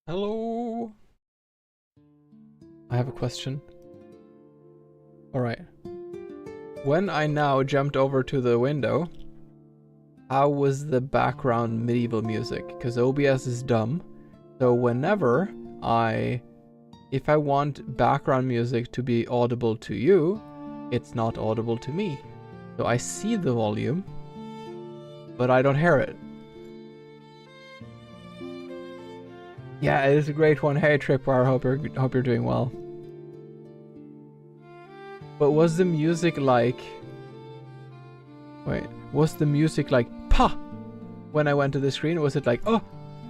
Hello. I have a question. Alright. When I now jumped over to the window, how was the background medieval music? Because OBS is dumb. So whenever if I want background music to be audible to you, it's not audible to me. So I see the volume, but I don't hear it. Yeah, it is a great one. Hey Tripwire, hope you're doing well. But was the music like... Wait, was the music like pa when I went to the screen? Was it like oh?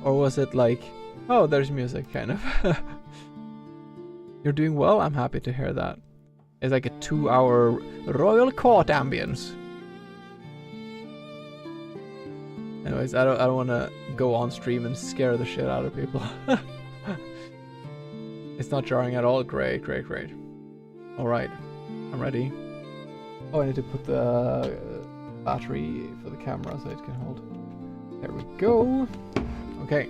Or was it like oh, there's music kind of? You're doing well? I'm happy to hear that. It's like a 2-hour royal court ambience. Anyways, I don't want to go on stream and scare the shit out of people. It's not jarring at all. Great. All right, I'm ready. Oh, I need to put the battery for the camera so it can hold. There we go. Okay.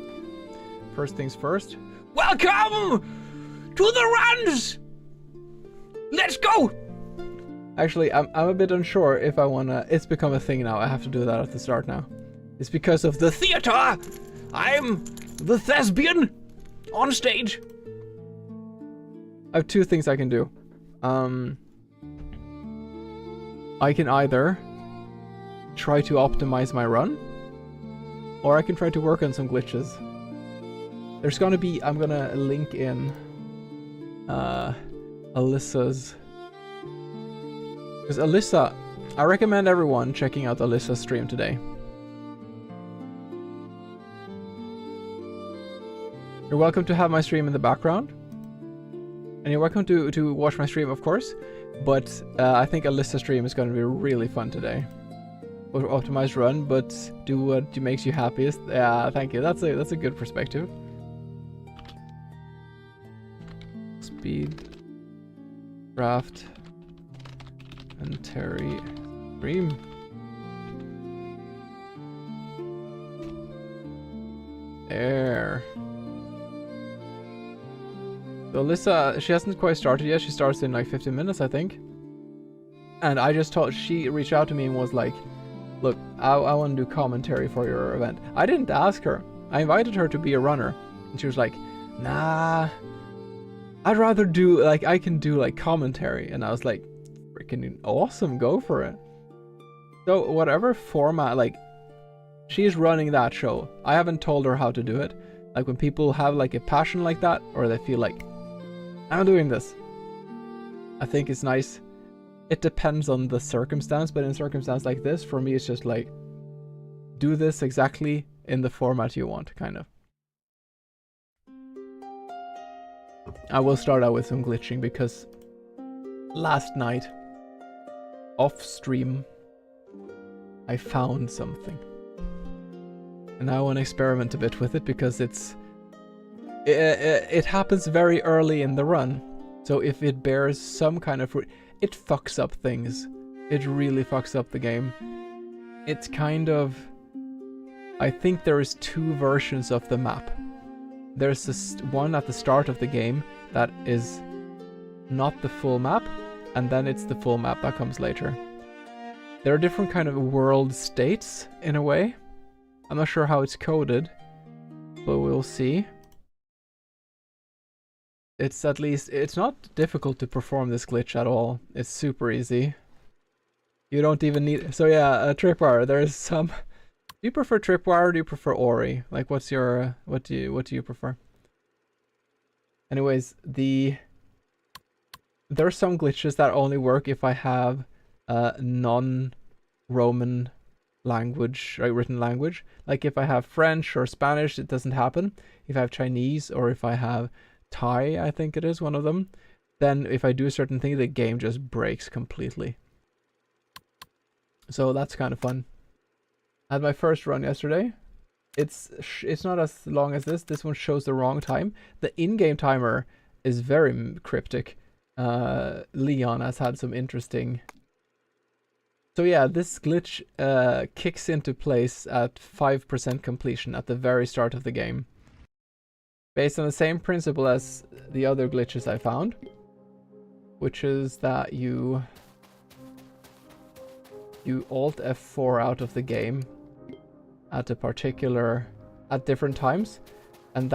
First things first. Welcome to the runs. Let's go. Actually, I'm a bit unsure if I wanna. It's become a thing now. I have to do that at the start now. It's because of the theater. I'm the thespian on stage. I have two things I can do. I can either try to optimize my run, or I can try to work on some glitches. There's gonna be, I'm gonna link in Alyssa's, because Alyssa, I recommend everyone checking out Alyssa's stream today. You're welcome to have my stream in the background. And you're welcome to watch my stream, of course. But I think Alyssa's stream is going to be really fun today. We'll optimize run, but do what makes you happiest. Yeah, thank you. That's a good perspective. Speedcraft and Terry stream. There. So Alyssa, she hasn't quite started yet. She starts in like 15 minutes, I think. And I just told, she reached out to me and was like, look, I want to do commentary for your event. I didn't ask her. I invited her to be a runner. And she was like, nah, I'd rather do, like, I can do like commentary. And I was like, freaking awesome, go for it. So whatever format, like, she's running that show. I haven't told her how to do it. Like when people have like a passion like that, or they feel like, I'm doing this, I think it's nice. It depends on the circumstance, but in a circumstance like this, for me, it's just like, do this exactly in the format you want, kind of. I will start out with some glitching because last night, off stream, I found something. And I want to experiment a bit with it because it happens very early in the run. So if it bears some kind of fruit, it fucks up things. It really fucks up the game. It's kind of... I think there is two versions of the map. There's this one at the start of the game that is not the full map, and then it's the full map that comes later. There are different kind of world states, in a way. I'm not sure how it's coded, but we'll see. It's at least, it's not difficult to perform this glitch at all. It's super easy. You don't even need, so yeah, Tripwire, there's some, do you prefer Tripwire or do you prefer Ori? Like what's your, what do you prefer? Anyways, there are some glitches that only work if I have non-Roman language, right, written language. Like if I have French or Spanish, it doesn't happen. If I have Chinese or if I have Thai, I think it is one of them, then if I do a certain thing, the game just breaks completely. So that's kind of fun. I had my first run yesterday. It's not as long as this. This one shows the wrong time. The in-game timer is very cryptic. Leon has had some interesting... So yeah, this glitch kicks into place at 5% completion at the very start of the game. Based on the same principle as the other glitches I found, which is that you Alt F4 out of the game at different times, and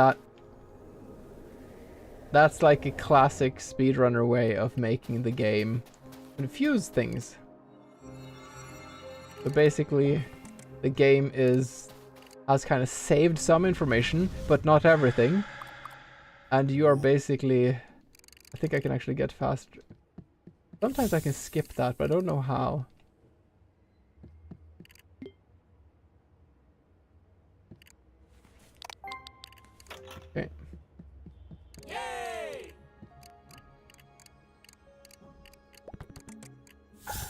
that's like a classic speedrunner way of making the game confuse things. So basically, the game has kind of saved some information, but not everything. And you are basically... I think I can actually get faster. Sometimes I can skip that, but I don't know how. Okay. Yay!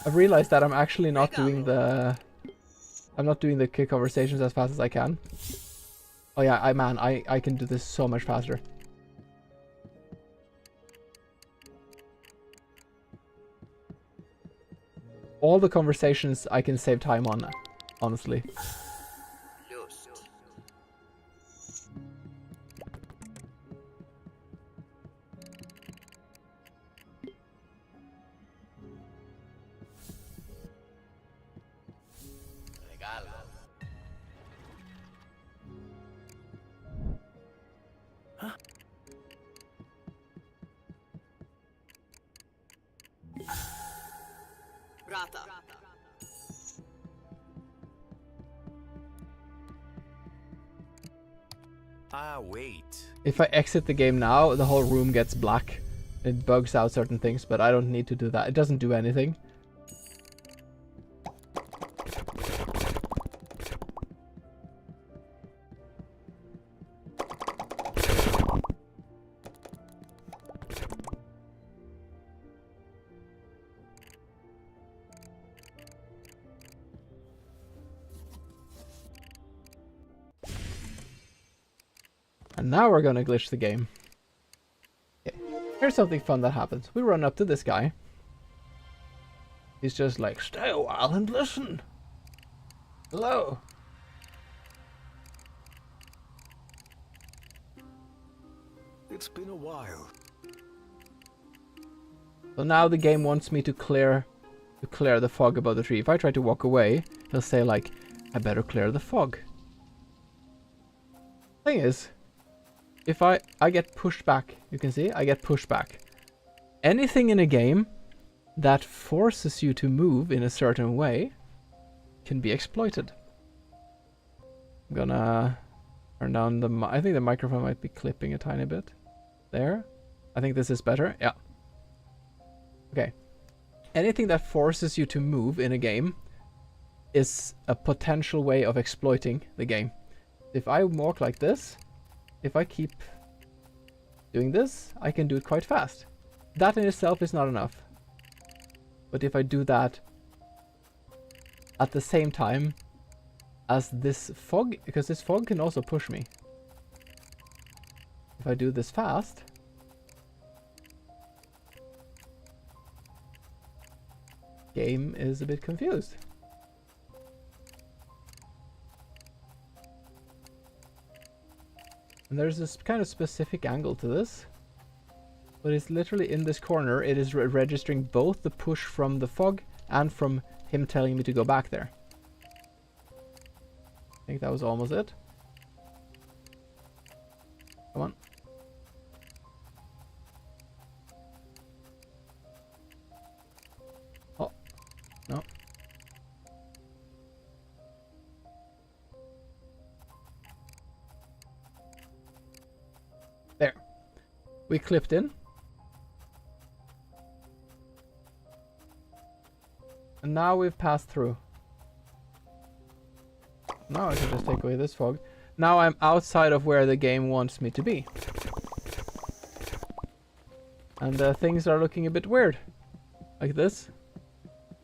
I've realized that I'm actually not doing the... I'm not doing the quick conversations as fast as I can. Oh yeah, I can do this so much faster. All the conversations I can save time on, honestly. Wait. If I exit the game now, the whole room gets black. It bugs out certain things, but I don't need to do that. It doesn't do anything. And now we're gonna glitch the game. Okay. Here's something fun that happens. We run up to this guy. He's just like, stay a while and listen. Hello. It's been a while. So now the game wants me to clear the fog above the tree. If I try to walk away, he'll say like, I better clear the fog. Thing is, if I get pushed back, you can see, I get pushed back. Anything in a game that forces you to move in a certain way can be exploited. I'm gonna turn down the... I think the microphone might be clipping a tiny bit. There. I think this is better. Yeah. Okay. Anything that forces you to move in a game is a potential way of exploiting the game. If I walk like this, if I keep doing this, I can do it quite fast. That in itself is not enough. But if I do that at the same time as this fog, because this fog can also push me. If I do this fast, game is a bit confused. And there's this kind of specific angle to this, but it's literally in this corner. It is registering both the push from the fog and from him telling me to go back there. I think that was almost it. Come on. Oh, no. There. We clipped in. And now we've passed through. Now I can just take away this fog. Now I'm outside of where the game wants me to be. And things are looking a bit weird. Like this.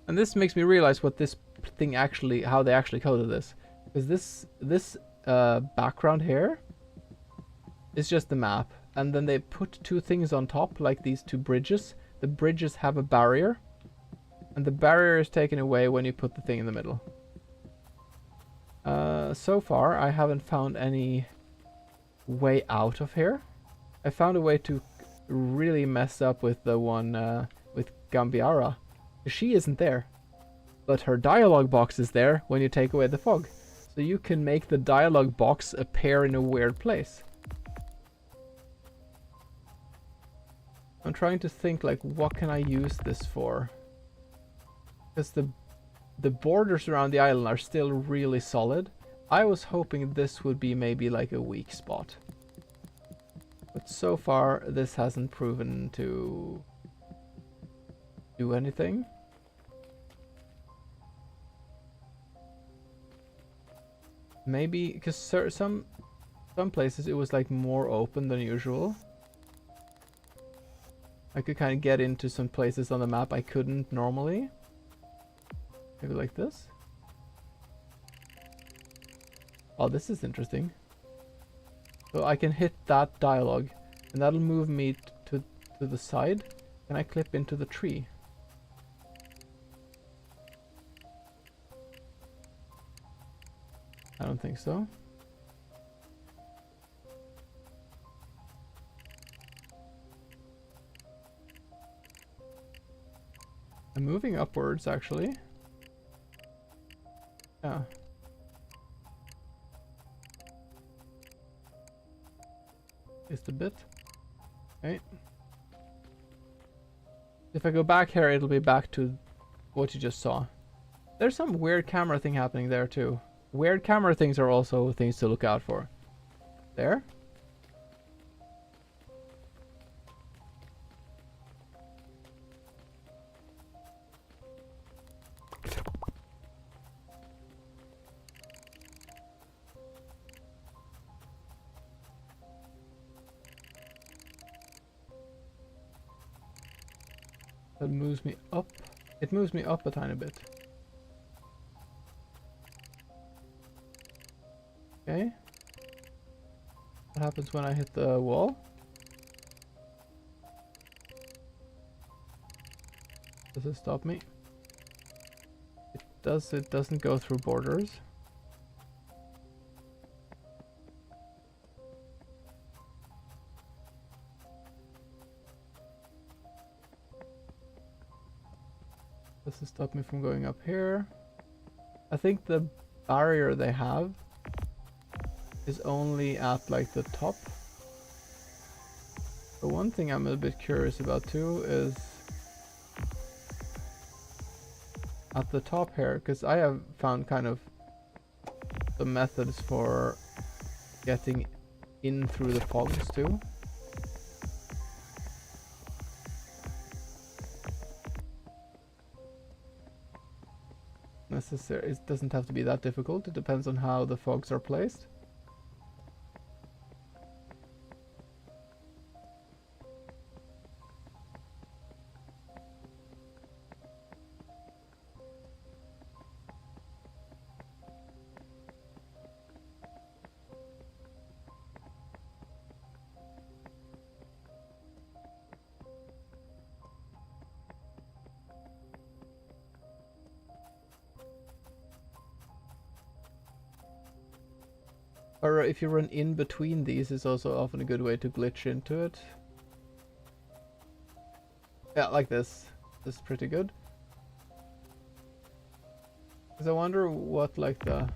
And this makes me realize what this thing actually, how they actually coded this. Because this background here is just the map. And then they put two things on top, like these two bridges. The bridges have a barrier. And the barrier is taken away when you put the thing in the middle. So far, I haven't found any way out of here. I found a way to really mess up with the one with Gambiara. She isn't there, but her dialogue box is there when you take away the fog. So you can make the dialogue box appear in a weird place. I'm trying to think, like, what can I use this for? Because the borders around the island are still really solid. I was hoping this would be maybe like a weak spot. But so far, this hasn't proven to do anything. Maybe because some places it was like more open than usual. I could kind of get into some places on the map I couldn't normally. Maybe like this. Oh, this is interesting. So I can hit that dialogue, and that'll move me to the side. Can I clip into the tree? I don't think so. I'm moving upwards, actually. Yeah. Just a bit. Okay. If I go back here, it'll be back to what you just saw. There's some weird camera thing happening there too. Weird camera things are also things to look out for. There. That moves me up. It moves me up a tiny bit. Okay. What happens when I hit the wall? Does it stop me? It does. It doesn't go through borders. Does it stop me from going up here? I think the barrier they have is only at like the top. The one thing I'm a bit curious about too is at the top here, because I have found kind of the methods for getting in through the fogs too. It doesn't have to be that difficult. It depends on how the fogs are placed. Or if you run in between these, it's also often a good way to glitch into it. Yeah, like this. This is pretty good. Because I wonder what like the...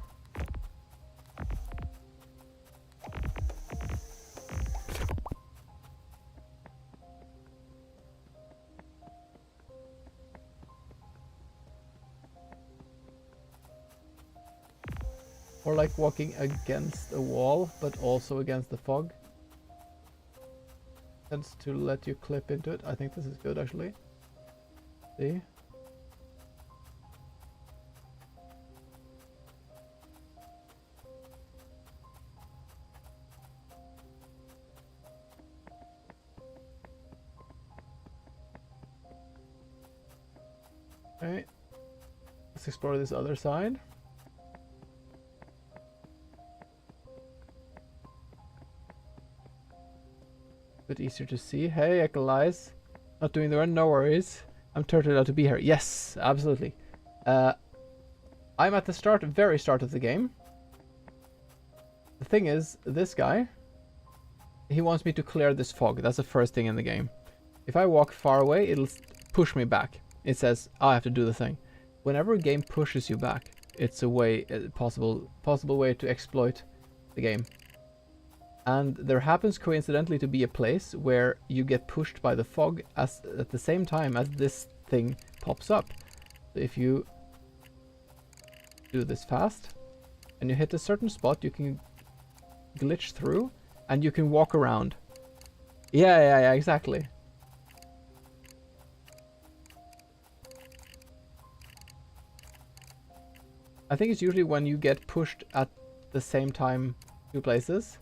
Or like walking against a wall, but also against the fog. Tends to let you clip into it. I think this is good actually. See? Okay. Let's explore this other side. Bit easier to see. Hey, Eccolize. Not doing the run, no worries. I'm turtled out to be here. Yes, absolutely. I'm at the very start of the game. The thing is, this guy he wants me to clear this fog. That's the first thing in the game. If I walk far away, it'll push me back. It says I have to do the thing. Whenever a game pushes you back, it's a possible way to exploit the game. And there happens coincidentally to be a place where you get pushed by the fog at the same time as this thing pops up. So if you do this fast and you hit a certain spot, you can glitch through and you can walk around. Yeah, exactly. I think it's usually when you get pushed at the same time 2 places.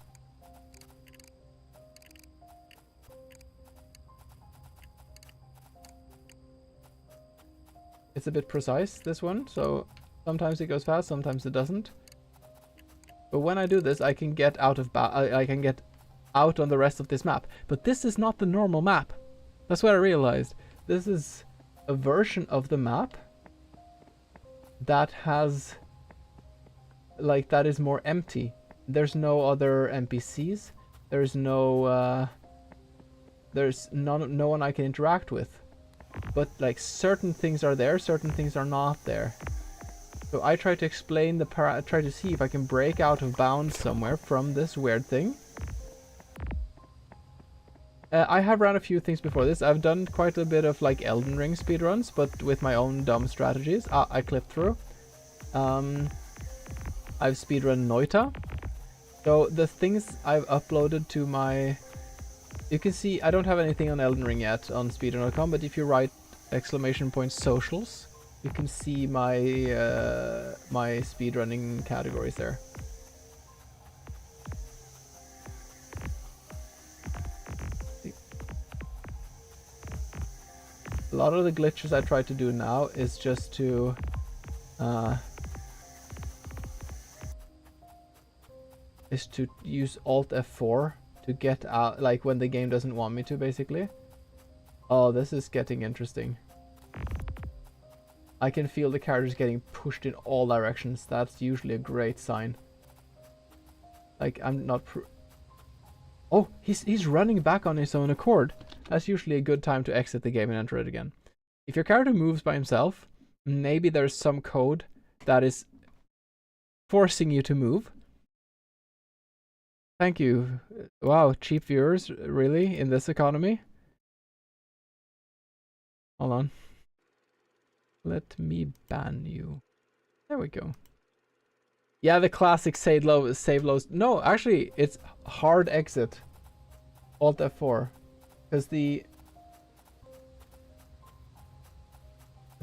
It's a bit precise, this one, so sometimes it goes fast, sometimes it doesn't. But when I do this, I can get out of I can get out on the rest of this map. But this is not the normal map. That's what I realized. This is a version of the map that has, like, that is more empty. There's no other NPCs. There's no no one I can interact with. But like certain things are there, certain things are not there. So I try to explain try to see if I can break out of bounds somewhere from this weird thing. I have run a few things before this. I've done quite a bit of like Elden Ring speedruns, but with my own dumb strategies. I clipped through. I've speedrun Noita. So the things I've uploaded to my... You can see I don't have anything on Elden Ring yet on speedrun.com, but if you write !socials, you can see my my speedrunning categories there. A lot of the glitches I try to do now is just to use Alt F4 to get out, like when the game doesn't want me to, basically. Oh, this is getting interesting. I can feel the characters getting pushed in all directions. That's usually a great sign. Like, I'm not oh, he's running back on his own accord. That's usually a good time to exit the game and enter it again. If your character moves by himself, maybe there's some code that is forcing you to move. Thank you. Wow, cheap viewers, really, in this economy? Hold on. Let me ban you. There we go. Yeah, the classic save lows. No, actually, it's hard exit. Alt F4. Because the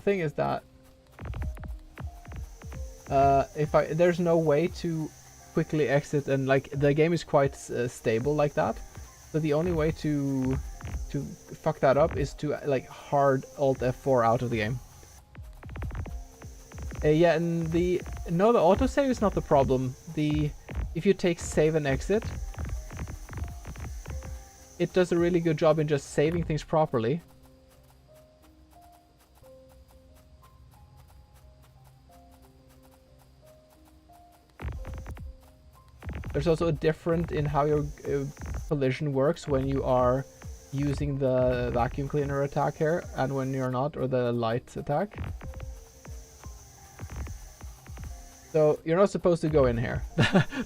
thing is that there's no way to quickly exit, and like the game is quite stable like that. So the only way to fuck that up is to like hard Alt F4 out of the game. Yeah, and the autosave is not the problem. If you take save and exit, it does a really good job in just saving things properly. There's also a difference in how your collision works when you are using the vacuum cleaner attack here and when you're not, or the light attack. So you're not supposed to go in here.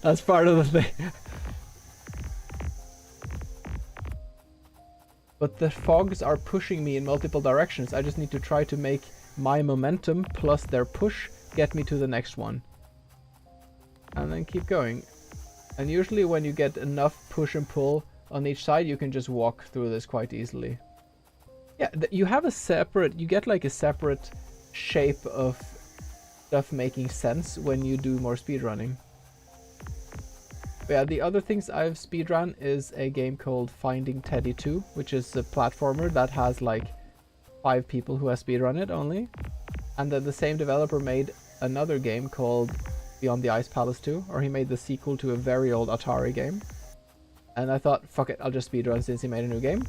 That's part of the thing. But the fogs are pushing me in multiple directions. I just need to try to make my momentum plus their push get me to the next one. And then keep going. And usually when you get enough push and pull on each side, you can just walk through this quite easily. Yeah, you have a separate, you get like a separate shape of stuff making sense when you do more speedrunning. But yeah, the other things I've speedrun is a game called Finding Teddy 2, which is a platformer that has like 5 people who have speedrun it only. And then the same developer made another game called Beyond the Ice Palace 2, or he made the sequel to a very old Atari game. And I thought, fuck it, I'll just speedrun since he made a new game.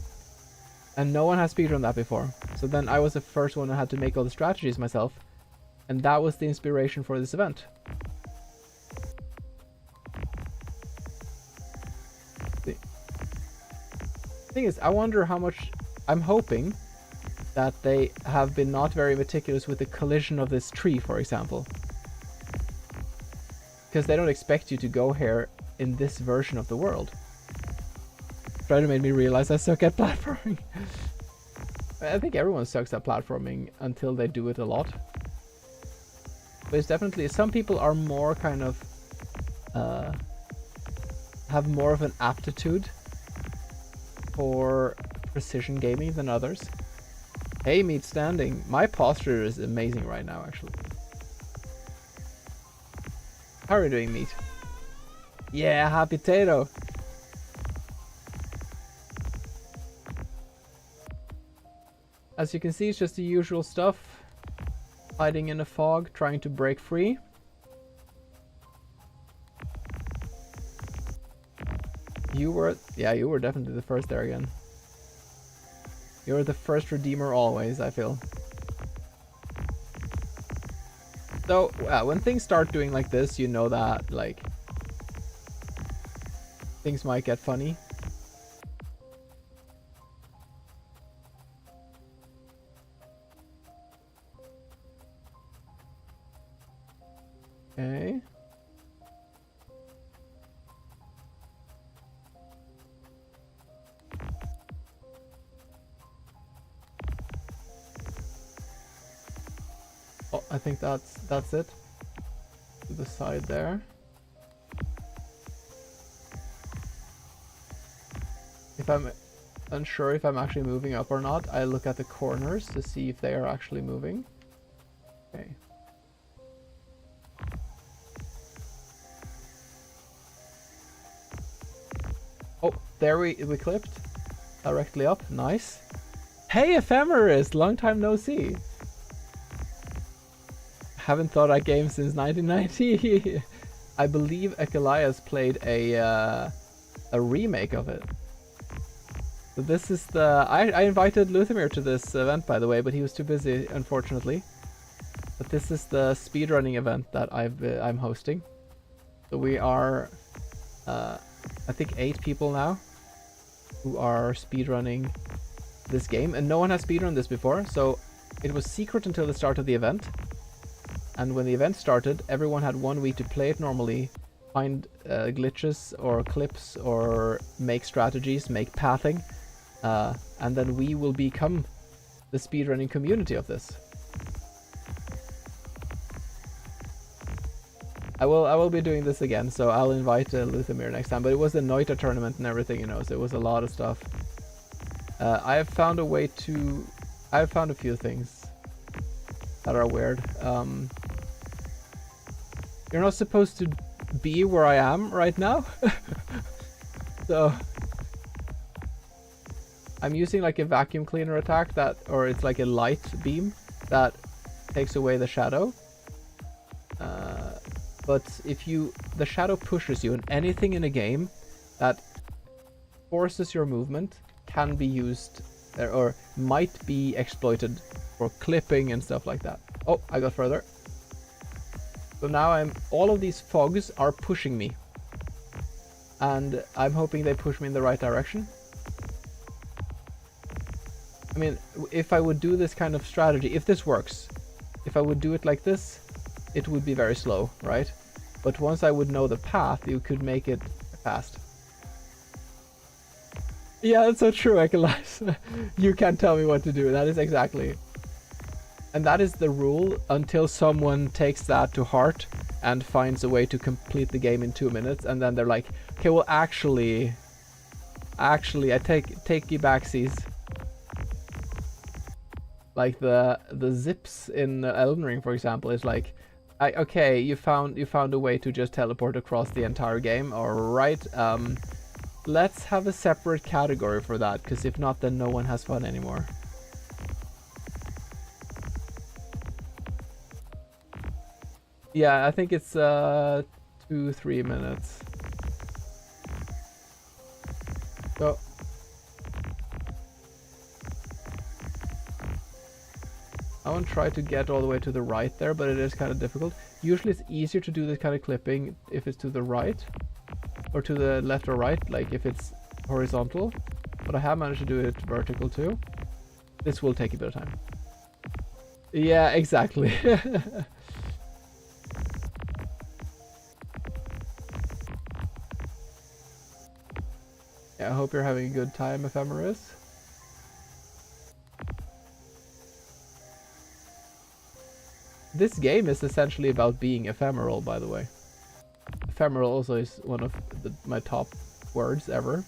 And no one has speedrun that before. So then I was the first one who had to make all the strategies myself. And that was the inspiration for this event. See. Thing is, I wonder how much. I'm hoping that they have been not very meticulous with the collision of this tree, for example. Because they don't expect you to go here in this version of the world. Try to make me realize I suck at platforming. I think everyone sucks at platforming until they do it a lot. But it's definitely, some people are more kind of, have more of an aptitude for precision gaming than others. Hey, Meat Standing. My posture is amazing right now, actually. How are you doing, Meat? Yeah, happy potato. As you can see, it's just the usual stuff. Hiding in a fog, trying to break free. You were definitely the first there again. You're the first redeemer always, I feel. So, when things start doing like this, you know that, like, things might get funny. Okay. Oh, I think that's it. To the side there. If I'm unsure if I'm actually moving up or not, I look at the corners to see if they are actually moving. Okay. Oh, there we clipped directly up. Nice. Hey, Ephemeris, long time no see. Haven't thought that game since 1990. I believe Echelias played a remake of it. So this is the... I invited Luthamir to this event, by the way, but he was too busy, unfortunately. But this is the speedrunning event that I'm hosting. So we are, I think 8 people now who are speedrunning this game. And no one has speedrun this before, so it was secret until the start of the event. And when the event started, everyone had 1 week to play it normally, find glitches or clips or make strategies, make pathing. And then we will become the speedrunning community of this. I will be doing this again, so I'll invite Luthamir next time. But it was the Noita tournament and everything, you know, so it was a lot of stuff. I have found a way to... I have found a few things that are weird. You're not supposed to be where I am right now. So... I'm using like a vacuum cleaner attack that, or it's like a light beam that takes away the shadow. But if the shadow pushes you, and anything in a game that forces your movement can be used or might be exploited for clipping and stuff like that. Oh, I got further. So now all of these fogs are pushing me. And I'm hoping they push me in the right direction. I mean, if I would do this kind of strategy, if this works, if I would do it like this, it would be very slow, right? But once I would know the path, you could make it fast. Yeah, that's so true, Echelias. You can't tell me what to do. That is exactly. And that is the rule until someone takes that to heart and finds a way to complete the game in 2 minutes, and then they're like, okay, well, actually, I take you backsies. Like the zips in Elden Ring, for example, is like, okay, you found a way to just teleport across the entire game. All right, let's have a separate category for that, because if not, then no one has fun anymore. Yeah, I think it's 2-3 minutes. So. I won't try to get all the way to the right there, but it is kind of difficult. Usually it's easier to do this kind of clipping if it's to the right, or to the left or right, like if it's horizontal. but I have managed to do it vertical too. This will take a bit of time. Yeah, exactly. Yeah, I hope you're having a good time, Ephemeris. This game is essentially about being ephemeral, by the way. Ephemeral also is one of my top words ever.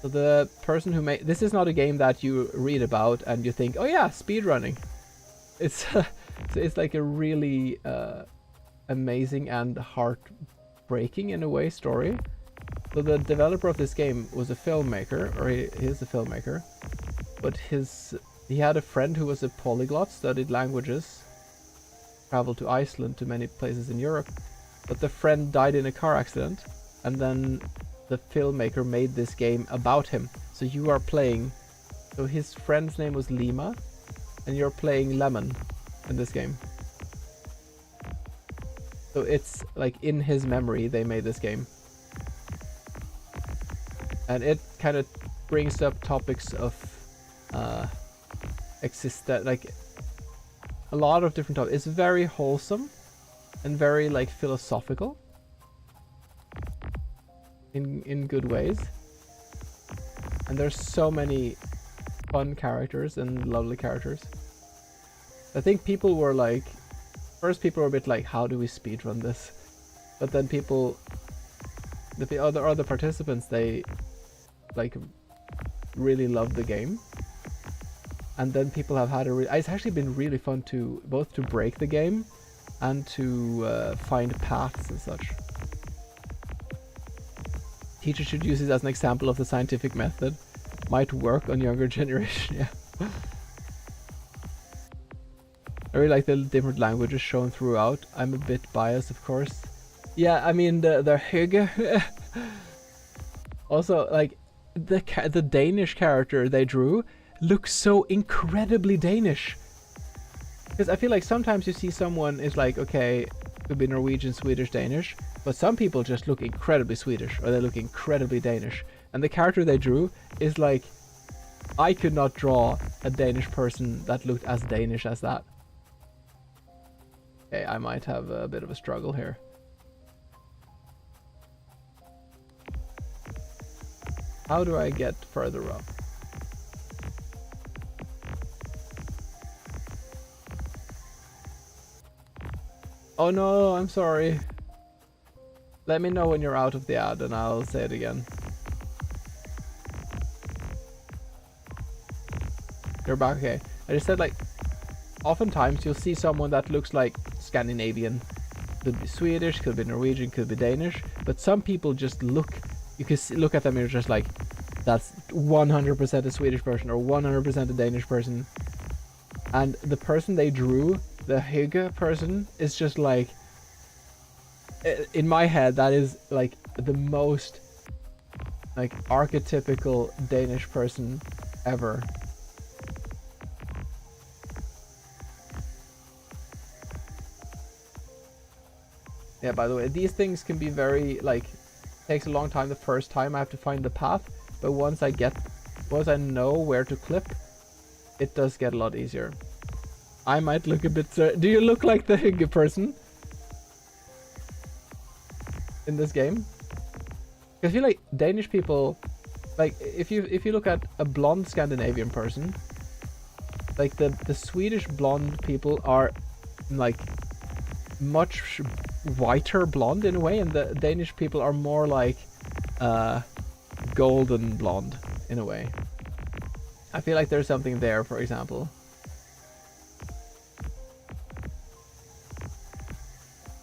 So the person who made this is not a game that you read about and you think, oh yeah, speedrunning. It's it's like a really amazing and heartbreaking in a way story. So the developer of this game was a filmmaker, or he is a filmmaker, but he had a friend who was a polyglot, studied languages, traveled to Iceland, to many places in Europe, but the friend died in a car accident, and then the filmmaker made this game about him. So you are playing, so his friend's name was Lima, and you're playing Lemon in this game. So it's like in his memory they made this game. And it kind of brings up topics of like a lot of different topics. It's very wholesome and very like philosophical in good ways. And there's so many fun characters and lovely characters. I think people were like, first people were a bit like, how do we speedrun this? But then the other participants, they like really love the game, and then people have had it's actually been really fun to both to break the game and to find paths and such. Teachers should use it as an example of the scientific method. Might work on younger generation. Yeah. I really like the different languages shown throughout. I'm a bit biased, of course. Yeah, I mean the hygge. Also, like the Danish character they drew looks so incredibly Danish. Because I feel like sometimes you see someone is like, okay, could be Norwegian, Swedish, Danish, but some people just look incredibly Swedish or they look incredibly Danish. And the character they drew is like, I could not draw a Danish person that looked as Danish as that. Okay, I might have a bit of a struggle here. How do I get further up? Oh no, I'm sorry. Let me know when you're out of the ad and I'll say it again. You're back, okay. I just said, like, oftentimes you'll see someone that looks like Scandinavian. Could be Swedish, could be Norwegian, could be Danish. But some people just look, you can look at them and you're just like, that's 100% a Swedish person or 100% a Danish person. And the person they drew, the hygge person, is just like, in my head, that is like the most like archetypical Danish person ever. Yeah, by the way, these things can be very, like, takes a long time the first time I have to find the path, but once I know where to clip, it does get a lot easier. I might look a bit, do you look like the hygge person in this game? I feel like Danish people, like, if you look at a blonde Scandinavian person, like the Swedish blonde people are like much whiter blonde in a way, and the Danish people are more like golden blonde in a way. I feel like there's something there, for example.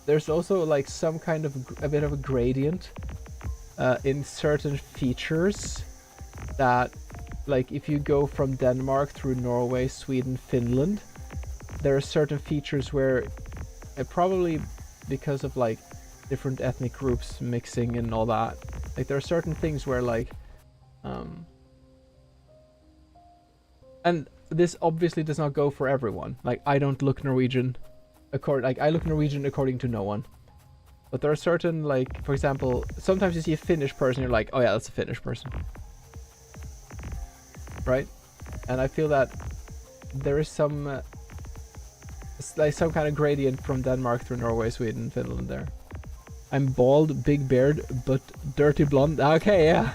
There's also like some kind of a bit of a gradient in certain features that, like, if you go from Denmark through Norway, Sweden, Finland, there are certain features where probably because of like different ethnic groups mixing and all that, like there are certain things where like and this obviously does not go for everyone. Like, I don't look Norwegian I look Norwegian according to no one. But there are certain, like, for example, sometimes you see a Finnish person, you're like, oh yeah, that's a Finnish person. right? And I feel that there is some it's like some kind of gradient from Denmark through Norway, Sweden, Finland there. I'm bald, big beard, but dirty blonde. Okay, yeah.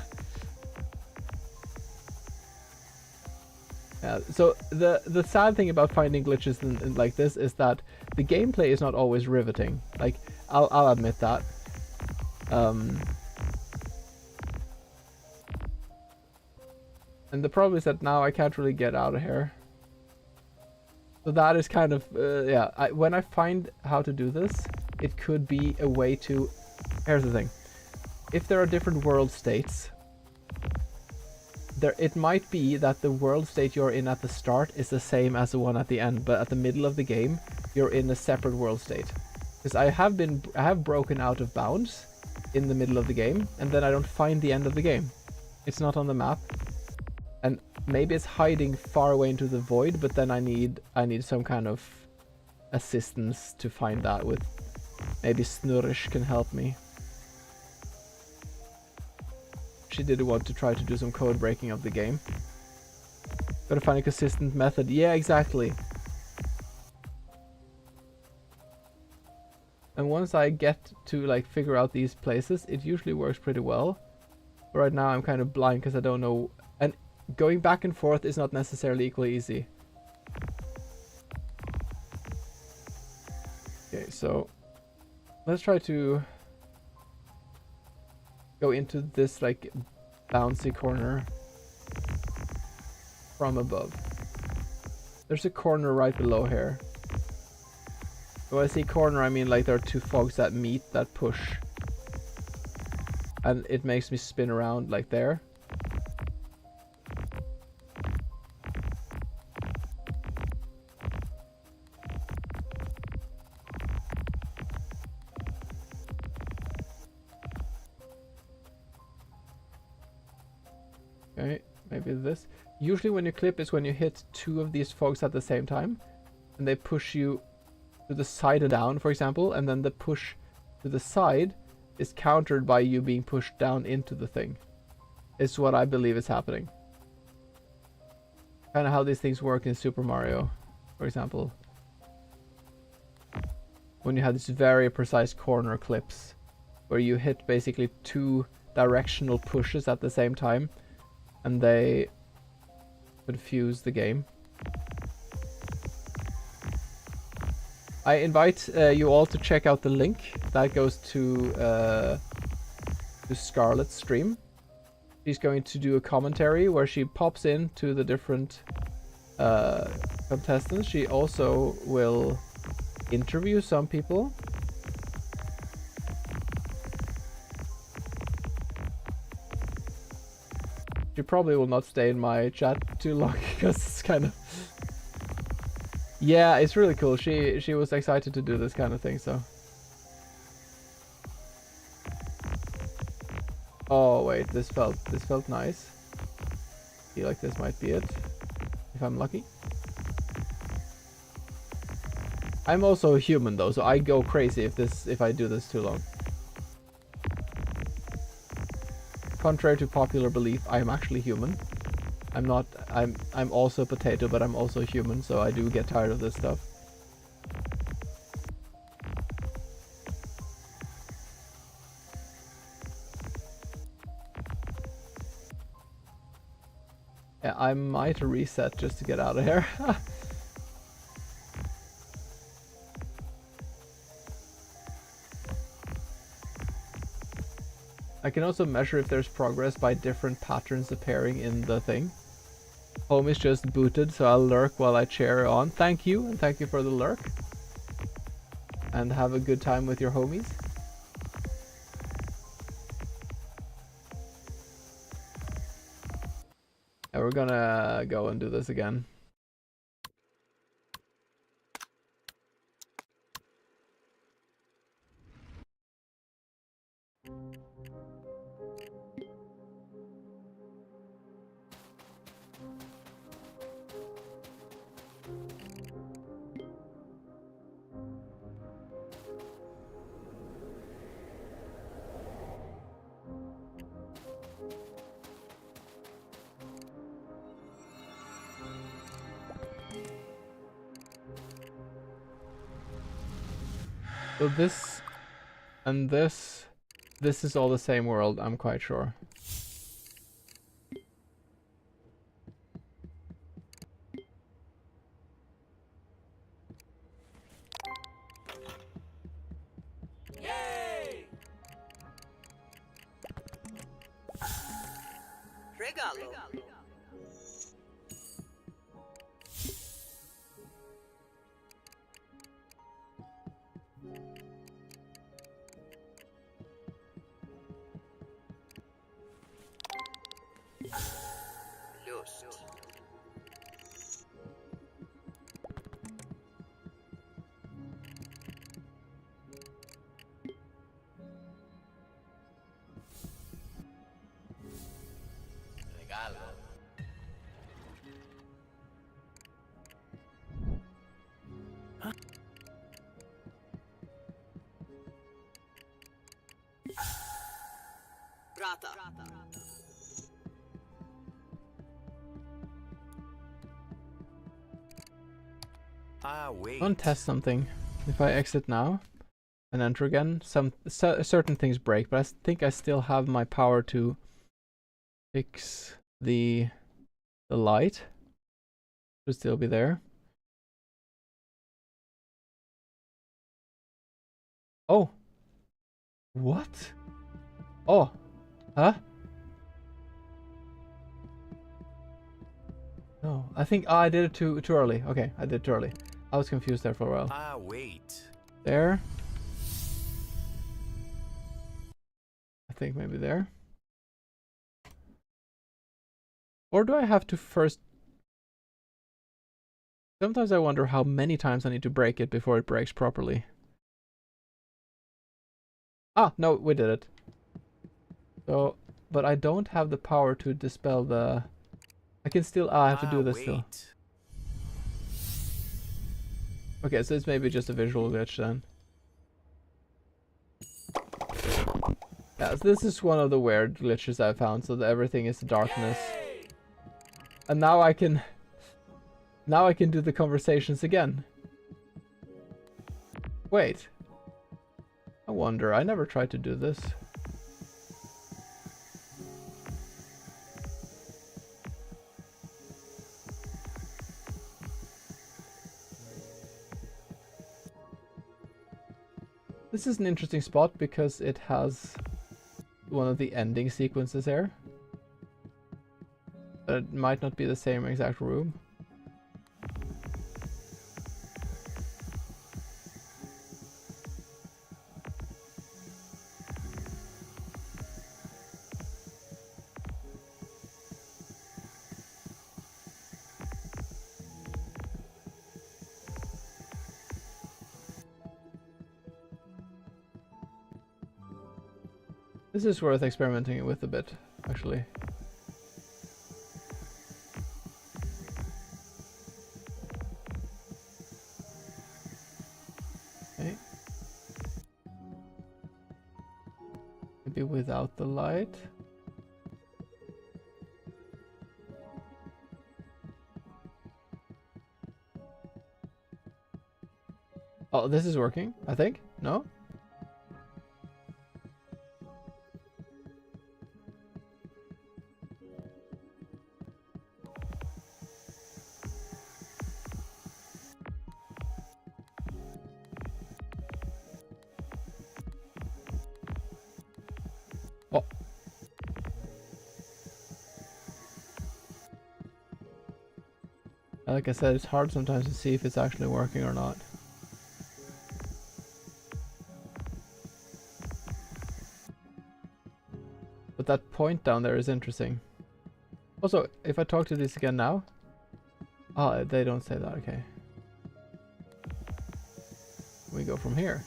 Yeah, so the sad thing about finding glitches in like this is that the gameplay is not always riveting. Like, I'll admit that. And the problem is that now I can't really get out of here. So that is kind of, yeah, when I find how to do this, it could be a way to... Here's the thing. If there are different world states, it might be that the world state you're in at the start is the same as the one at the end, but at the middle of the game, you're in a separate world state. Because I have broken out of bounds in the middle of the game, and then I don't find the end of the game. It's not on the map. And maybe it's hiding far away into the void, but then I need some kind of assistance to find that with... Maybe Snurrish can help me. She did want to try to do some code breaking of the game. Gotta find a consistent method. Yeah, exactly. And once I get to like figure out these places, it usually works pretty well. But right now I'm kind of blind because I don't know, and going back and forth is not necessarily equally easy. Okay, so let's try to go into this like bouncy corner from above. There's a corner right below here. When I say corner, I mean like there are two fogs that meet, that push. And it makes me spin around like there. Okay, maybe this. Usually when you clip is when you hit two of these fogs at the same time. And they push you to the side and down, for example. And then the push to the side is countered by you being pushed down into the thing. It's what I believe is happening. Kind of how these things work in Super Mario, for example. When you have these very precise corner clips. Where you hit basically two directional pushes at the same time. And they confuse the game. I invite you all to check out the link that goes to Scarlett's stream. She's going to do a commentary where she pops in to the different contestants. She also will interview some people. She probably will not stay in my chat too long because it's kind of... Yeah, it's really cool. She was excited to do this kind of thing, so... Oh wait, this felt nice. I feel like this might be it, if I'm lucky. I'm also a human though, so I go crazy if I do this too long. Contrary to popular belief, I am actually human. I'm also a potato, but I'm also human, so I do get tired of this stuff. Yeah, I might reset just to get out of here. I can also measure if there's progress by different patterns appearing in the thing. Home is just booted, so I'll lurk while I cheer on. Thank you, and thank you for the lurk. And have a good time with your homies. And we're gonna go and do this again. So this and this is all the same world, I'm quite sure. Yay! Regalo. Lust. Regalo. Rata. Ah, wait. I want to test something. If I exit now and enter again, certain things break, but I think I still have my power to fix the light. Should still be there. Oh. What? Oh. Huh? No, I think I did it too early. Okay, I did it too early. I was confused there for a while. Ah, wait. There. I think maybe there. Or do I have to first... Sometimes I wonder how many times I need to break it before it breaks properly. Ah, no, we did it. So, but I don't have the power to dispel the... I can still... I have to do this still. Okay, so it's maybe just a visual glitch then. Yeah, so this is one of the weird glitches I found, so that everything is darkness. Yay! And now I can do the conversations again. Wait. I wonder, I never tried to do this. This is an interesting spot because it has one of the ending sequences here. But it might not be the same exact room. This is worth experimenting with a bit, actually. Okay. Maybe without the light. Oh, this is working, I think. No? Oh. Like I said, it's hard sometimes to see if it's actually working or not. But that point down there is interesting. Also, if I talk to this again now... Oh, they don't say that, okay. We go from here.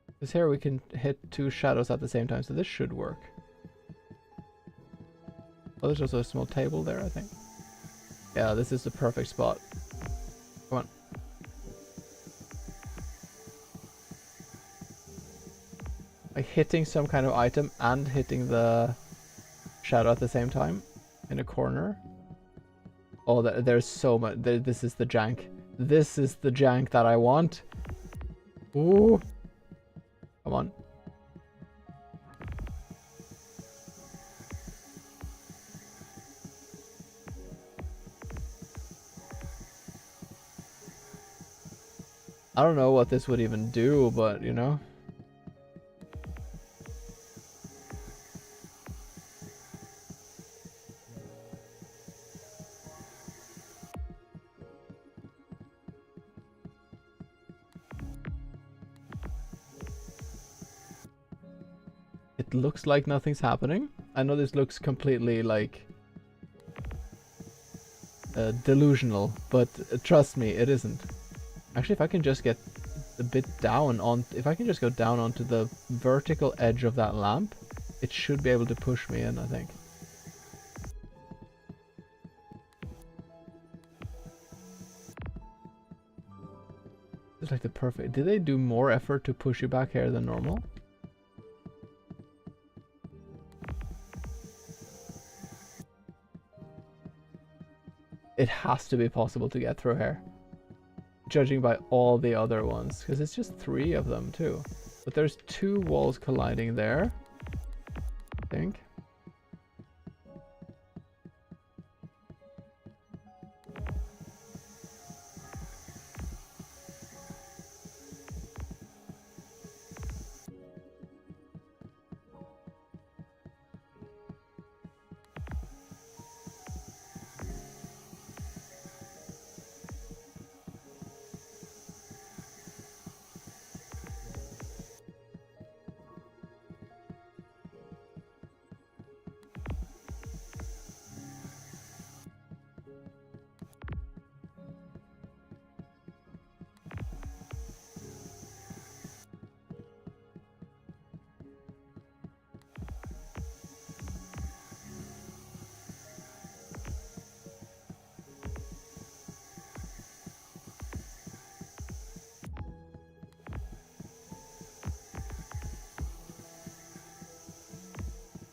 Because here we can hit two shadows at the same time, so this should work. Oh, there's also a small table there, I think. Yeah, this is the perfect spot. Come on. Like hitting some kind of item and hitting the shadow at the same time in a corner. Oh, there's so much. This is the jank. This is the jank that I want. Ooh. Come on. I don't know what this would even do, but you know. It looks like nothing's happening. I know this looks completely like delusional, but trust me, it isn't. Actually, if I can just get a bit down on, if I can just go down onto the vertical edge of that lamp, it should be able to push me in, I think. It's like the perfect, did they do more effort to push you back here than normal? It has to be possible to get through here, judging by all the other ones, because it's just 3 of them too. But there's 2 walls colliding there, I think.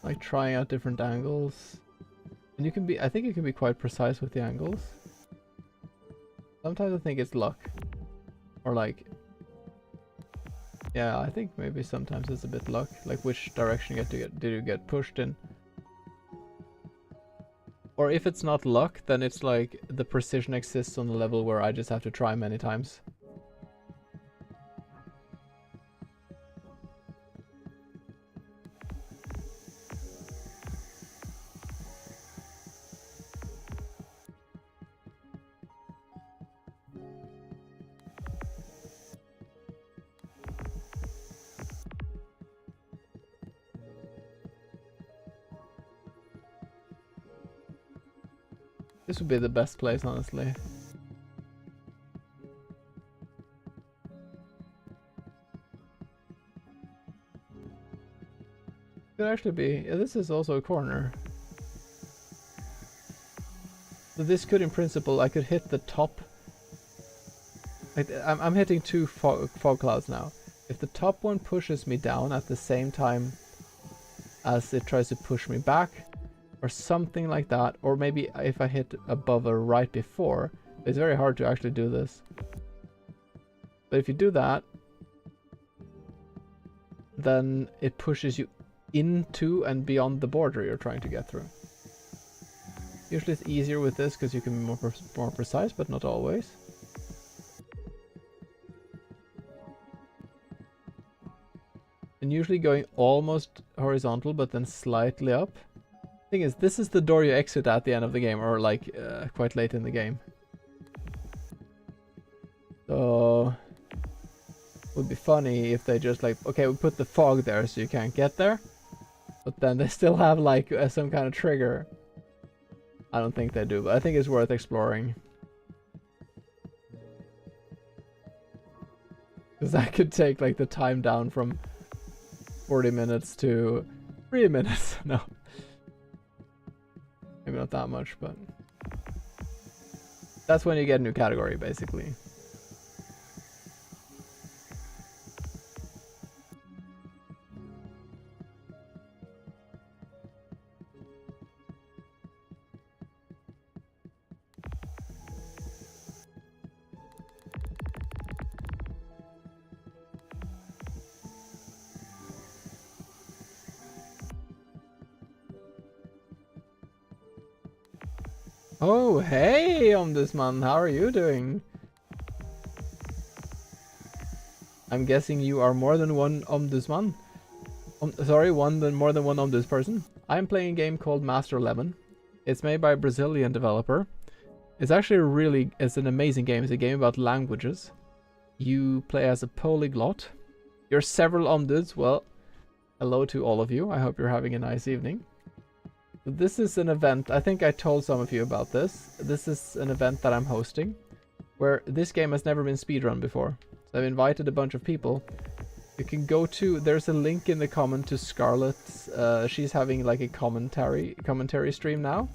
Like trying out different angles. And you can be, I think you can be quite precise with the angles. Sometimes I think it's luck. Or like, yeah, I think maybe sometimes it's a bit luck. Like which direction did you get pushed in? Or if it's not luck, then it's like the precision exists on the level where I just have to try many times. This would be the best place, honestly. Could actually be. Yeah, this is also a corner. So this could, in principle, I could hit the top. Like, I'm hitting 2 fog clouds now. If the top one pushes me down at the same time as it tries to push me back, or something like that, or maybe if I hit above or right before, it's very hard to actually do this. But if you do that, then it pushes you into and beyond the border you're trying to get through. Usually it's easier with this because you can be more precise, but not always. And usually going almost horizontal, but then slightly up. Thing is, this is the door you exit at the end of the game, or like quite late in the game. So would be funny if they just like, okay, we put the fog there so you can't get there, but then they still have like some kind of trigger. I don't think they do, but I think it's worth exploring. Because that could take like the time down from 40 minutes to 3 minutes. No. Maybe not that much, but that's when you get a new category, basically. Oh, hey, Omdusman, how are you doing? I'm guessing you are more than one Omdusman. Sorry, more than one Omdus person. I'm playing a game called Master 11. It's made by a Brazilian developer. It's actually it's an amazing game. It's a game about languages. You play as a polyglot. You're several Omduds. Well, hello to all of you. I hope you're having a nice evening. This is an event. I think I told some of you about this. This is an event that I'm hosting where this game has never been speedrun before. So I've invited a bunch of people. You can go to, there's a link in the comment to Scarlett's, she's having like a commentary stream now.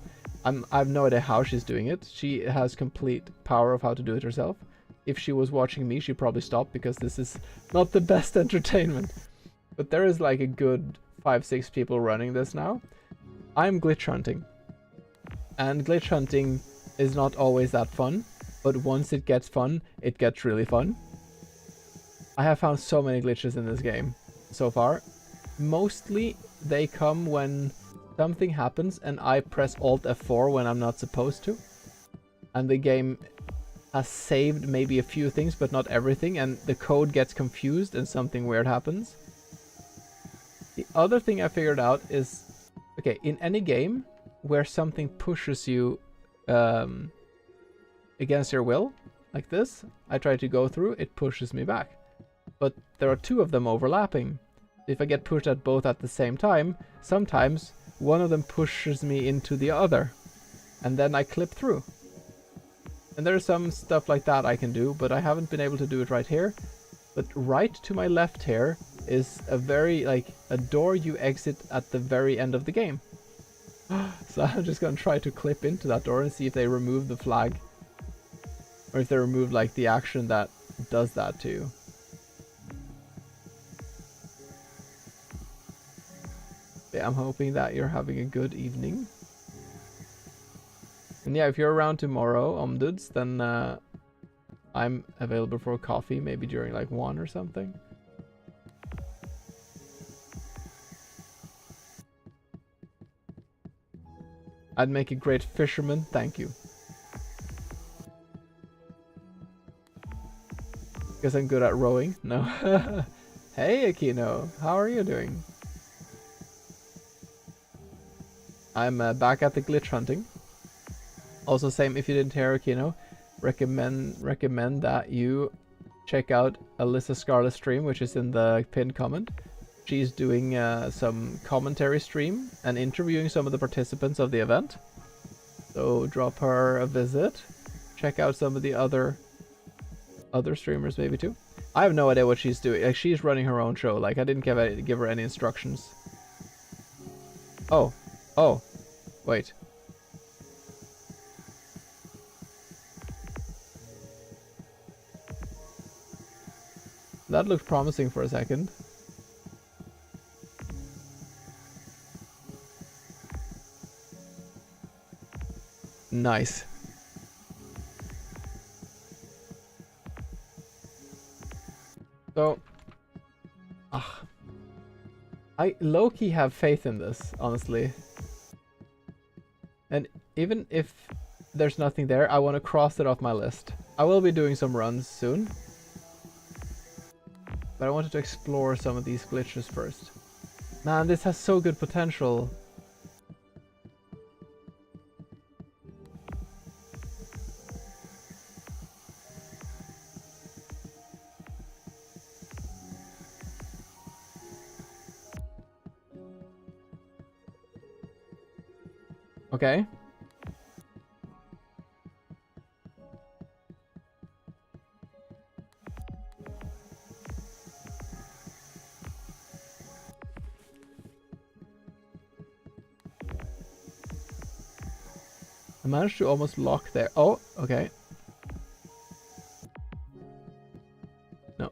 I have no idea how she's doing it. She has complete power of how to do it herself. If she was watching me, she'd probably stop because this is not the best entertainment. But there is like a good 5-6 people running this now. I'm glitch hunting. And glitch hunting is not always that fun, but once it gets fun, it gets really fun. I have found so many glitches in this game so far. Mostly they come when something happens and I press Alt F4 when I'm not supposed to. And the game has saved maybe a few things but not everything, and the code gets confused and something weird happens. The other thing I figured out is, okay, in any game where something pushes you against your will, like this, I try to go through, it pushes me back. But there are two of them overlapping. If I get pushed at both at the same time, sometimes one of them pushes me into the other, and then I clip through. And there's some stuff like that I can do, but I haven't been able to do it right here. But right to my left here is a a door you exit at the very end of the game. So I'm just gonna try to clip into that door and see if they remove the flag. Or if they remove like the action that does that to you. I'm hoping that you're having a good evening. And yeah, if you're around tomorrow, Omduds, then I'm available for a coffee, maybe during like 1 or something. I'd make a great fisherman, thank you. Guess I'm good at rowing? No. Hey Aquino, how are you doing? I'm back at the glitch hunting. Also, same if you didn't hear Aquino, recommend that you check out Alyssa Scarlett's stream, which is in the pinned comment. She's doing some commentary stream and interviewing some of the participants of the event. So drop her a visit. Check out some of the other streamers maybe too. I have no idea what she's doing. Like, she's running her own show. Like, I didn't give her any instructions. Oh, wait. That looked promising for a second. Nice. So, I low-key have faith in this, honestly. And even if there's nothing there, I want to cross it off my list. I will be doing some runs soon. But I wanted to explore some of these glitches first. Man, this has so good potential. Okay. I managed to almost lock there. Oh, okay. No.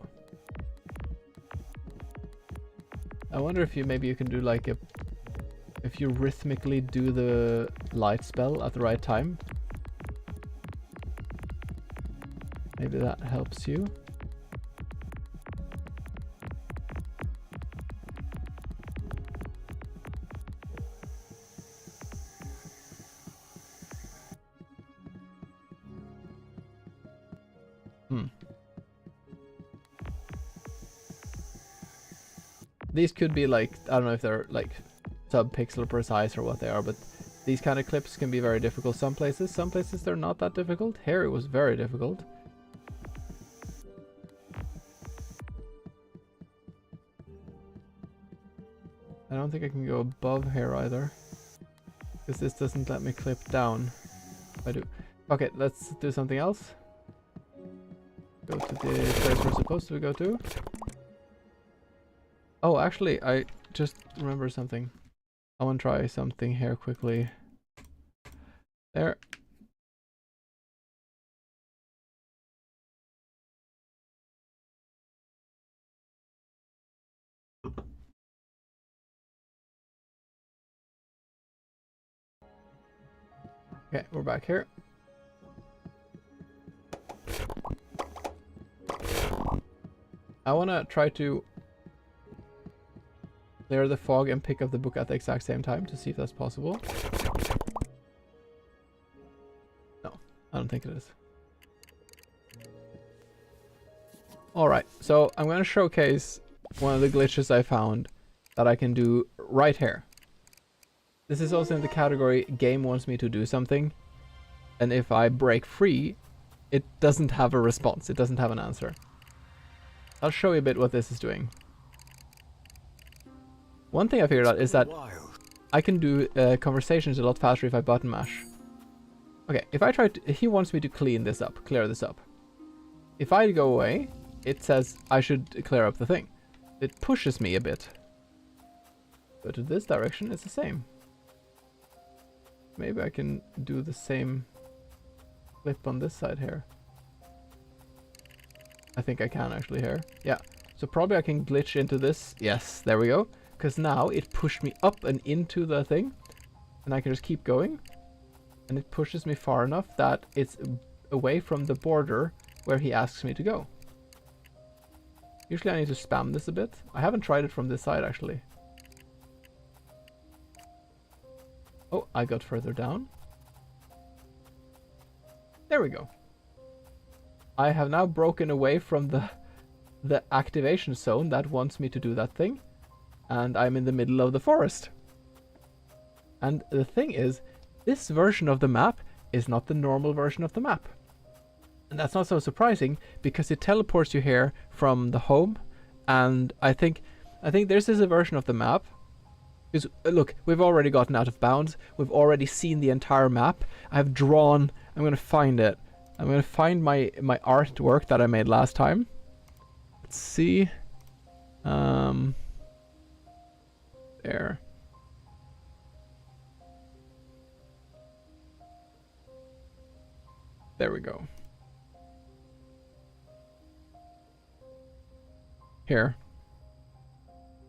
I wonder if maybe you can do like if you rhythmically do the light spell at the right time. Maybe that helps you. These could be like, I don't know if they're like sub-pixel precise or what they are, but these kind of clips can be very difficult some places they're not that difficult. Here it was very difficult. I don't think I can go above here either, because this doesn't let me clip down. I do. Okay, let's do something else. Go to the place we're supposed to go to. Oh, actually, I just remember something. I want to try something here quickly. There. Okay, we're back here. I want to try to clear the fog and pick up the book at the exact same time to see if that's possible. No, I don't think it is. Alright, so I'm going to showcase one of the glitches I found that I can do right here. This is also in the category game wants me to do something, and if I break free, it doesn't have a response, it doesn't have an answer. I'll show you a bit what this is doing. One thing I figured out is that I can do conversations a lot faster if I button mash. Okay, if I try to... He wants me to clean this up, clear this up. If I go away, it says I should clear up the thing. It pushes me a bit. Go to this direction, it's the same. Maybe I can do the same flip on this side here. I think I can actually here. Yeah. So probably I can glitch into this. Yes, there we go. Because now it pushed me up and into the thing. And I can just keep going. And it pushes me far enough that it's away from the border where he asks me to go. Usually I need to spam this a bit. I haven't tried it from this side actually. Oh, I got further down. There we go. I have now broken away from the activation zone that wants me to do that thing. And I'm in the middle of the forest. And the thing is, this version of the map is not the normal version of the map. And that's not so surprising because it teleports you here from the home. And I think this is a version of the map. Because look, we've already gotten out of bounds. We've already seen the entire map. I've drawn, I'm going to find it. I'm going to find my artwork that I made last time. Let's see. There. There we go. Here.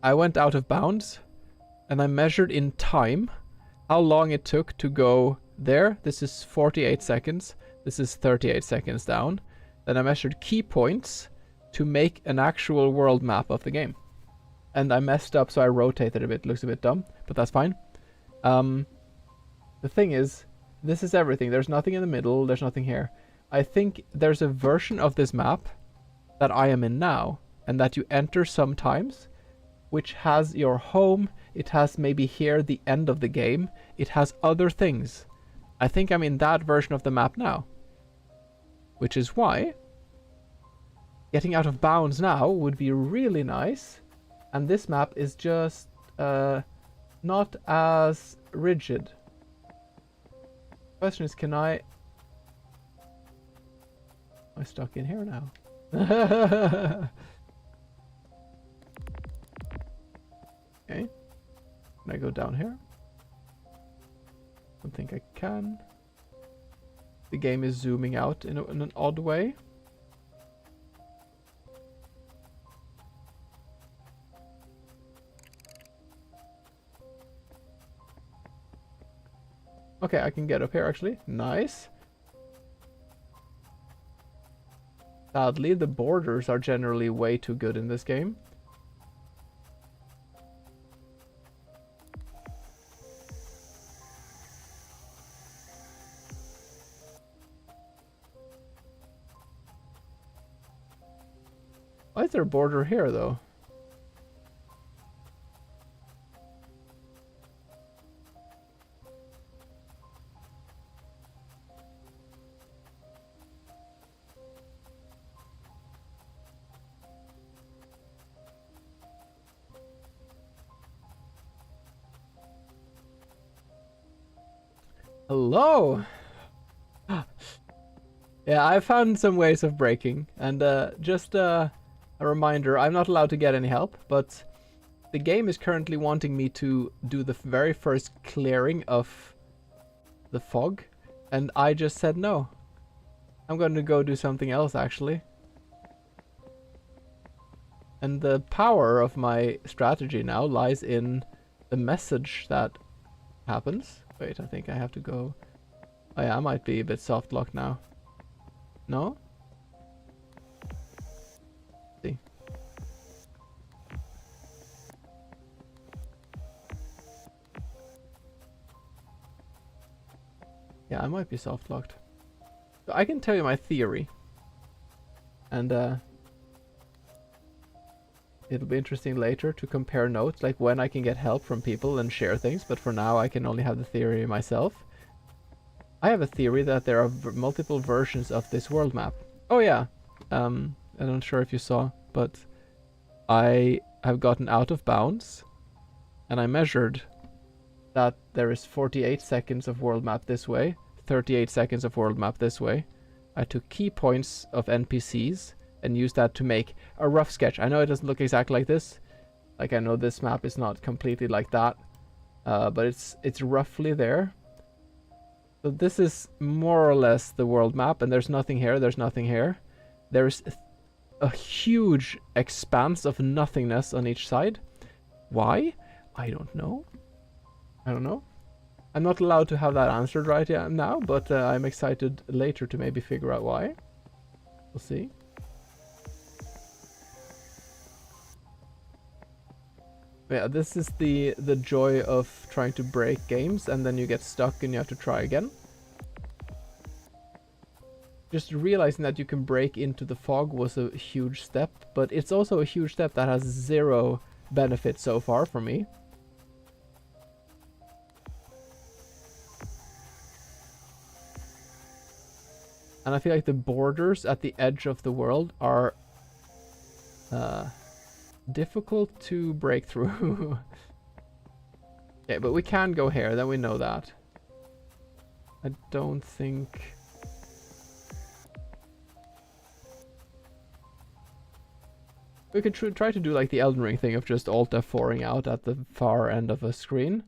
I went out of bounds and I measured in time how long it took to go there. This is 48 seconds. This is 38 seconds down. Then I measured key points to make an actual world map of the game. And I messed up, so I rotated a bit. Looks a bit dumb, but that's fine. The thing is, this is everything. There's nothing in the middle. There's nothing here. I think there's a version of this map that I am in now, and that you enter sometimes, which has your home. It has maybe here the end of the game. It has other things. I think I'm in that version of the map now. Which is why getting out of bounds now would be really nice. And this map is just not as rigid. Question is, can I... Am I stuck in here now? Okay. Can I go down here? Don't think I can. The game is zooming out in an odd way. Okay, I can get up here actually. Nice. Sadly, the borders are generally way too good in this game. Why is there a border here though? Hello! Yeah, I found some ways of breaking, and just a reminder, I'm not allowed to get any help, but the game is currently wanting me to do the very first clearing of the fog, and I just said no. I'm going to go do something else, actually. And the power of my strategy now lies in the message that happens. Wait, I think I have to go... Oh yeah, I might be a bit soft locked now. No? Let's see. Yeah, I might be soft locked. So I can tell you my theory. And it'll be interesting later to compare notes, like when I can get help from people and share things, but for now I can only have the theory myself. I have a theory that there are multiple versions of this world map. Oh yeah, I'm not sure if you saw, but I have gotten out of bounds, and I measured that there is 48 seconds of world map this way, 38 seconds of world map this way. I took key points of NPCs and used that to make a rough sketch. I know it doesn't look exactly like this. Like, I know this map is not completely like that, but it's roughly there. So this is more or less the world map, and there's nothing here, there's nothing here. There's a huge expanse of nothingness on each side. Why? I don't know. I don't know. I'm not allowed to have that answered right now, but I'm excited later to maybe figure out why. We'll see. Yeah, this is the joy of trying to break games, and then you get stuck and you have to try again. Just realizing that you can break into the fog was a huge step, but it's also a huge step that has zero benefit so far for me. And I feel like the borders at the edge of the world are difficult to break through. Okay, but we can go here, then we know that. I don't think... We could try to do like the Elden Ring thing of just Alt F4ing out at the far end of a screen.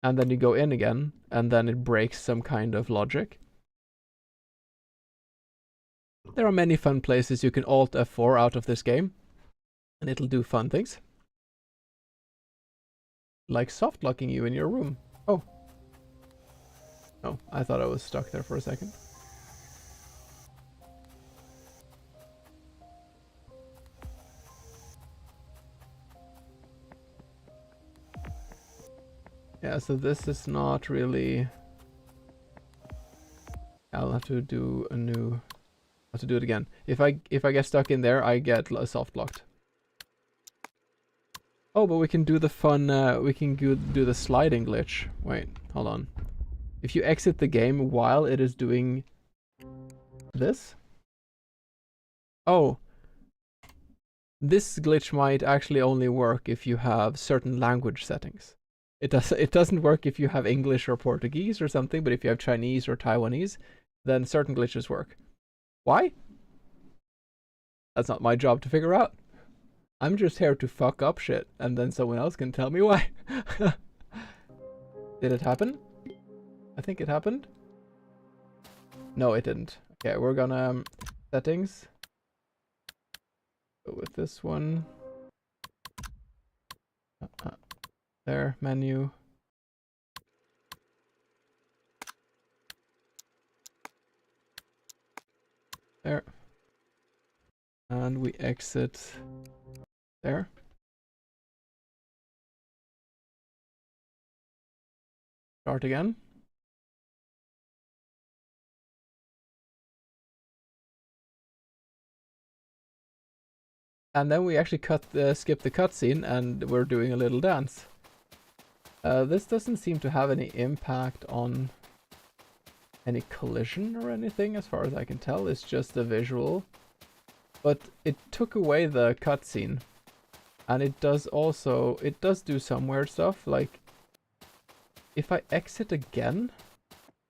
And then you go in again, and then it breaks some kind of logic. There are many fun places you can Alt F4 out of this game, and it'll do fun things. Like soft locking you in your room. Oh. Oh, I thought I was stuck there for a second. Yeah, so this is not really... I'll have to do a new... I'll have to do it again. If I get stuck in there, I get soft locked. Oh, but we can do the fun, we can do the sliding glitch. Wait, hold on. If you exit the game while it is doing this. Oh. This glitch might actually only work if you have certain language settings. It doesn't work if you have English or Portuguese or something, but if you have Chinese or Taiwanese, then certain glitches work. Why? That's not my job to figure out. I'm just here to fuck up shit, and then someone else can tell me why. Did it happen? I think it happened. No, it didn't. Okay, we're gonna settings. Go with this one. There, menu. There. And we exit there. Start again. And then we actually skip the cutscene, and we're doing a little dance. This doesn't seem to have any impact on any collision or anything, as far as I can tell. It's just a visual. But it took away the cutscene. And it does do some weird stuff, like if I exit again,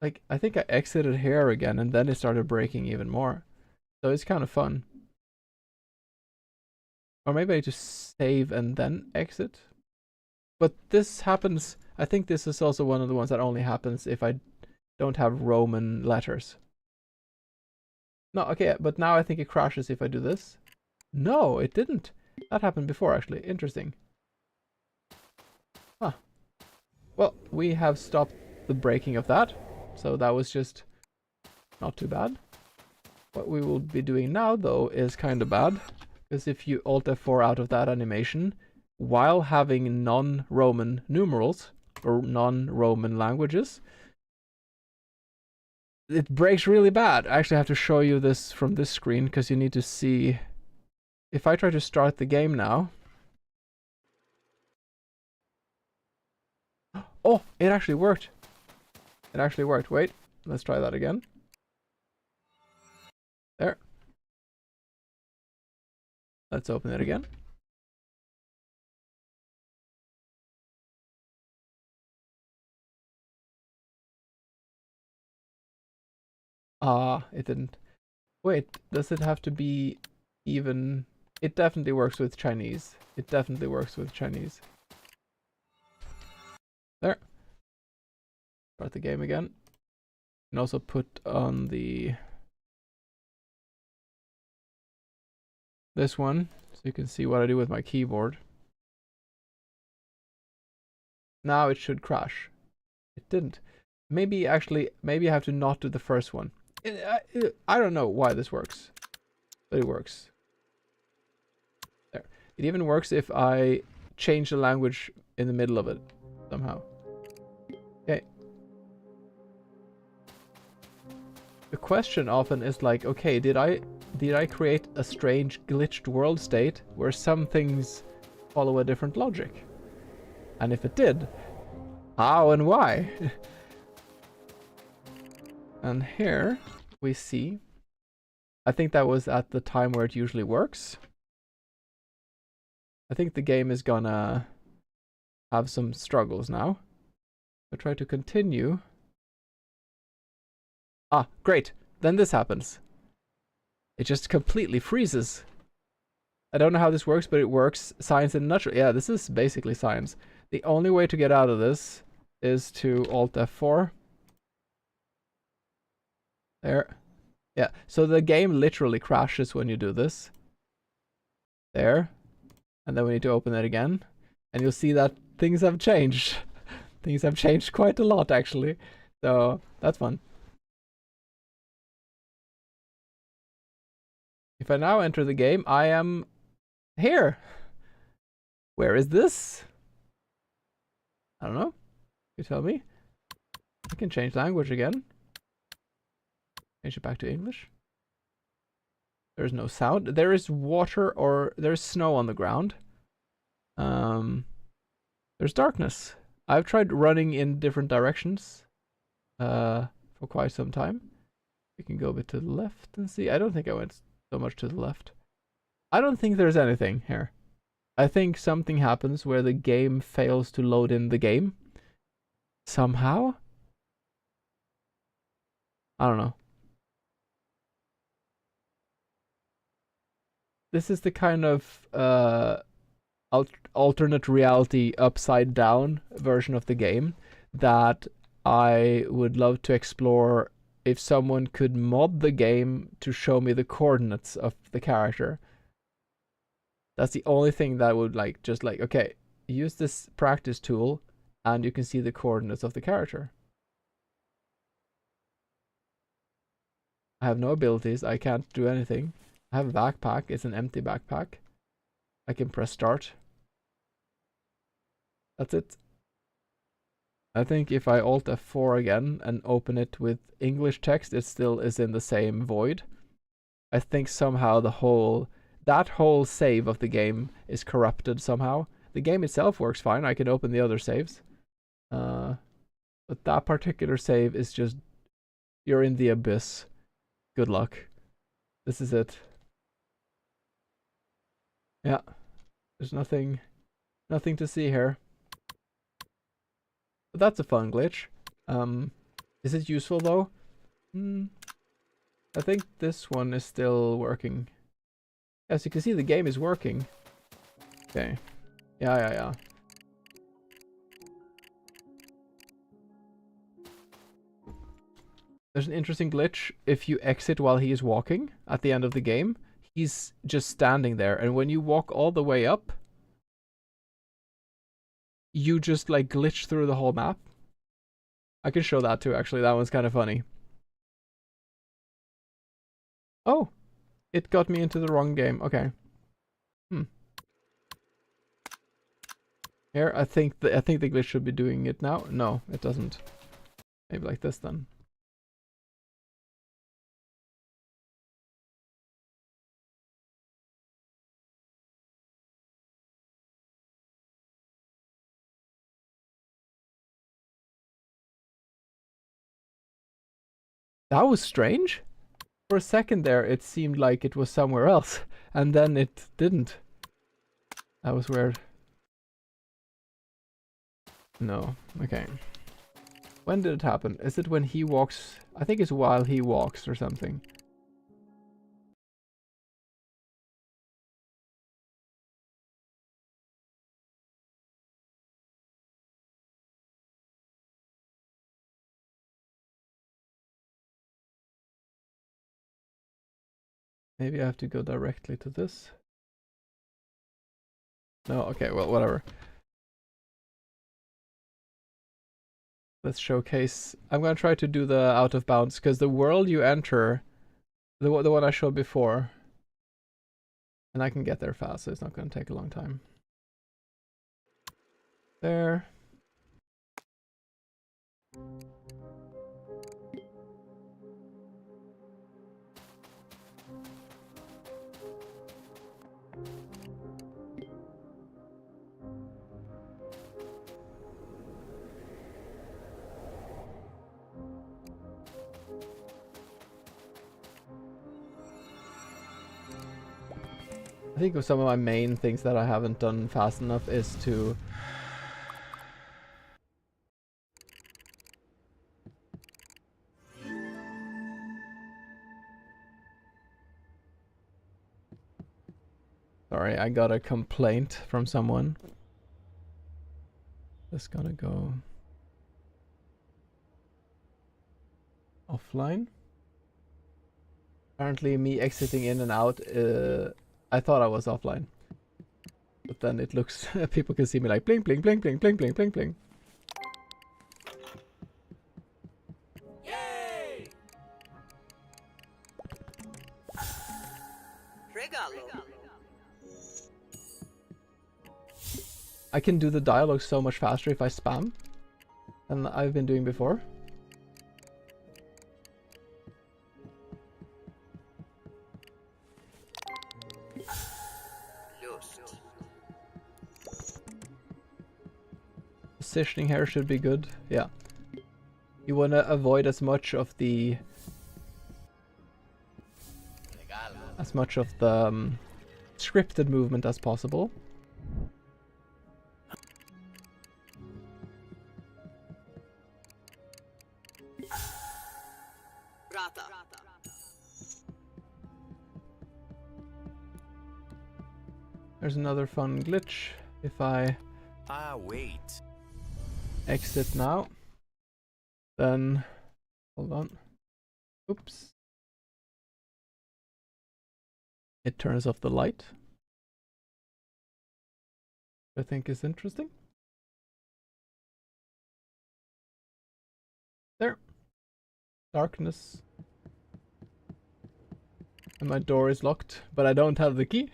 like, I think I exited here again and then it started breaking even more. So it's kind of fun. Or maybe I just save and then exit. But this happens, I think this is also one of the ones that only happens if I don't have Roman letters. No, okay, but now I think it crashes if I do this. No, it didn't. That happened before, actually. Interesting. Huh. Well, we have stopped the breaking of that. So that was just not too bad. What we will be doing now, though, is kind of bad. Because if you Alt F4 out of that animation, while having non-Roman numerals, or non-Roman languages, it breaks really bad. I actually have to show you this from this screen, because you need to see... If I try to start the game now... Oh, it actually worked. It actually worked. Wait, let's try that again. There. Let's open it again. Ah, it didn't. Wait, does it have to be even... It definitely works with Chinese. It definitely works with Chinese. There. Start the game again. And also put on the... this one, so you can see what I do with my keyboard. Now it should crash. It didn't. Maybe actually, maybe I have to not do the first one. I don't know why this works, but it works. There. It even works if I change the language in the middle of it somehow. Okay. The question often is like, okay, did I create a strange glitched world state where some things follow a different logic? And if it did, how and why? And here we see, I think that was at the time where it usually works. I think the game is gonna have some struggles now. I try to continue. Ah, great. Then this happens. It just completely freezes. I don't know how this works, but it works. Science in a nutshell. Yeah, this is basically science. The only way to get out of this is to Alt F4. There. Yeah, so the game literally crashes when you do this. There. And then we need to open it again. And you'll see that things have changed. Things have changed quite a lot, actually. So, that's fun. If I now enter the game, I am here. Where is this? I don't know. You tell me. I can change language again. Change it back to English. There's no sound. There is water or there's snow on the ground. There's darkness. I've tried running in different directions for quite some time. We can go a bit to the left and see. I don't think I went so much to the left. I don't think there's anything here. I think something happens where the game fails to load in the game. Somehow? I don't know. This is the kind of alternate reality upside down version of the game that I would love to explore if someone could mod the game to show me the coordinates of the character. That's the only thing that would like, just like, okay, use this practice tool and you can see the coordinates of the character. I have no abilities, I can't do anything. I have a backpack, it's an empty backpack. I can press start. That's it. I think if I Alt F4 again and open it with English text, it still is in the same void. I think somehow that whole save of the game is corrupted somehow. The game itself works fine, I can open the other saves. But that particular save is just, you're in the abyss. Good luck. This is it. Yeah. There's nothing to see here. But that's a fun glitch. Is it useful though? I think this one is still working. As you can see, the game is working. Okay. Yeah. There's an interesting glitch. If you exit while he is walking at the end of the game, he's just standing there. And when you walk all the way up, you just like glitch through the whole map. I can show that too, actually. That one's kind of funny. Oh, it got me into the wrong game. Okay. Here, I think the glitch should be doing it now. No, it doesn't. Maybe like this then. That was strange. For a second there, it seemed like it was somewhere else, and then it didn't. That was weird. No, okay. When did it happen? Is it when he walks? I think it's while he walks or something. Maybe I have to go directly to this. No, okay, well, whatever. Let's showcase. I'm gonna try to do the out of bounds, because the world you enter, the one I showed before, and I can get there fast, so it's not gonna take a long time. There. I think some of my main things that I haven't done fast enough is to Sorry, I got a complaint from someone. Just gotta go offline. Apparently me exiting in and out, I thought I was offline. But then it looks, people can see me like bling, bling, bling, bling, bling, bling, bling, bling. Yay! Regalo. I can do the dialogue so much faster if I spam than I've been doing before. Positioning here should be good. Yeah. You want to avoid as much of the scripted movement as possible. There's another fun glitch. If I wait. Exit now, then hold on. Oops. It turns off the light. I think is interesting. There. Darkness. And my door is locked, but I don't have the key.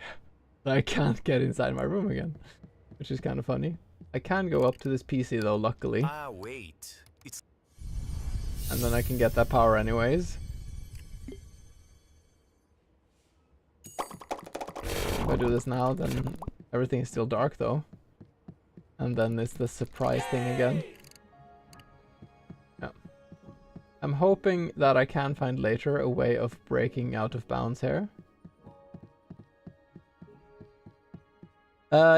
I can't get inside my room again, which is kind of funny. I can go up to this PC though, luckily. Wait. And then I can get that power anyways. If I do this now, then everything is still dark though. And then it's the surprise thing again. Yeah. I'm hoping that I can find later a way of breaking out of bounds here.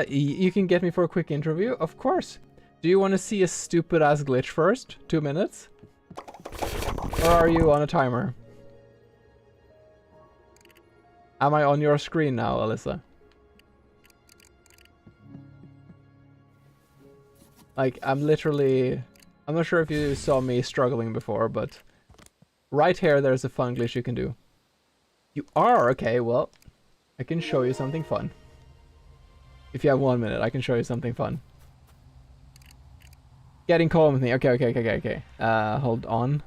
You can get me for a quick interview, of course. Do you want to see a stupid ass glitch first? 2 minutes? Or are you on a timer? Am I on your screen now, Alyssa? Like, I'm not sure if you saw me struggling before, but right here there's a fun glitch you can do. You are? Okay, well, I can show you something fun. If you have 1 minute, I can show you something fun. Getting calm with me. Okay. Hold on.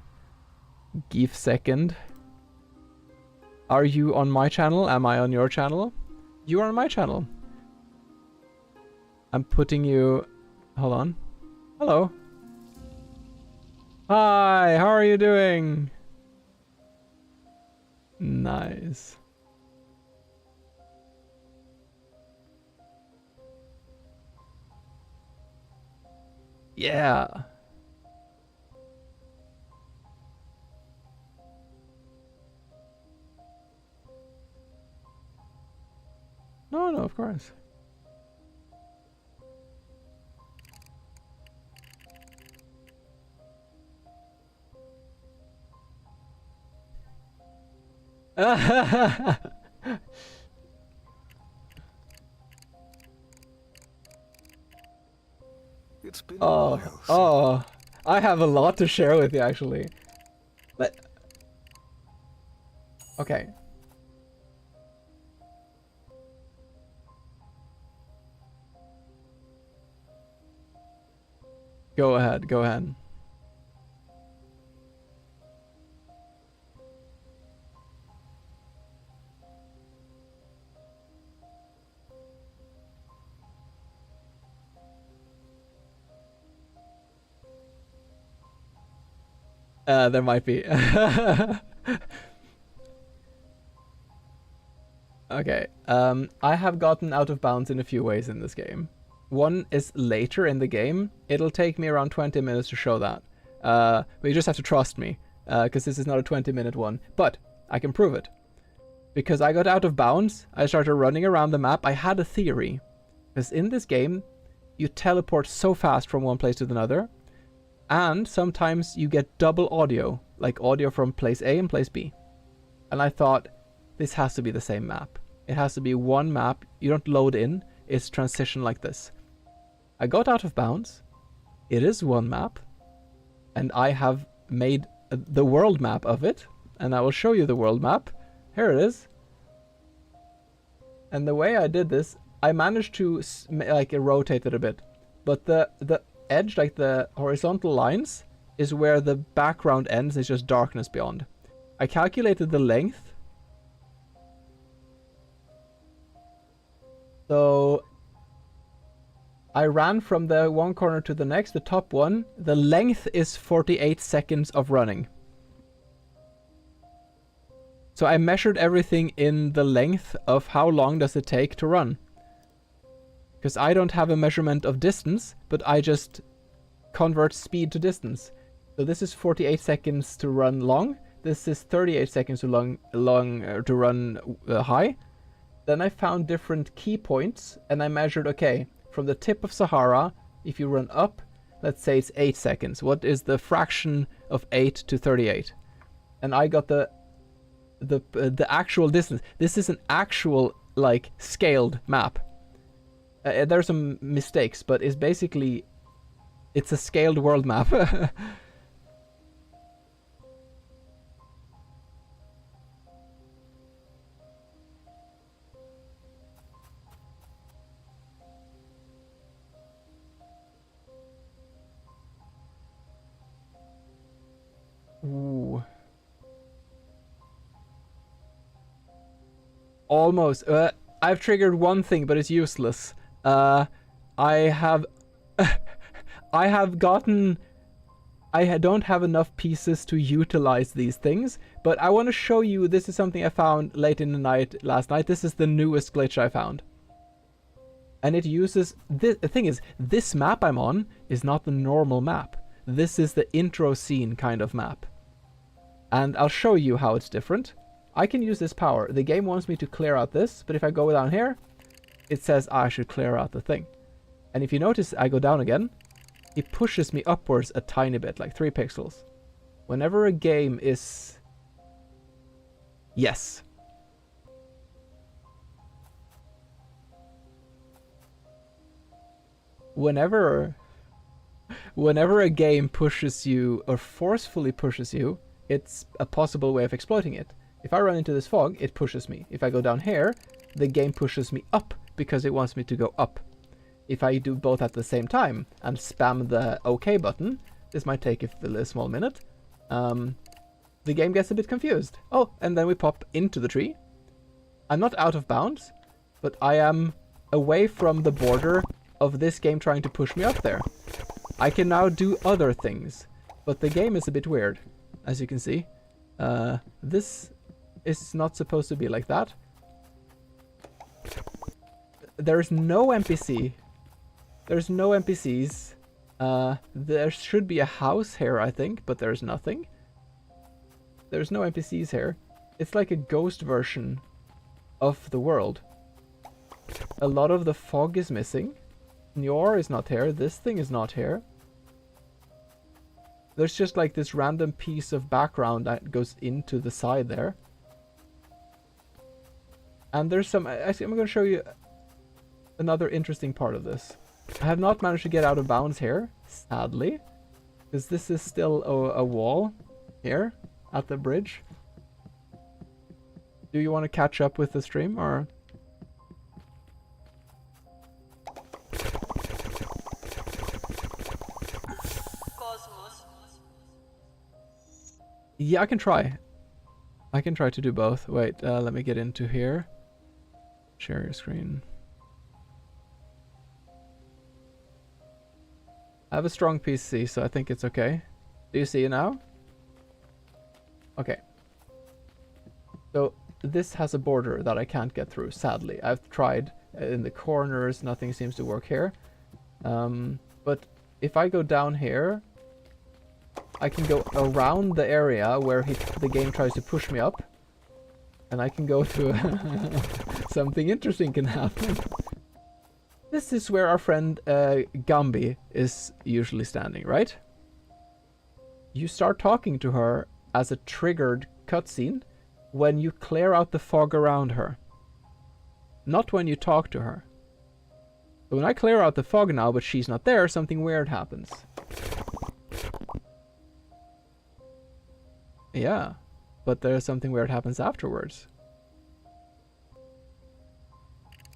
Give second. Are you on my channel? Am I on your channel? You are on my channel. I'm putting you... Hold on. Hello. Hi, how are you doing? Nice. Yeah. No, of course. It's been a while. Oh, I have a lot to share with you actually. Okay. Go ahead. There might be. Okay, I have gotten out of bounds in a few ways in this game. One is later in the game. It'll take me around 20 minutes to show that. But you just have to trust me, because this is not a 20-minute one. But I can prove it. Because I got out of bounds, I started running around the map. I had a theory. Because in this game, you teleport so fast from one place to another. And sometimes you get double audio, like audio from place A and place B. And I thought, this has to be the same map. It has to be one map. You don't load in. It's transition like this. I got out of bounds. It is one map. And I have made the world map of it. And I will show you the world map. Here it is. And the way I did this, I managed to like rotate it a bit. But the edge, like the horizontal lines, is where the background ends. It's just darkness beyond. I calculated the length. So I ran from the one corner to the next, the top one. The length is 48 seconds of running. So I measured everything in the length of how long does it take to run. Because I don't have a measurement of distance, but I just convert speed to distance. So this is 48 seconds to run long. This is 38 seconds to to run high. Then I found different key points and I measured, okay, from the tip of Sahara, if you run up, let's say it's 8 seconds. What is the fraction of 8 to 38? And I got the actual distance. This is an actual, like, scaled map. There's some mistakes, but it's basically, it's a scaled world map. Ooh. Almost. I've triggered one thing, but it's useless. I have don't have enough pieces to utilize these things, but I want to show you. This is something I found late in the night last night. This is the newest glitch I found. And it uses this. The thing is, this map I'm on is not the normal map. This is the intro scene kind of map. And I'll show you how it's different. I can use this power. The game wants me to clear out this, but if I go down here, it says I should clear out the thing. And if you notice, I go down again. he pushes me upwards a tiny bit, like 3 pixels. Whenever a game is... Yes. Whenever a game pushes you or forcefully pushes you, it's a possible way of exploiting it. If I run into this fog, it pushes me. If I go down here, the game pushes me up because it wants me to go up. If I do both at the same time and spam the OK button, this might take a small minute, the game gets a bit confused. Oh, and then we pop into the tree. I'm not out of bounds, but I am away from the border of this game trying to push me up there. I can now do other things, but the game is a bit weird, as you can see. This is not supposed to be like that. There's no NPC. There's no NPCs. There should be a house here, I think, but there's nothing. There's no NPCs here. It's like a ghost version of the world. A lot of the fog is missing. Njor is not here. This thing is not here. There's just like this random piece of background that goes into the side there. And there's some... Actually, I'm going to show you another interesting part of this. I have not managed to get out of bounds here, sadly. Because this is still a wall here at the bridge. Do you want to catch up with the stream, or...? Yeah, I can try. I can try to do both. Wait, let me get into here. Share your screen. I have a strong PC, so I think it's okay. Do you see it now? Okay. So this has a border that I can't get through, sadly. I've tried in the corners, nothing seems to work here. But if I go down here, I can go around the area where the game tries to push me up. And I can go to... something interesting can happen. This is where our friend Gambi is usually standing, right? You start talking to her as a triggered cutscene when you clear out the fog around her. Not when you talk to her. So when I clear out the fog now, but she's not there, something weird happens. Yeah, but there's something weird happens afterwards.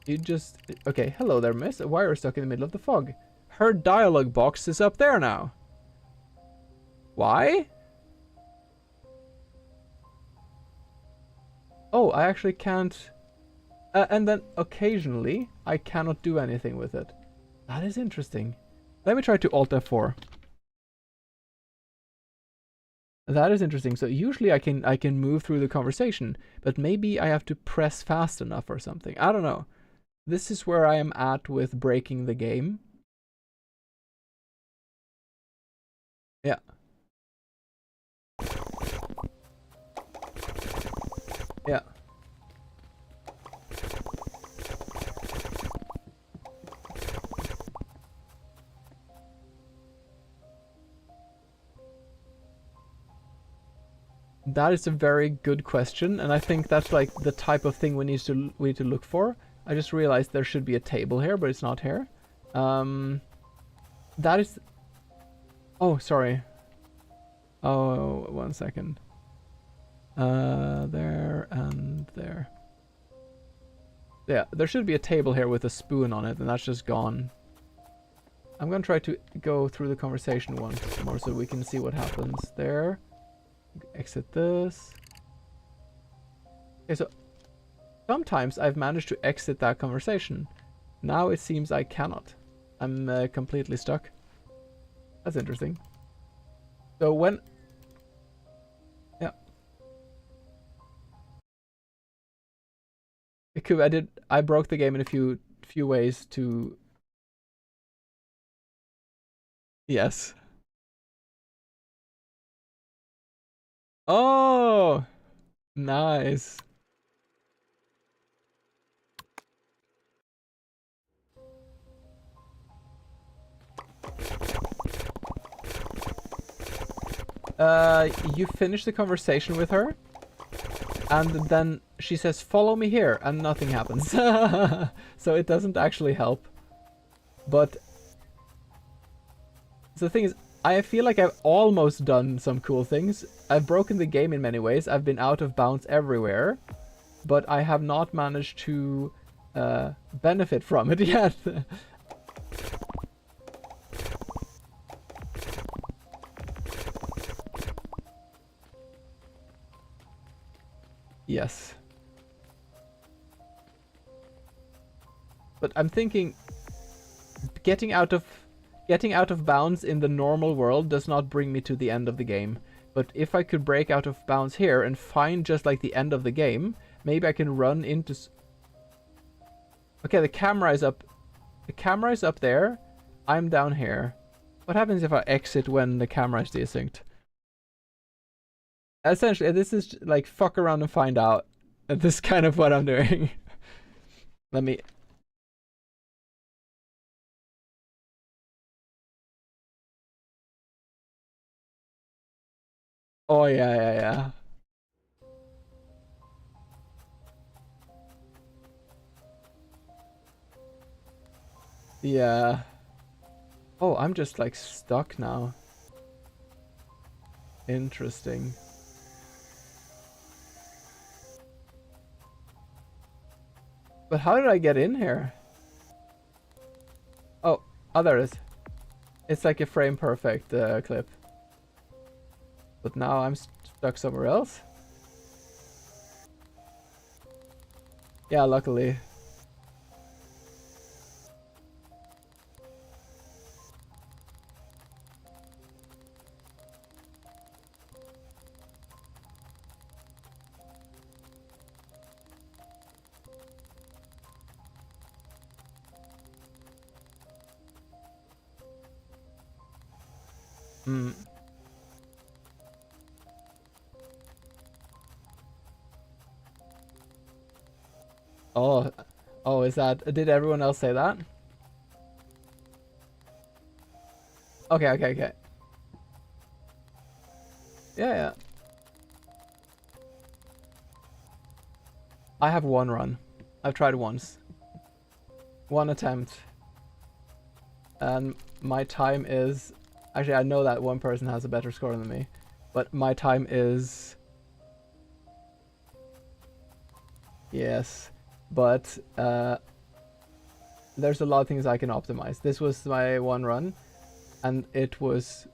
You just... Okay, hello there, miss. Why are you stuck in the middle of the fog? Her dialogue box is up there now. Why? Oh, I actually can't... and then occasionally, I cannot do anything with it. That is interesting. Let me try to Alt F4. That is interesting. So usually I can move through the conversation, but maybe I have to press fast enough or something. I don't know. This is where I am at with breaking the game. Yeah. Yeah. That is a very good question, and I think that's like the type of thing we need to look for. I just realized there should be a table here, but it's not here. That is... Oh, sorry. Oh, 1 second. There and there. Yeah, there should be a table here with a spoon on it, and that's just gone. I'm gonna try to go through the conversation once more so we can see what happens there. Exit this. Okay, so sometimes I've managed to exit that conversation. Now it seems I cannot. I'm completely stuck. That's interesting. So when... Yeah. I broke the game in a few ways to... Yes. Oh! Nice. You finish the conversation with her, and then she says, "Follow me here," and nothing happens. So it doesn't actually help. But so the thing is, I feel like I've almost done some cool things. I've broken the game in many ways. I've been out of bounds everywhere, but I have not managed to benefit from it yet. Yes. But I'm thinking getting out of bounds in the normal world does not bring me to the end of the game. But if I could break out of bounds here and find just like the end of the game, maybe I can run into... Okay, the camera is up. The camera is up there. I'm down here. What happens if I exit when the camera is desynced? Essentially, this is like fuck around and find out. This is kind of what I'm doing. Let me... Oh, yeah. Yeah. Oh, I'm just like stuck now. Interesting. But how did I get in here? Oh, there it is. It's like a frame perfect clip. But now I'm stuck somewhere else. Yeah, luckily. Hmm. Oh, is that... Did everyone else say that? Okay. Yeah. I have one run. I've tried once. One attempt. And my time is... Actually, I know that one person has a better score than me. But my time is... Yes. But there's a lot of things I can optimize. This was my one run, and it was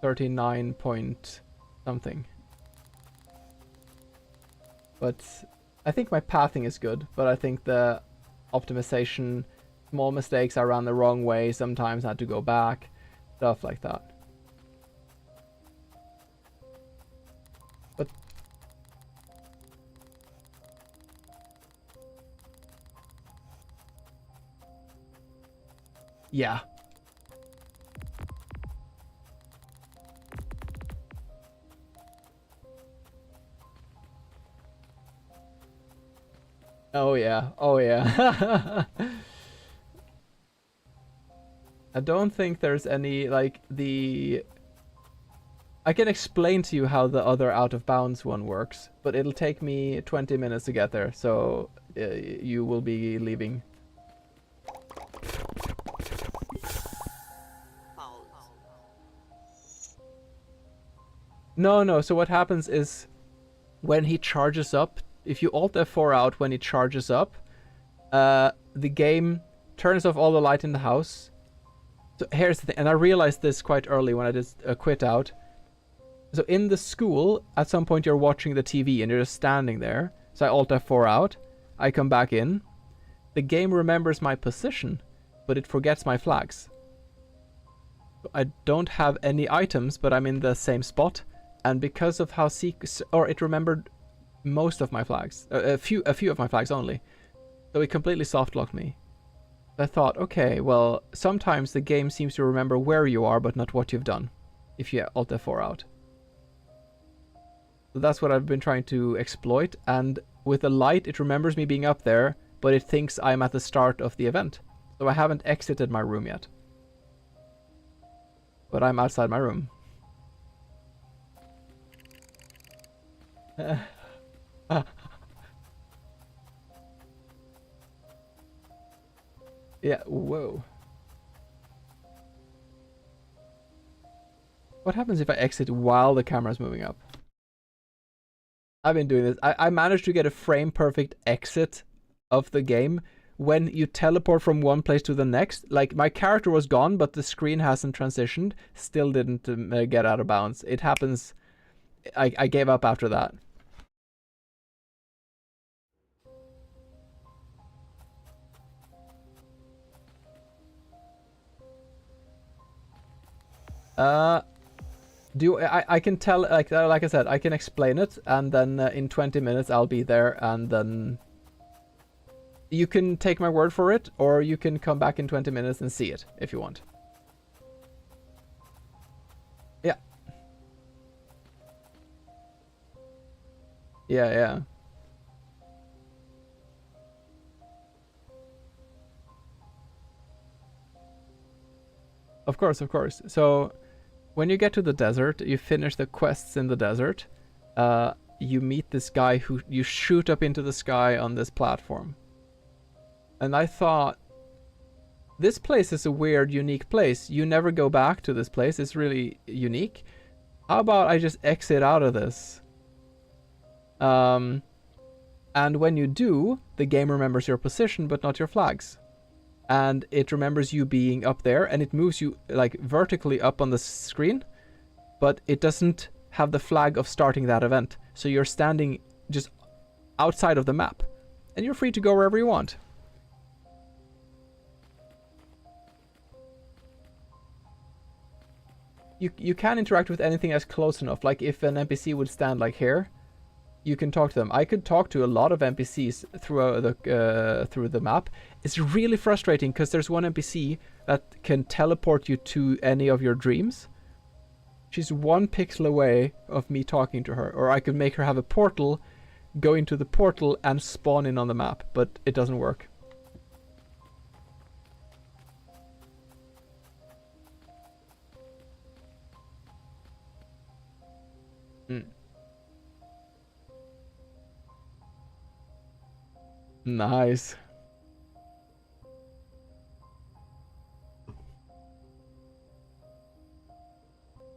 39 point something. But I think my pathing is good, but I think the optimization, small mistakes, I ran the wrong way, sometimes I had to go back, stuff like that. But yeah. Oh yeah. I don't think there's any, like, I can explain to you how the other out of bounds one works, but it'll take me 20 minutes to get there, so you will be leaving. No, so what happens is when he charges up, if you Alt F4 out when he charges up, the game turns off all the light in the house. So here's the thing, and I realized this quite early when I did a quit out. So in the school, at some point you're watching the TV and you're just standing there. So I Alt F4 out, I come back in. The game remembers my position, but it forgets my flags. I don't have any items, but I'm in the same spot. And because of how it remembered most of my flags, a few of my flags only. So it completely soft locked me. I thought, okay, well, sometimes the game seems to remember where you are, but not what you've done, if you Alt F4 out. So that's what I've been trying to exploit, and with the light, it remembers me being up there, but it thinks I'm at the start of the event. So I haven't exited my room yet. But I'm outside my room. Yeah, whoa. What happens if I exit while the camera's moving up? I've been doing this. I managed to get a frame perfect exit of the game when you teleport from one place to the next. Like, my character was gone, but the screen hasn't transitioned. Still didn't get out of bounds. It happens. I gave up after that. I can tell, like I said, I can explain it, and then in 20 minutes I'll be there, and then you can take my word for it, or you can come back in 20 minutes and see it if you want. Yeah. Yeah. Of course, of course. So when you get to the desert, you finish the quests in the desert. You meet this guy who you shoot up into the sky on this platform. And I thought, this place is a weird, unique place. You never go back to this place. It's really unique. How about I just exit out of this? And when you do, the game remembers your position, but not your flags. And it remembers you being up there, and it moves you like vertically up on the screen, but it doesn't have the flag of starting that event. So you're standing just outside of the map, and you're free to go wherever you want. You can interact with anything that's close enough. Like if an NPC would stand like here, you can talk to them. I could talk to a lot of NPCs through the map. It's really frustrating because there's one NPC that can teleport you to any of your dreams. She's 1 pixel away of me talking to her, or I could make her have a portal, go into the portal and spawn in on the map, but it doesn't work. Nice.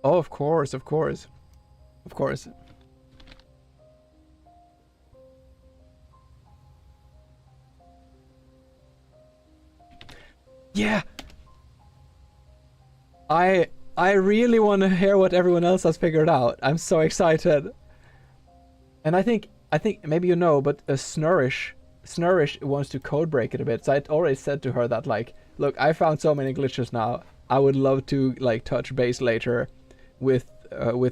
Oh, of course, of course. Of course. Yeah. I really want to hear what everyone else has figured out. I'm so excited. And I think maybe you know, but Snurish wants to code break it a bit. So I already said to her that, like, look, I found so many glitches now. I would love to like touch base later with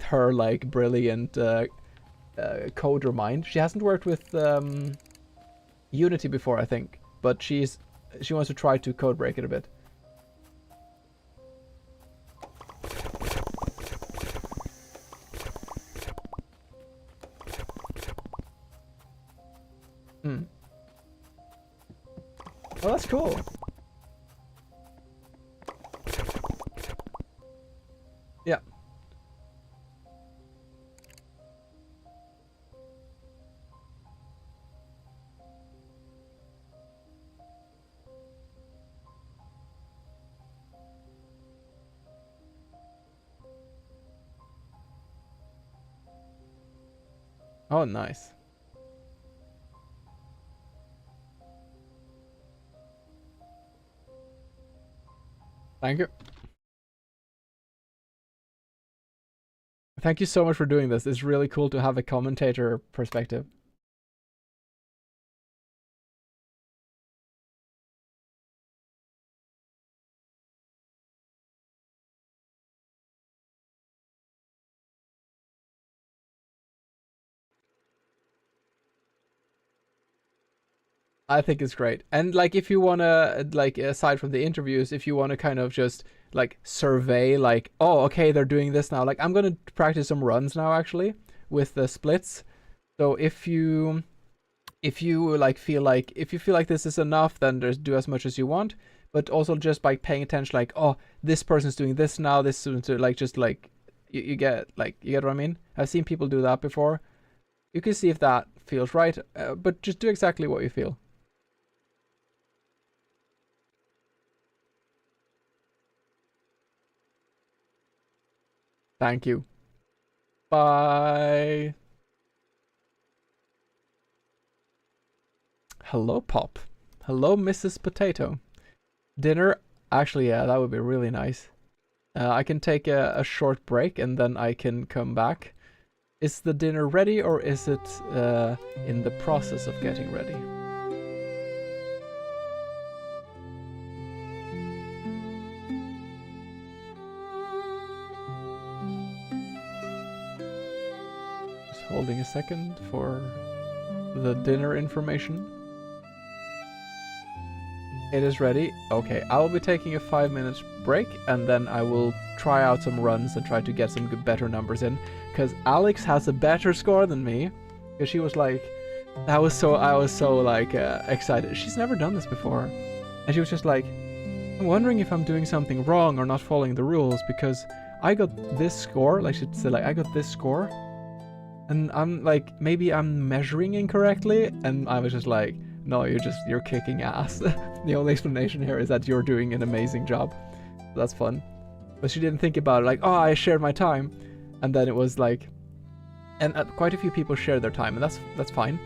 her like brilliant coder mind. She hasn't worked with Unity before, I think, but she wants to try to code break it a bit. Oh, that's cool. Yeah. Oh, nice. Thank you. Thank you so much for doing this. It's really cool to have a commentator perspective. I think it's great. And like if you want to, like, aside from the interviews, if you want to kind of just like survey, like, oh, okay, they're doing this now. Like, I'm going to practice some runs now actually with the splits. So if you like feel like, if you feel like this is enough, then do as much as you want, but also just by paying attention, like, oh, this person's doing this now, this is like, just like you get what I mean? I've seen people do that before. You can see if that feels right, but just do exactly what you feel. Thank you. Bye. Hello, Pop. Hello, Mrs. Potato. Dinner? Actually, yeah, that would be really nice. I can take a short break and then I can come back. Is the dinner ready or is it in the process of getting ready? Just holding a second for the dinner information. It is ready. Okay, I will be taking a 5-minute break and then I will try out some runs and try to get some better numbers in. Because Alex has a better score than me. Because she was like, I was so like excited. She's never done this before. And she was just like, I'm wondering if I'm doing something wrong or not following the rules because I got this score. Like she'd say like, I got this score. And I'm like, maybe I'm measuring incorrectly. And I was just like, no, you're kicking ass. The only explanation here is that you're doing an amazing job. That's fun. But she didn't think about it like, oh, I shared my time. And then it was like, and quite a few people share their time, and that's fine.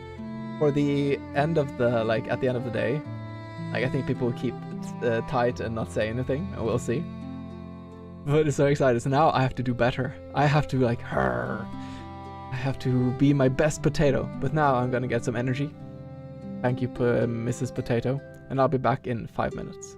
For the end of the, like, at the end of the day, like, I think people will keep tight and not say anything, and we'll see. But it's so excited. So now I have to do better. I have to, like, I have to be my best potato. But now I'm gonna get some energy. Thank you, Mrs. Potato. And I'll be back in 5 minutes.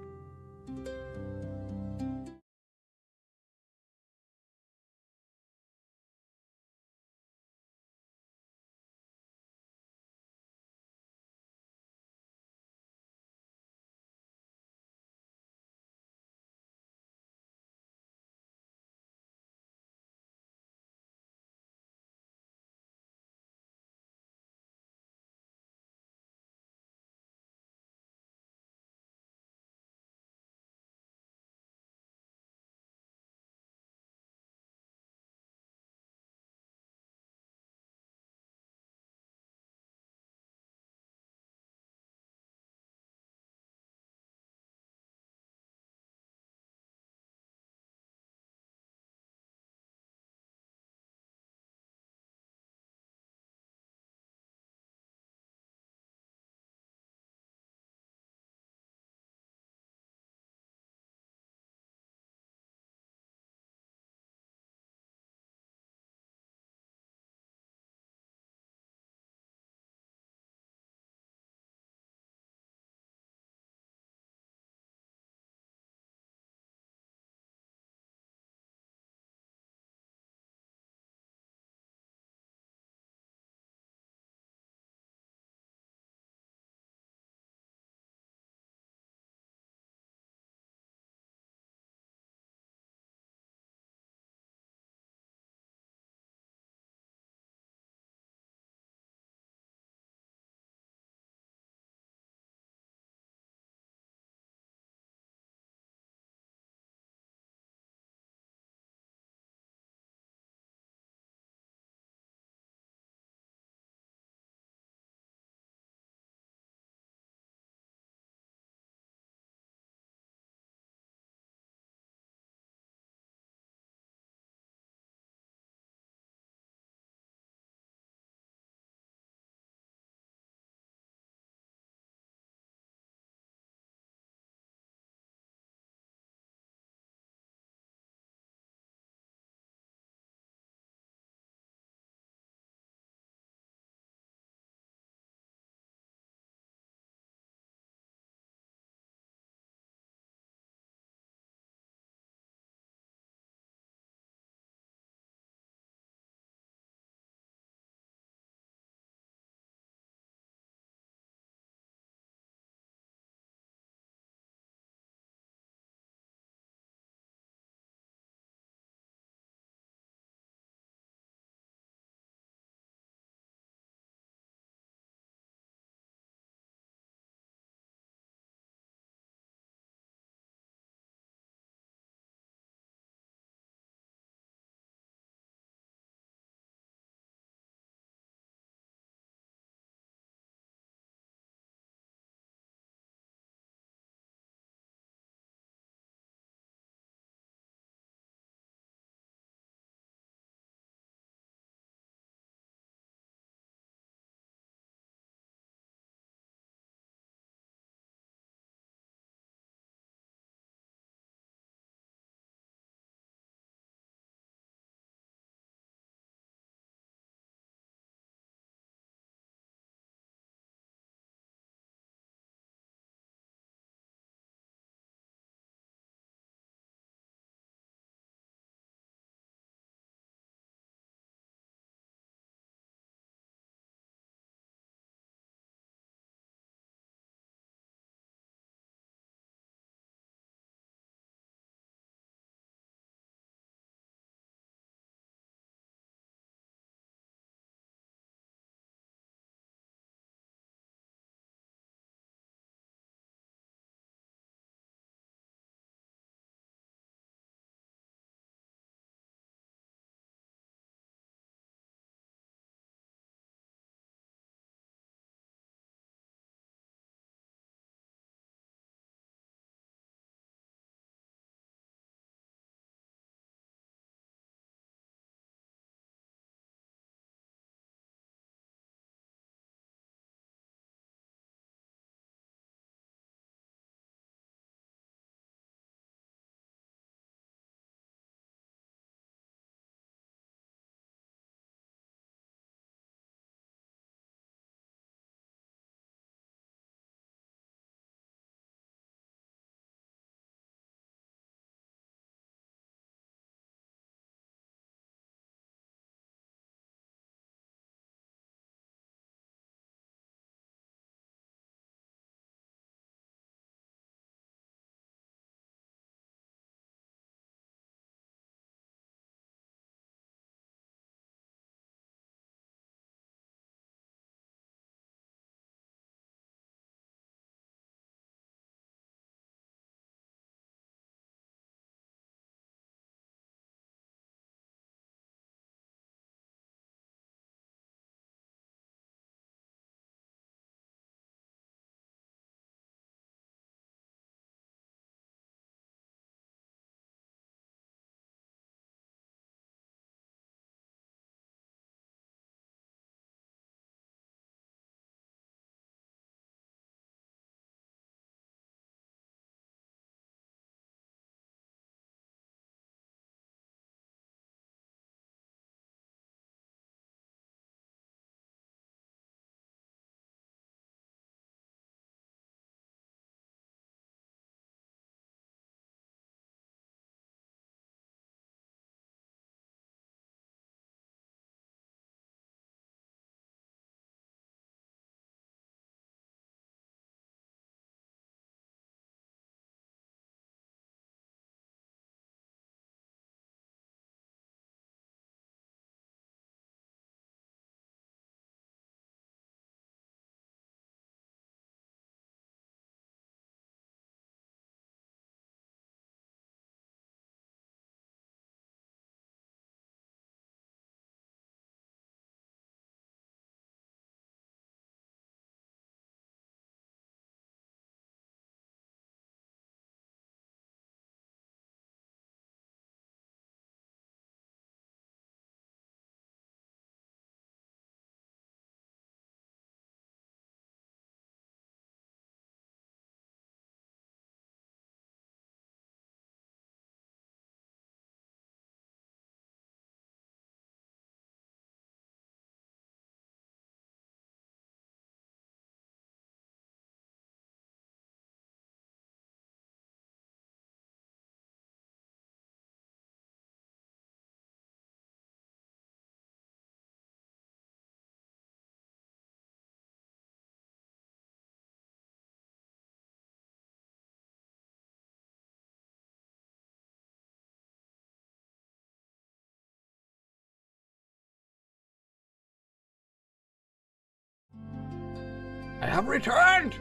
I have returned!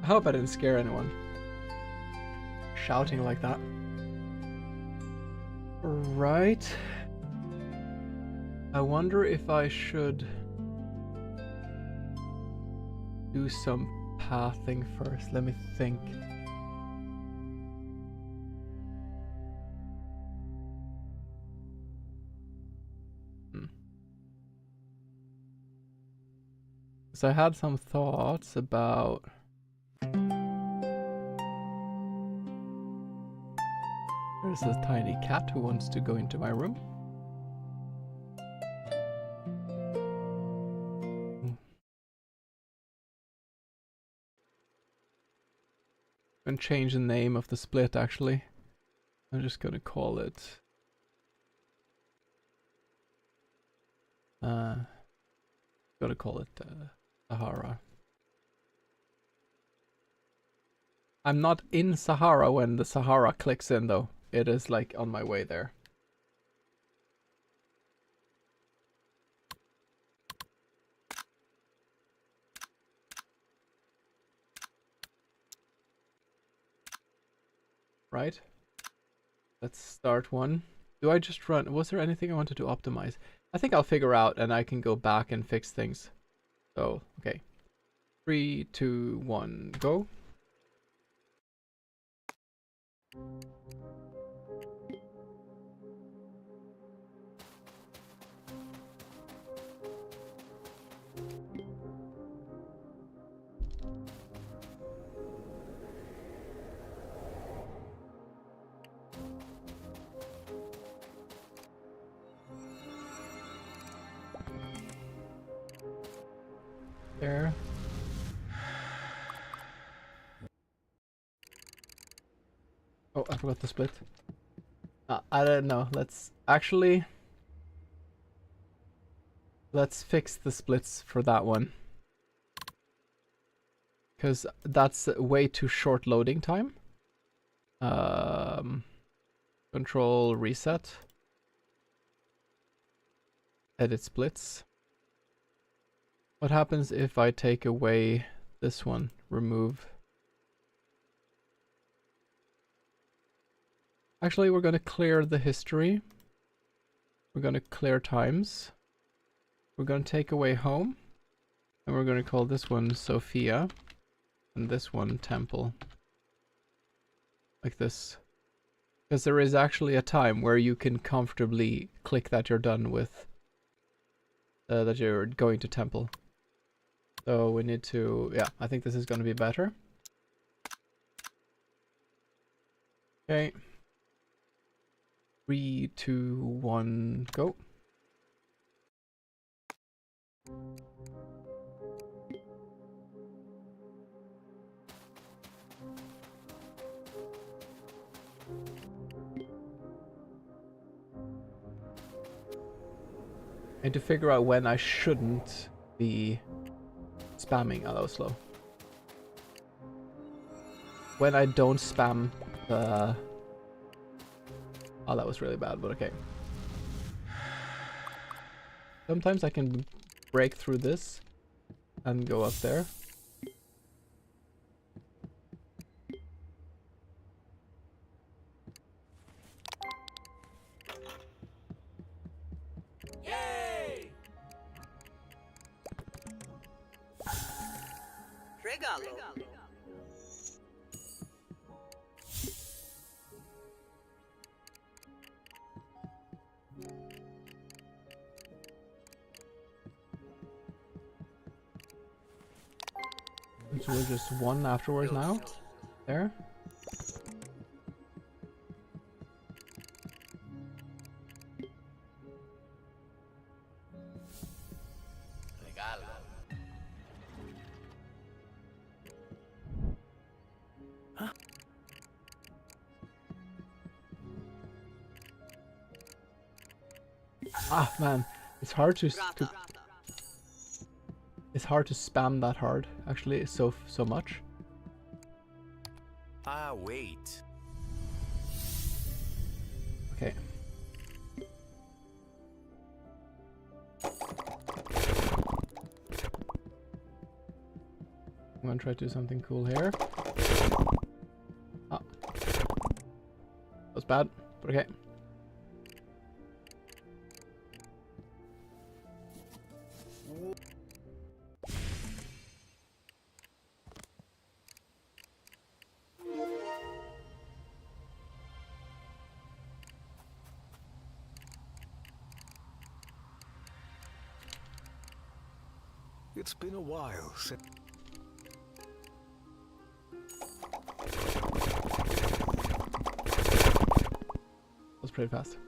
I hope I didn't scare anyone. Shouting like that. Right. I wonder if I should do some pathing first. Let me think. So I had some thoughts about there's a tiny cat who wants to go into my room. I'm gonna change the name of the split actually. I'm just gonna call it gotta call it Sahara. I'm not in Sahara when the Sahara clicks in though. It is like on my way there. Right? Let's start one. Do I just run? Was there anything I wanted to optimize? I think I'll figure out and I can go back and fix things. So, okay. 3, 2, 1, go. There. Oh, I forgot to split. I don't know. Let's fix the splits for that one. Because that's way too short loading time. Control reset. Edit splits. What happens if I take away this one? Remove. Actually, we're going to clear the history. We're going to clear times. We're going to take away home. And we're going to call this one Sophia. And this one Temple. Like this. Because there is actually a time where you can comfortably click that you're done with. That you're going to Temple. So we need to, yeah, I think this is going to be better. Okay. 3, 2, 1, go. I need to figure out when I shouldn't be spamming. Oh, that was slow. When I don't spam the... Oh, that was really bad, but okay. Sometimes I can break through this and go up there. So we're just one afterwards now. There. Ah man, it's hard to it's hard to spam that hard actually so much. Ah, wait. Okay. I'm gonna try to do something cool here. Ah. That was bad, but okay. It's been a while since... That was pretty fast.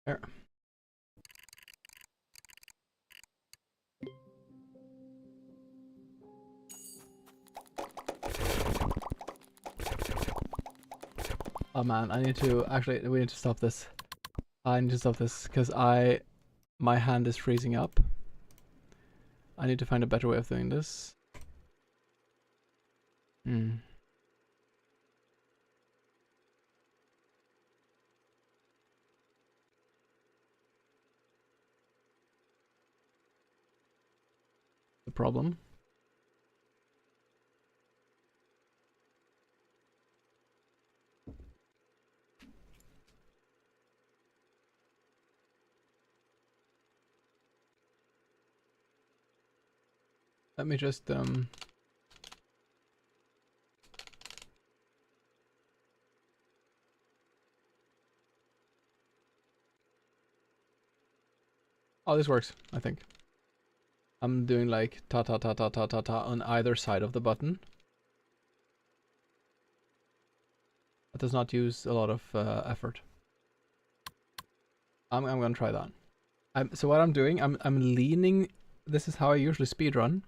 There. Oh man, I need to actually we need to stop this. I need to stop this because my hand is freezing up. I need to find a better way of doing this. Hmm. The problem. Let me just oh, this works, I think. I'm doing like ta ta ta ta ta ta ta on either side of the button. That does not use a lot of effort. I'm gonna try that. So what I'm doing, I'm leaning. This is how I usually speedrun.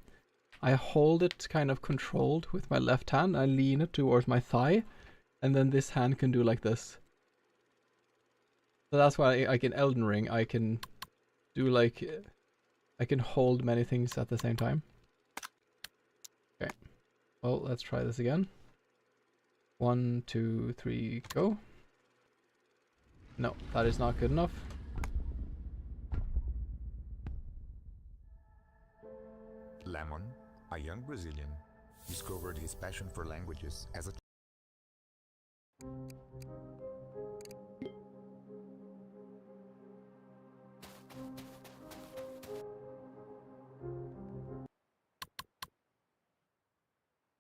I hold it kind of controlled with my left hand. I lean it towards my thigh, and then this hand can do like this. So that's why I can Elden Ring. I can do like I can hold many things at the same time. Okay. Well, let's try this again. 1, 2, 3, go. No, that is not good enough. Lemon, a young Brazilian, discovered his passion for languages as a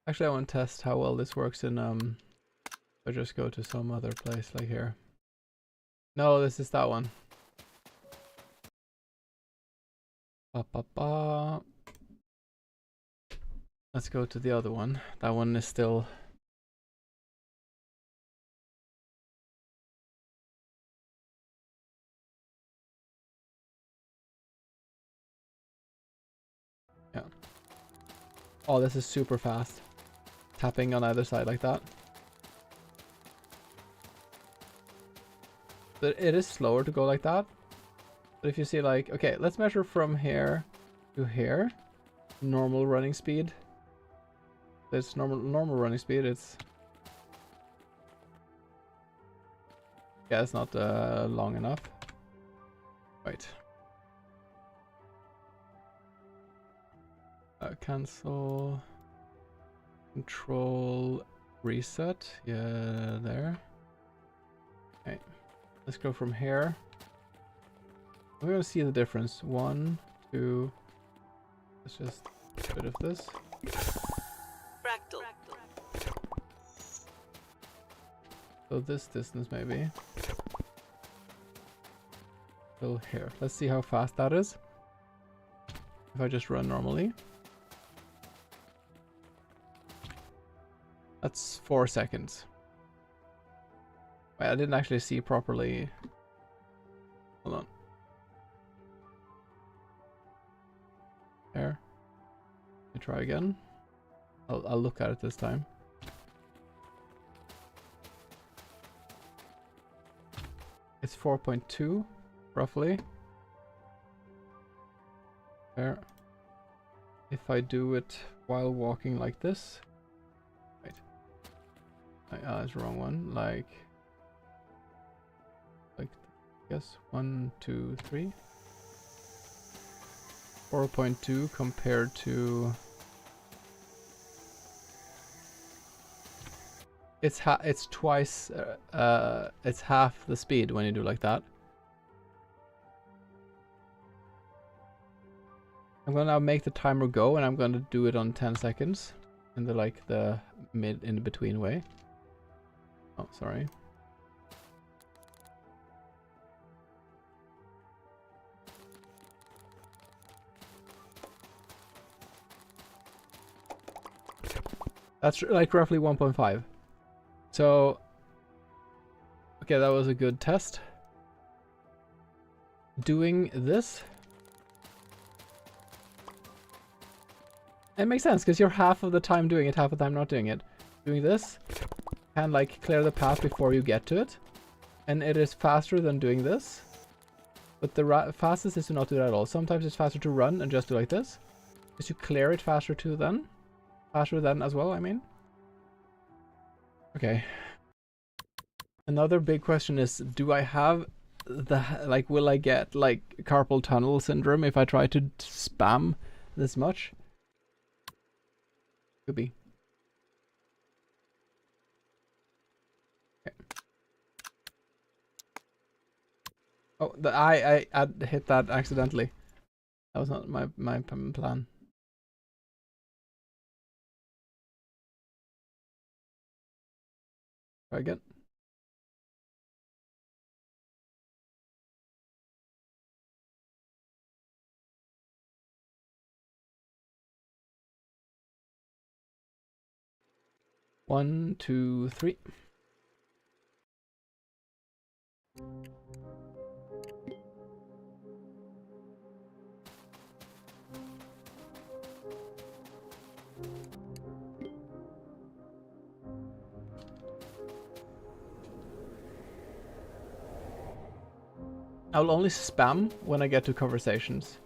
Actually, I want to test how well this works in I just go to some other place like here. No, this is that one. Ba, ba, ba. Let's go to the other one. That one is still... Yeah. Oh, this is super fast. Tapping on either side like that. But it is slower to go like that. But if you see like... Okay, let's measure from here to here. Normal running speed. It's normal running speed. It's... Yeah, it's not long enough. Right. Cancel. Control. Reset. Yeah, there. Okay. Let's go from here. I'm gonna see the difference. 1, 2. Let's just get rid of this. Fractal. So this distance maybe. Till here. Let's see how fast that is. If I just run normally. That's 4 seconds. Wait, I didn't actually see properly. Hold on. There. Let me try again. I'll look at it this time. It's 4.2, roughly. There. if I do it while walking like this. Right. That's the wrong one. Like, yes, 1, 2, 3. 4.2 compared to. It's twice. It's half the speed when you do like that. I'm gonna now make the timer go, and I'm gonna do it on 10 seconds in the in between way. Oh, sorry. That's like roughly 1.5. So, okay, that was a good test. Doing this. It makes sense because you're half of the time doing it, half of the time not doing it. Doing this can like clear the path before you get to it, and it is faster than doing this. But the fastest is to not do that at all. Sometimes it's faster to run and just do like this, because you clear it faster than as well. I mean. Okay. Another big question is: do I have will I get like carpal tunnel syndrome if I try to spam this much? Could be. Okay. Oh, I hit that accidentally. That was not my plan. Try again. One, 2, 3. I'll only spam when I get to conversations.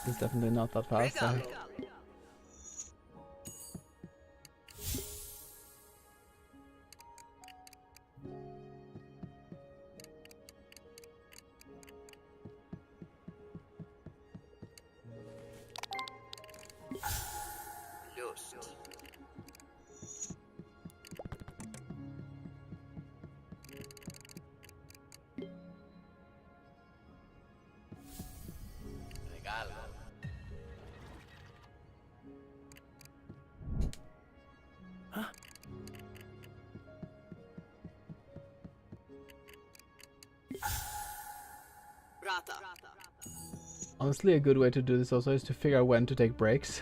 It's definitely not that fast. Honestly, a good way to do this also is to figure out when to take breaks,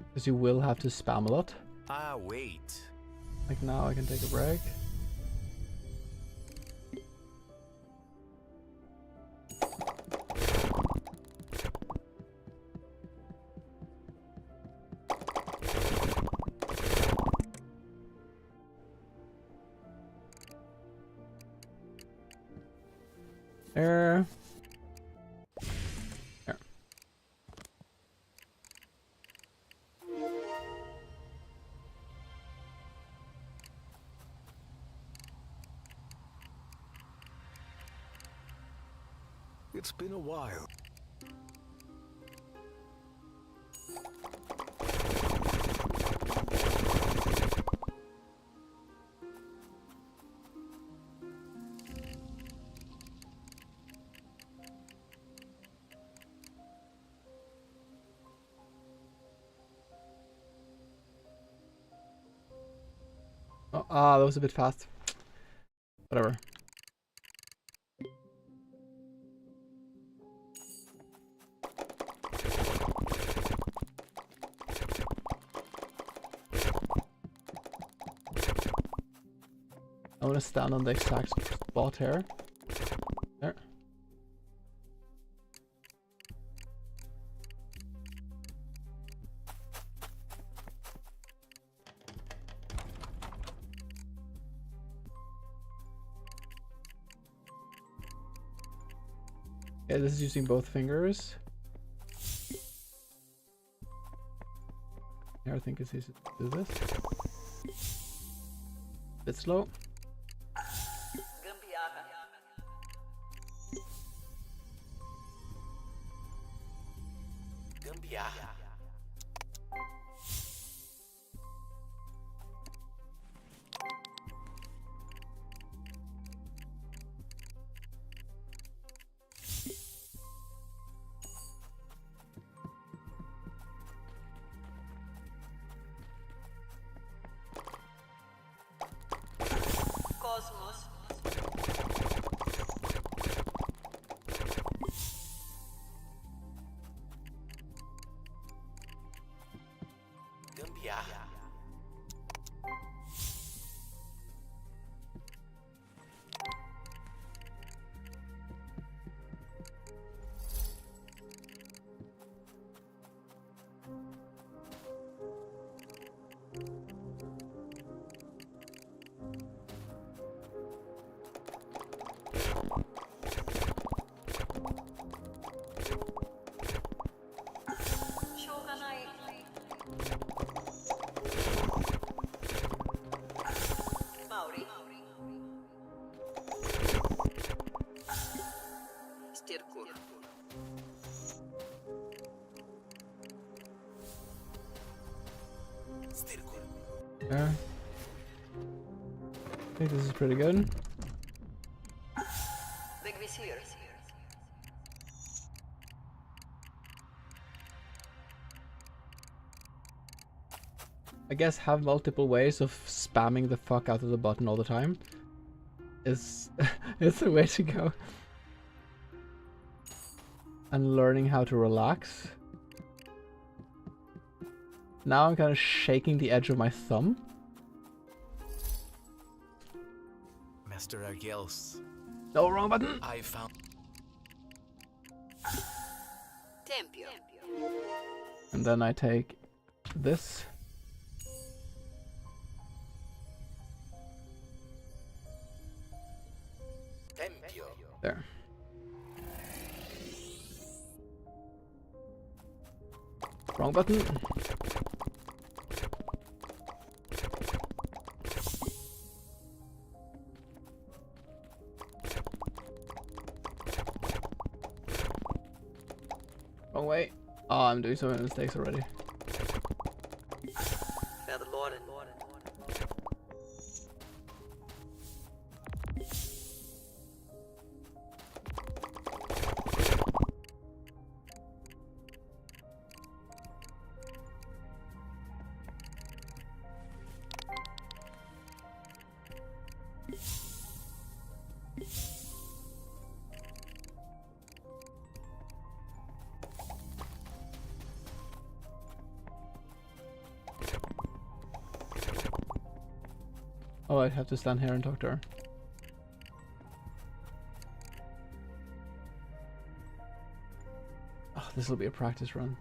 because you will have to spam a lot. Ah, wait. Like now I can take a break. There. There. It's been a while. Oh, that was a bit fast. Whatever. I want to stand on the exact spot here. There. Okay, this is using both fingers. Here, I think it's easy to do this. Bit slow. Gambiarra. Cosmos. Gambiarra. Shogunai. Mauri. Stirkur. Stirkur. There. I think this is pretty good. Big Vizier. I guess have multiple ways of spamming the fuck out of the button all the time is is the way to go. And learning how to relax. Now I'm kind of shaking the edge of my thumb. Master Argels. No, wrong button. I found Tempio. And then I take this. Tempio. There. Wrong button. Wrong way. Oh, I'm doing so many mistakes already. Feather Lord. Oh, I have to stand here and talk to her. Oh, this will be a practice run.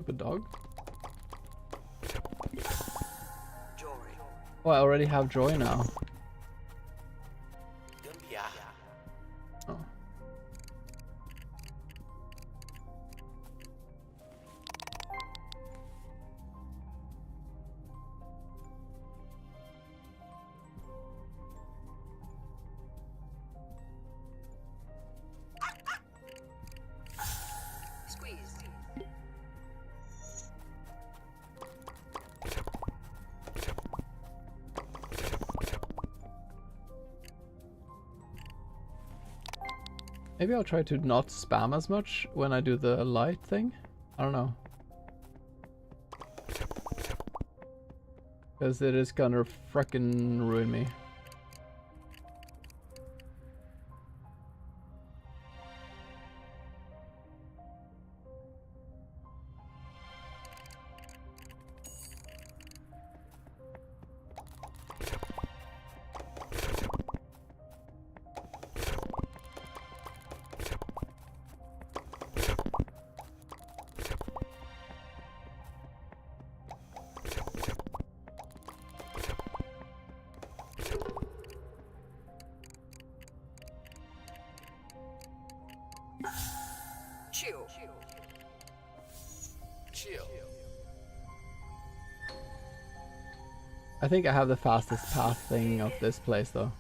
A dog? Joy. Oh, I already have joy now. Gambiarra. Oh. Squeeze. Maybe I'll try to not spam as much when I do the light thing. I don't know. Because it is gonna frickin' ruin me. Chill. I think I have the fastest path thing of this place though.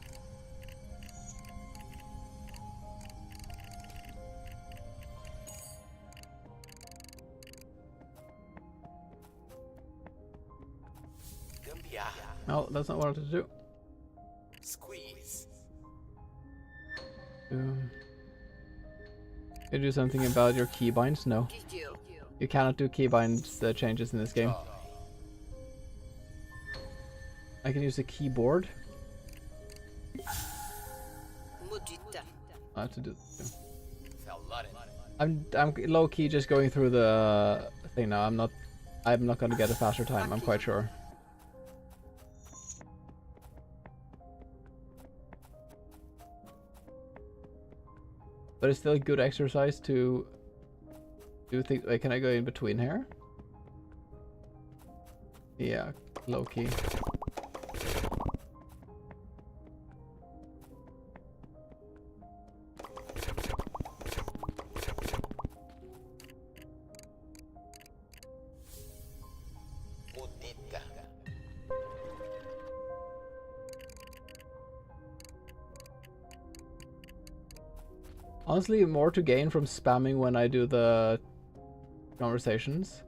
Gambia. No, that's not what I wanted to do. Squeeze. Can you do something about your keybinds? No. Kikyo. You cannot do keybinds changes in this game. I can use a keyboard. Mudita. I have to do. Fallare. I'm low key just going through the thing now. I'm not gonna get a faster time. I'm quite sure. But it's still a good exercise to do things. Wait, can I go in between here? Yeah, low key. Mudita. Honestly, more to gain from spamming when I do the conversations.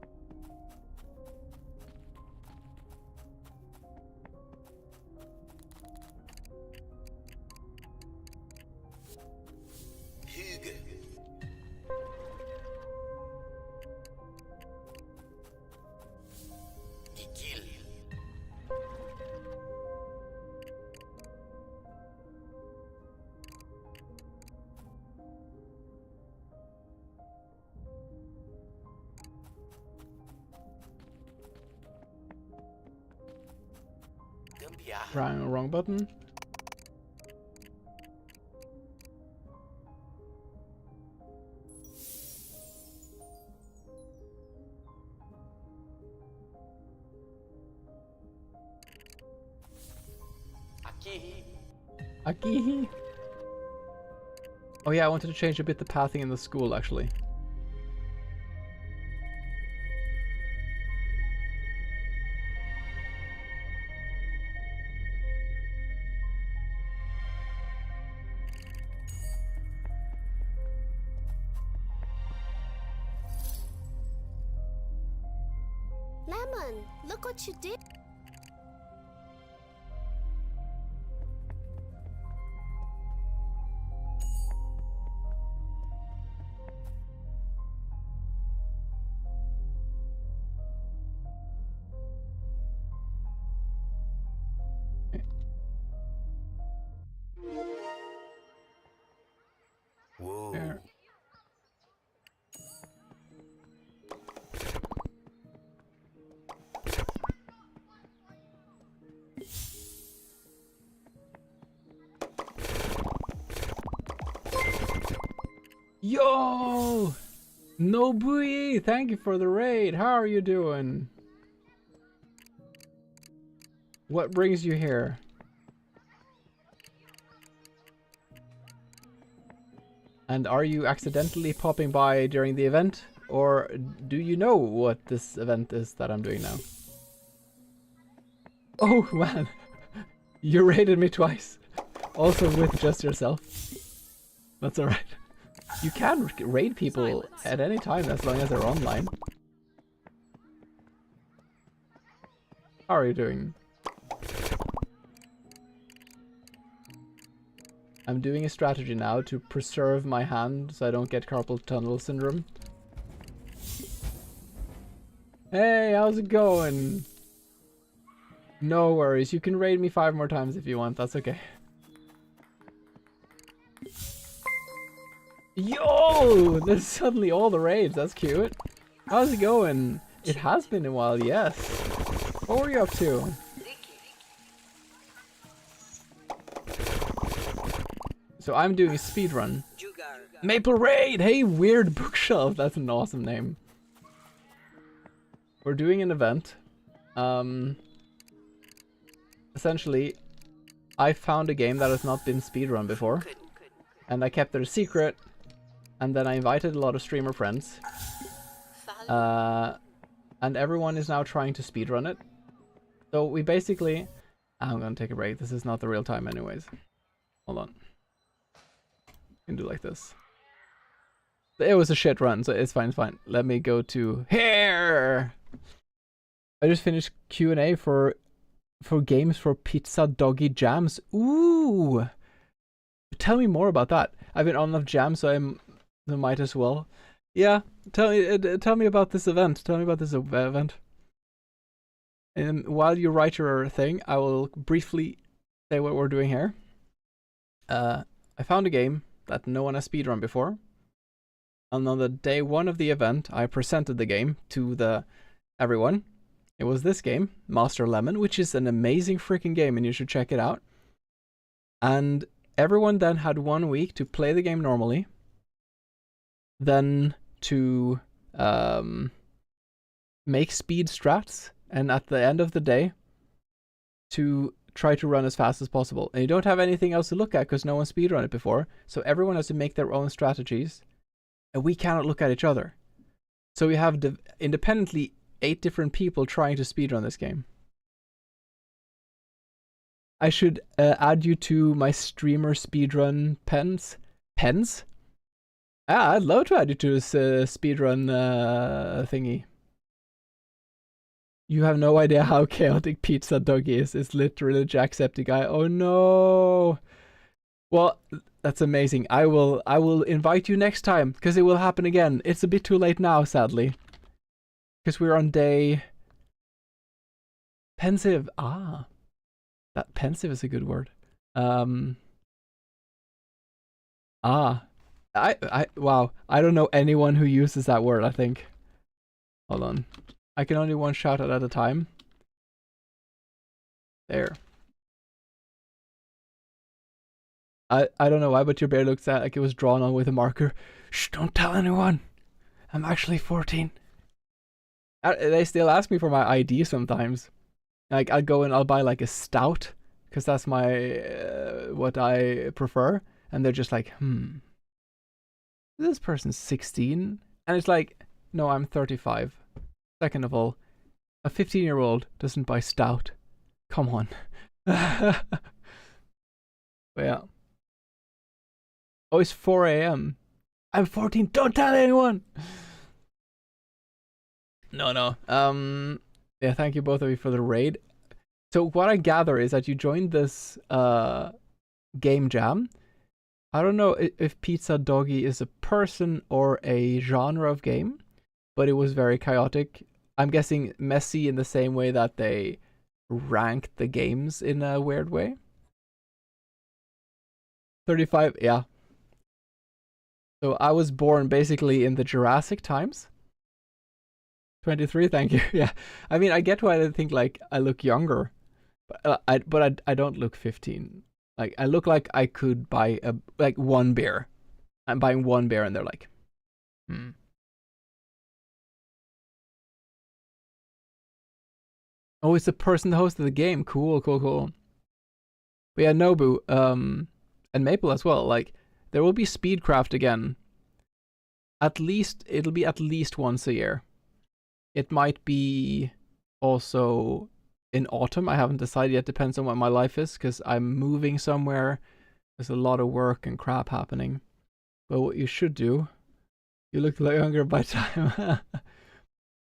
Hygge. Gikil. Gambia. Wrong button. Aki. Akihi. Oh yeah, I wanted to change a bit the pathing in the school actually. Lemon, look what you did. Whoa. There. Yo! Nobui! Thank you for the raid. How are you doing? What brings you here? And are you accidentally popping by during the event? Or do you know what this event is that I'm doing now? Oh man! You raided me twice. Also with just yourself. That's alright. You can raid people at any time as long as they're online. How are you doing? I'm doing a strategy now to preserve my hand so I don't get carpal tunnel syndrome. Hey, how's it going? No worries, you can raid me 5 more times if you want, that's okay. Yo! There's suddenly all the raids, that's cute. How's it going? It has been a while, yes. What were you up to? So I'm doing a speedrun. Jugar. Maple Raid! Hey, Weird Bookshelf! That's an awesome name. We're doing an event. Essentially, I found a game that has not been speedrun before. And I kept it a secret. And then I invited a lot of streamer friends. and everyone is now trying to speedrun it. So we basically... I'm gonna take a break. This is not the real time anyways. Hold on. Can do like this. It was a shit run, so it's fine, it's fine. Let me go to here. I just finished Q&A for games for Pizza Doggy Jams. Ooh! Tell me more about that. I've been on enough jams, so I might as well. Yeah, tell me about this event. Tell me about this event. And while you write your thing, I will briefly say what we're doing here. I found a game that no one has speedrun before. And on the day 1 of the event, I presented the game to everyone. It was this game, Master Lemon, which is an amazing freaking game, and you should check it out. And everyone then had 1 week to play the game normally, then to make speed strats, and at the end of the day, to try to run as fast as possible. And you don't have anything else to look at because no one speedrun it before, so everyone has to make their own strategies, and we cannot look at each other. So we have independently 8 different people trying to speedrun this game. I should add you to my streamer speedrun pens. Pens? Ah, I'd love to add you to this speedrun thingy. You have no idea how chaotic Pizza Doggy is. It's literally a Jacksepticeye. Oh no! Well, that's amazing. I will invite you next time, because it will happen again. It's a bit too late now, sadly. Because we're on day... Pensive. Ah. That pensive is a good word. Wow. I don't know anyone who uses that word, I think. Hold on. I can only one shout out at a time. There. I don't know why, but your bear looks like it was drawn on with a marker. Shh, don't tell anyone. I'm actually 14. They still ask me for my ID sometimes. Like, I'll go and I'll buy like a stout, because that's my, what I prefer. And they're just like, this person's 16? And it's like, no, I'm 35. Second of all, a 15-year-old doesn't buy stout. Come on. But yeah. Oh, it's 4 a.m. I'm 14. Don't tell anyone. No. Yeah, thank you both of you for the raid. So what I gather is that you joined this game jam. I don't know if Pizza Doggy is a person or a genre of game, but it was very chaotic. I'm guessing messy in the same way that they ranked the games in a weird way. 35, yeah. So I was born basically in the Jurassic times. 23, thank you. Yeah, I mean, I get why they think like I look younger, but I don't look 15. Like, I look like I could buy one beer. I'm buying one beer, and they're like, Oh, it's the person that hosted the game. Cool. But yeah, Nobu, and Maple as well. Like, there will be Speedcraft again. It'll be at least once a year. It might be also in autumn. I haven't decided yet. Depends on what my life is, because I'm moving somewhere. There's a lot of work and crap happening. But what you should do, you look like younger by time.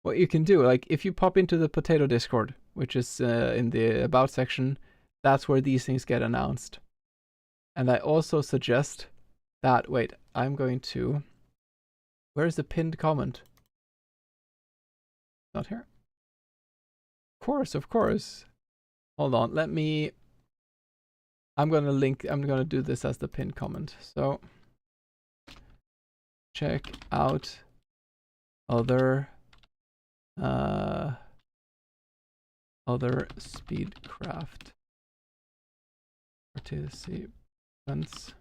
What you can do, like, if you pop into the Potato Discord, which is in the About section, that's where these things get announced. And I also suggest that, wait, I'm going to... Where's the pinned comment? Not here. Of course. Hold on, let me... I'm going to do this as the pinned comment. So, check out other Speedcraft participants.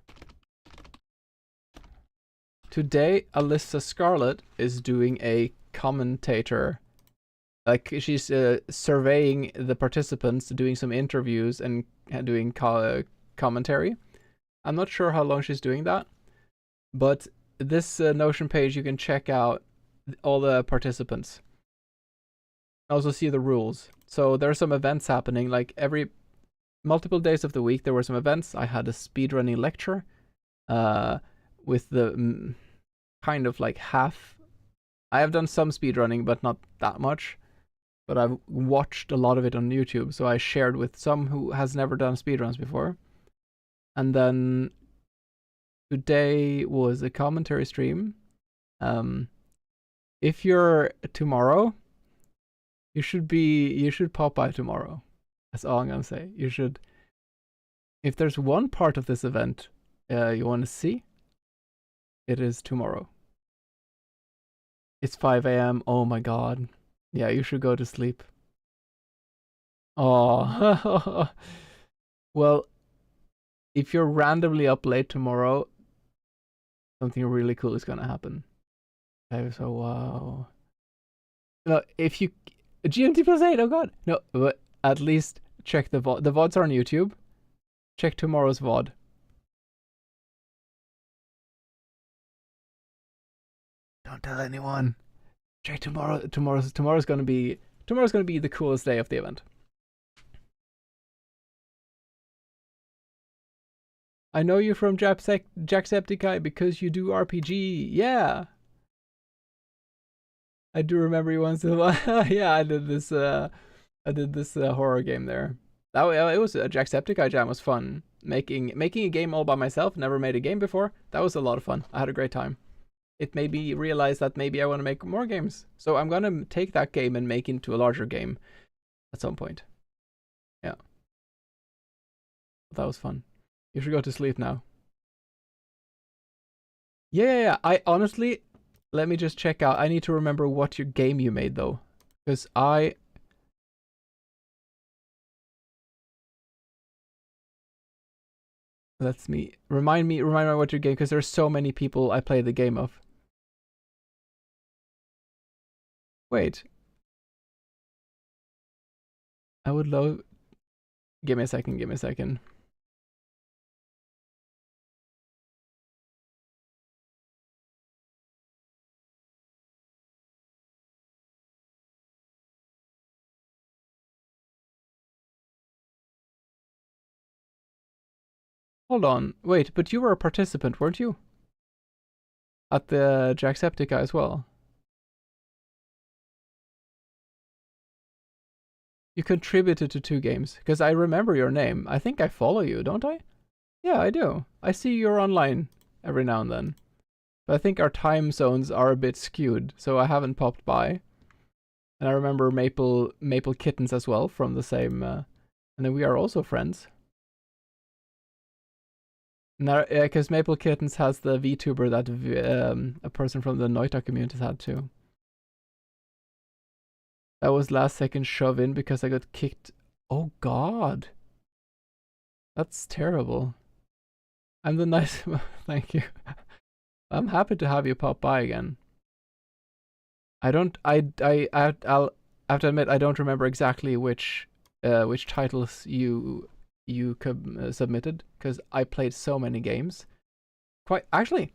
Today, Alyssa Scarlett is doing a commentator. Like, she's surveying the participants, doing some interviews and doing commentary. I'm not sure how long she's doing that, but this Notion page, you can check out all the participants. also see the rules. So there are some events happening, like every multiple days of the week there were some events. I had a speedrunning lecture with the kind of like half. I have done some speedrunning, but not that much. But I've watched a lot of it on YouTube, so I shared with some who has never done speedruns before. And then today was a commentary stream. If you're tomorrow, you should pop by tomorrow. That's all I'm gonna say. You should. If there's one part of this event you want to see, it is tomorrow. It's 5 a.m. Oh my god. Yeah, you should go to sleep. Oh. Well, if you're randomly up late tomorrow, something really cool is gonna happen. Okay, so wow. No, if you GMT +8, oh god. No, but at least check the VOD. The VODs are on YouTube. Check tomorrow's VOD. Don't tell anyone. Check tomorrow. Tomorrow's gonna be the coolest day of the event. I know you from Jacksepticeye because you do RPG. Yeah. I do remember you once in a while. Yeah, I did this horror game there. It was a Jacksepticeye jam. Was fun. Making a game all by myself. Never made a game before. That was a lot of fun. I had a great time. It made me realize that maybe I want to make more games. So I'm gonna take that game and make it into a larger game at some point. Yeah. That was fun. You should go to sleep now. Yeah. I honestly, let me just check out. I need to remember what your game you made though, because remind me what your game, because there's so many people I play the game of. Wait. I would love. Give me a second. Hold on. Wait, but you were a participant, weren't you? At the Jacksepticeye as well. You contributed to 2 games, because I remember your name. I think I follow you, don't I? Yeah, I do. I see you're online every now and then. But I think our time zones are a bit skewed, so I haven't popped by. And I remember Maple Kittens as well from the same... and then we are also friends. Now, because Maple Kittens has the VTuber that a person from the Noita community had too. That was last second shove in because I got kicked. Oh god. That's terrible. I'm the nice... Thank you. I'm happy to have you pop by again. I'll have to admit I don't remember exactly which titles you submitted, because I played so many games. Actually,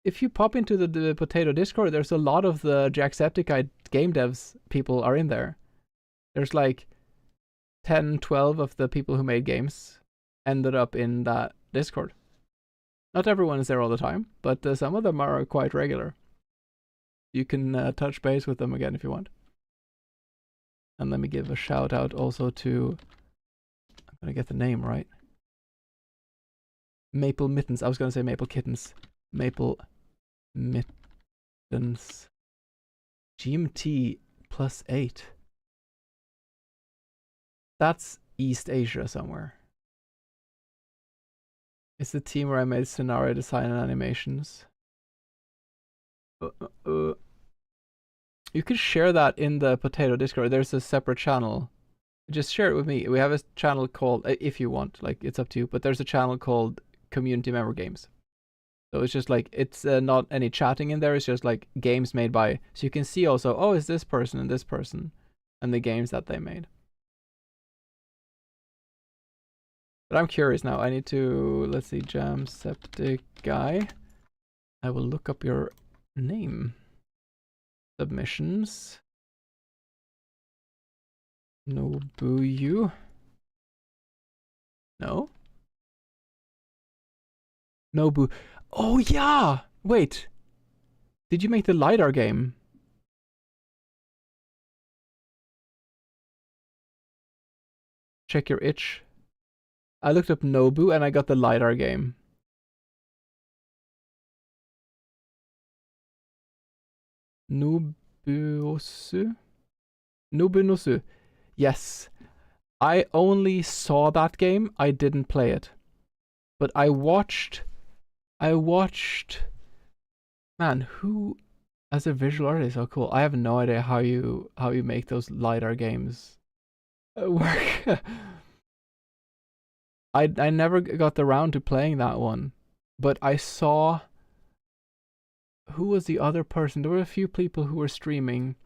if you pop into the Potato Discord, there's a lot of the Jacksepticeye game devs people are in there. There's like 10, 12 of the people who made games ended up in that Discord. Not everyone is there all the time, but some of them are quite regular. You can touch base with them again if you want. And let me give a shout out also to... I'm gonna get the name right. Maple Mittens. I was gonna say Maple Kittens. Maple Mittens. GMT +8. That's East Asia somewhere. It's the team where I made scenario design and animations. You could share that in the Potato Discord. There's a separate channel. Just share it with me. We have a channel called, if you want, like it's up to you, but there's a channel called Community Member Games. So it's just like, it's not any chatting in there, it's just like games made by, so you can see also, oh, it's this person and this person, and the games that they made. But I'm curious now, I need to, let's see, Jacksepticeye. I will look up your name. Submissions. Nobuyu? No? Nobu. Oh yeah! Wait. Did you make the LiDAR game? Check your itch. I looked up Nobu and I got the LiDAR game. Nobunosu? Nobunosu. Yes. I only saw that game. I didn't play it. But I watched... Man, who... As a visual artist, oh cool. I have no idea how you make those LiDAR games work. I never got the round to playing that one. But I saw... Who was the other person? There were a few people who were streaming.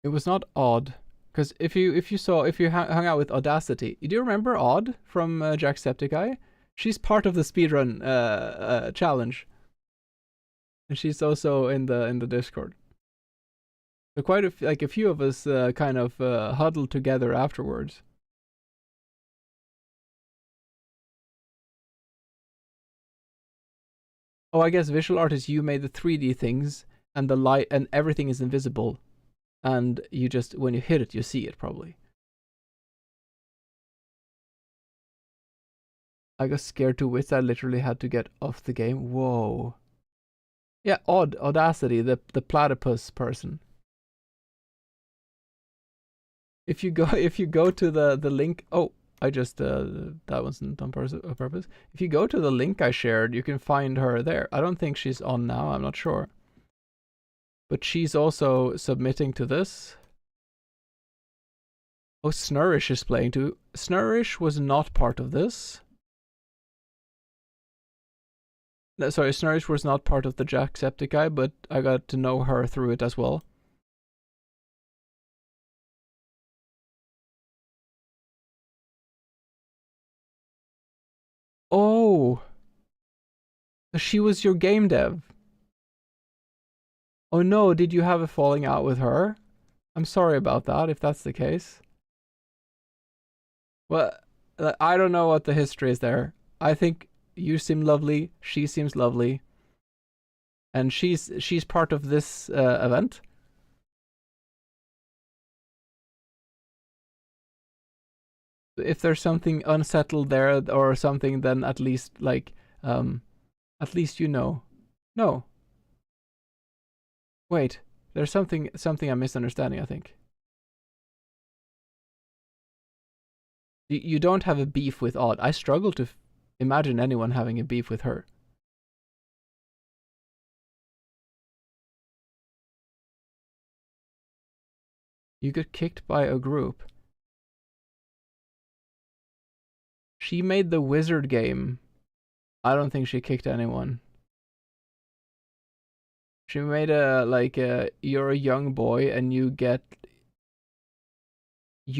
It was not Odd, because if you hung out with Audacity, do you remember Odd from Jacksepticeye? She's part of the speedrun challenge, and she's also in the Discord. So quite a few of us kind of huddled together afterwards. Oh, I guess visual artists, you made the 3D things, and the light and everything is invisible. And you just, when you hit it, you see it probably. I got scared to wits. I literally had to get off the game. Whoa. Yeah, Audacity, the platypus person. If you go to the link, oh, I just that wasn't on purpose. If you go to the link I shared, you can find her there. I don't think she's on now. I'm not sure. But she's also submitting to this. Oh, Snurish is playing too. Snurish was not part of this. No, sorry, Snurish was not part of the Jacksepticeye, but I got to know her through it as well. Oh! She was your game dev. Oh no, did you have a falling out with her? I'm sorry about that, if that's the case. Well, I don't know what the history is there. I think you seem lovely, she seems lovely. And she's part of this event. If there's something unsettled there or something, then at least at least you know. No. Wait, there's something I'm misunderstanding, I think. You don't have a beef with Odd. I struggle to imagine anyone having a beef with her. You got kicked by a group. She made the wizard game. I don't think she kicked anyone. She made you're a young boy and you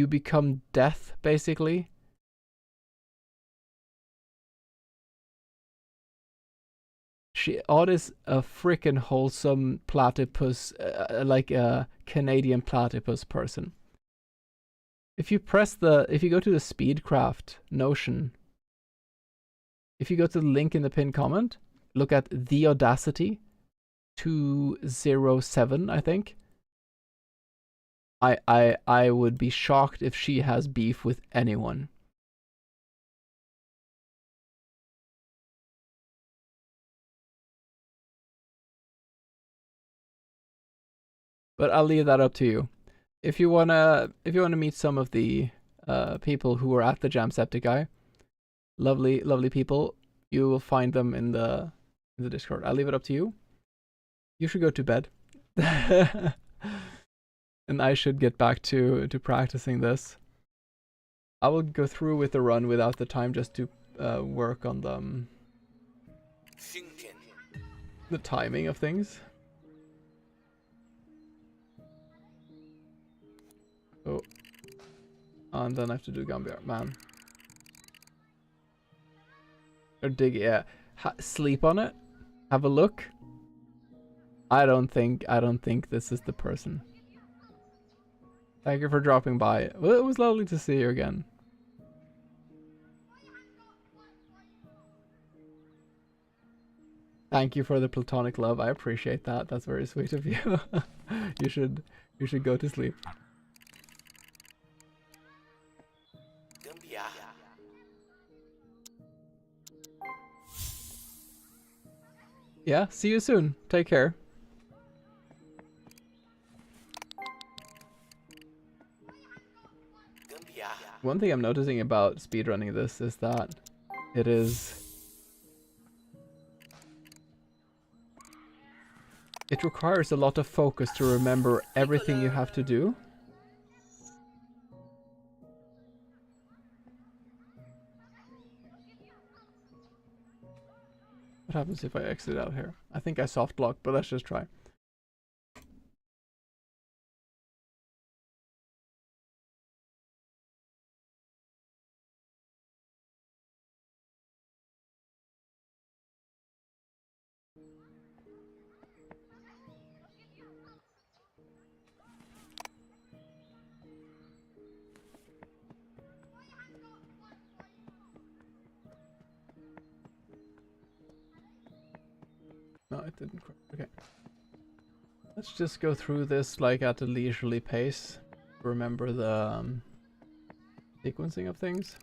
become death, basically. Odd is a freaking wholesome platypus, like a Canadian platypus person. If you go to the Speedcraft Notion, if you go to the link in the pinned comment, look at the Audacity 207, I think. I would be shocked if she has beef with anyone. But I'll leave that up to you. If you wanna meet some of the people who were at the Jacksepticeye, lovely people, you will find them in the Discord. I'll leave it up to you. You should go to bed. And I should get back to practicing this. I will go through with the run without the time just to work on the timing of things. Oh. And then I have to do Gambiar. Man. Or dig, yeah. Sleep on it. Have a look. I don't think this is the person. Thank you for dropping by. Well, it was lovely to see you again. Thank you for the platonic love. I appreciate that. That's very sweet of you. you should go to sleep. Gambiarra. Yeah, see you soon. Take care. Gambiarra. One thing I'm noticing about speedrunning this is that it requires a lot of focus to remember everything you have to do. What happens if I exit out here? I think I soft block, but let's just try. No, it didn't quite. Okay. Let's just go through this like at a leisurely pace. Remember the sequencing of things.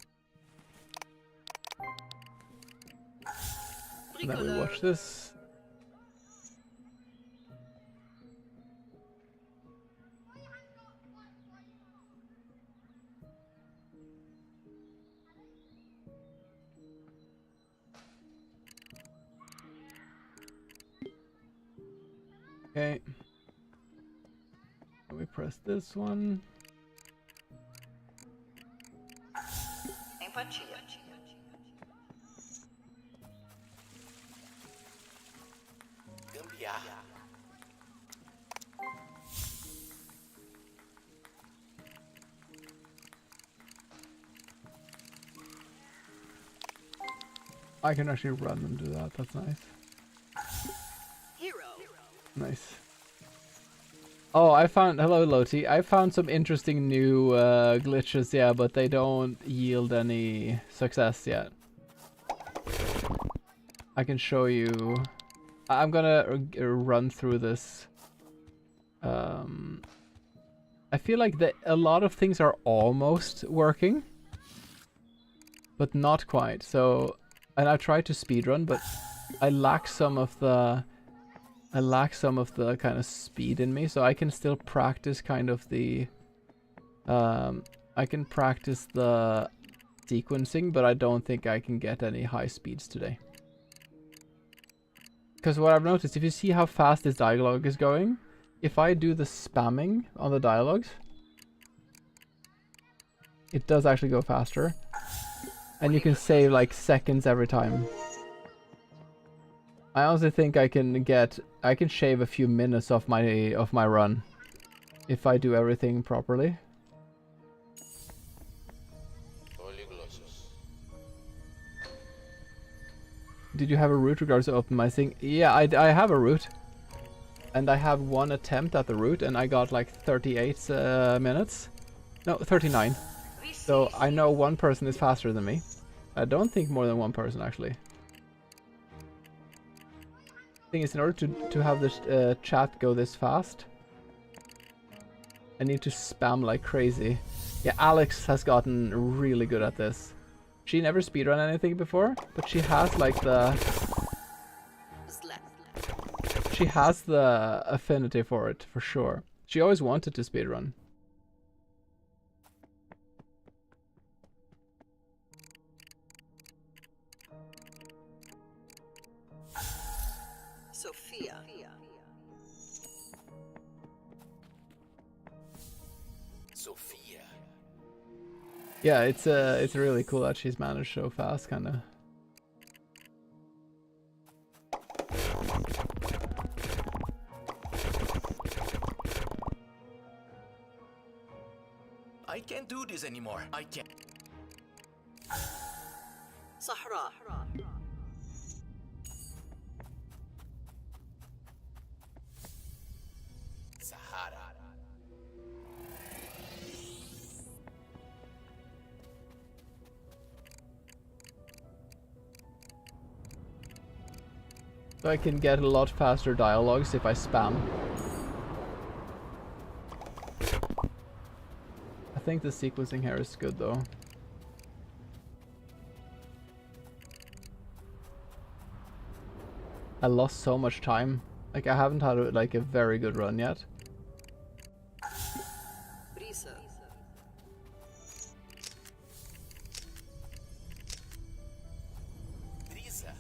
And then we watch this. Okay. We press this one. Empatia. Gambiarra. I can actually run and do that. That's nice. Hero. Nice. Oh, I found... Hello, Loti. I found some interesting new glitches, yeah, but they don't yield any success yet. I can show you... I'm gonna run through this. I feel like a lot of things are almost working, but not quite. So, and I tried to speedrun, but I lack some of the kind of speed in me, so I can still practice kind of the I can practice the sequencing, but I don't think I can get any high speeds today. Because what I've noticed, if you see how fast this dialogue is going, if I do the spamming on the dialogues, it does actually go faster. And you can save like seconds every time. I honestly think I can shave a few minutes off my run if I do everything properly. Did you have a route regards to optimizing? Yeah, I have a route. And I have one attempt at the route and I got like 38 minutes. No, 39. So I know one person is faster than me. I don't think more than one person actually. Thing is, in order to have this chat go this fast, I need to spam like crazy. Yeah, Alex has gotten really good at this. She never speedrun anything before, but she has like she has the affinity for it, for sure. She always wanted to speedrun. Sophia. Sophia. Yeah, it's really cool that she's managed so fast, kind of. I can't do this anymore. I can't. Sahra. So I can get a lot faster dialogues if I spam. I think the sequencing here is good though. I lost so much time. Like I haven't had a very good run yet. Brisa. Brisa.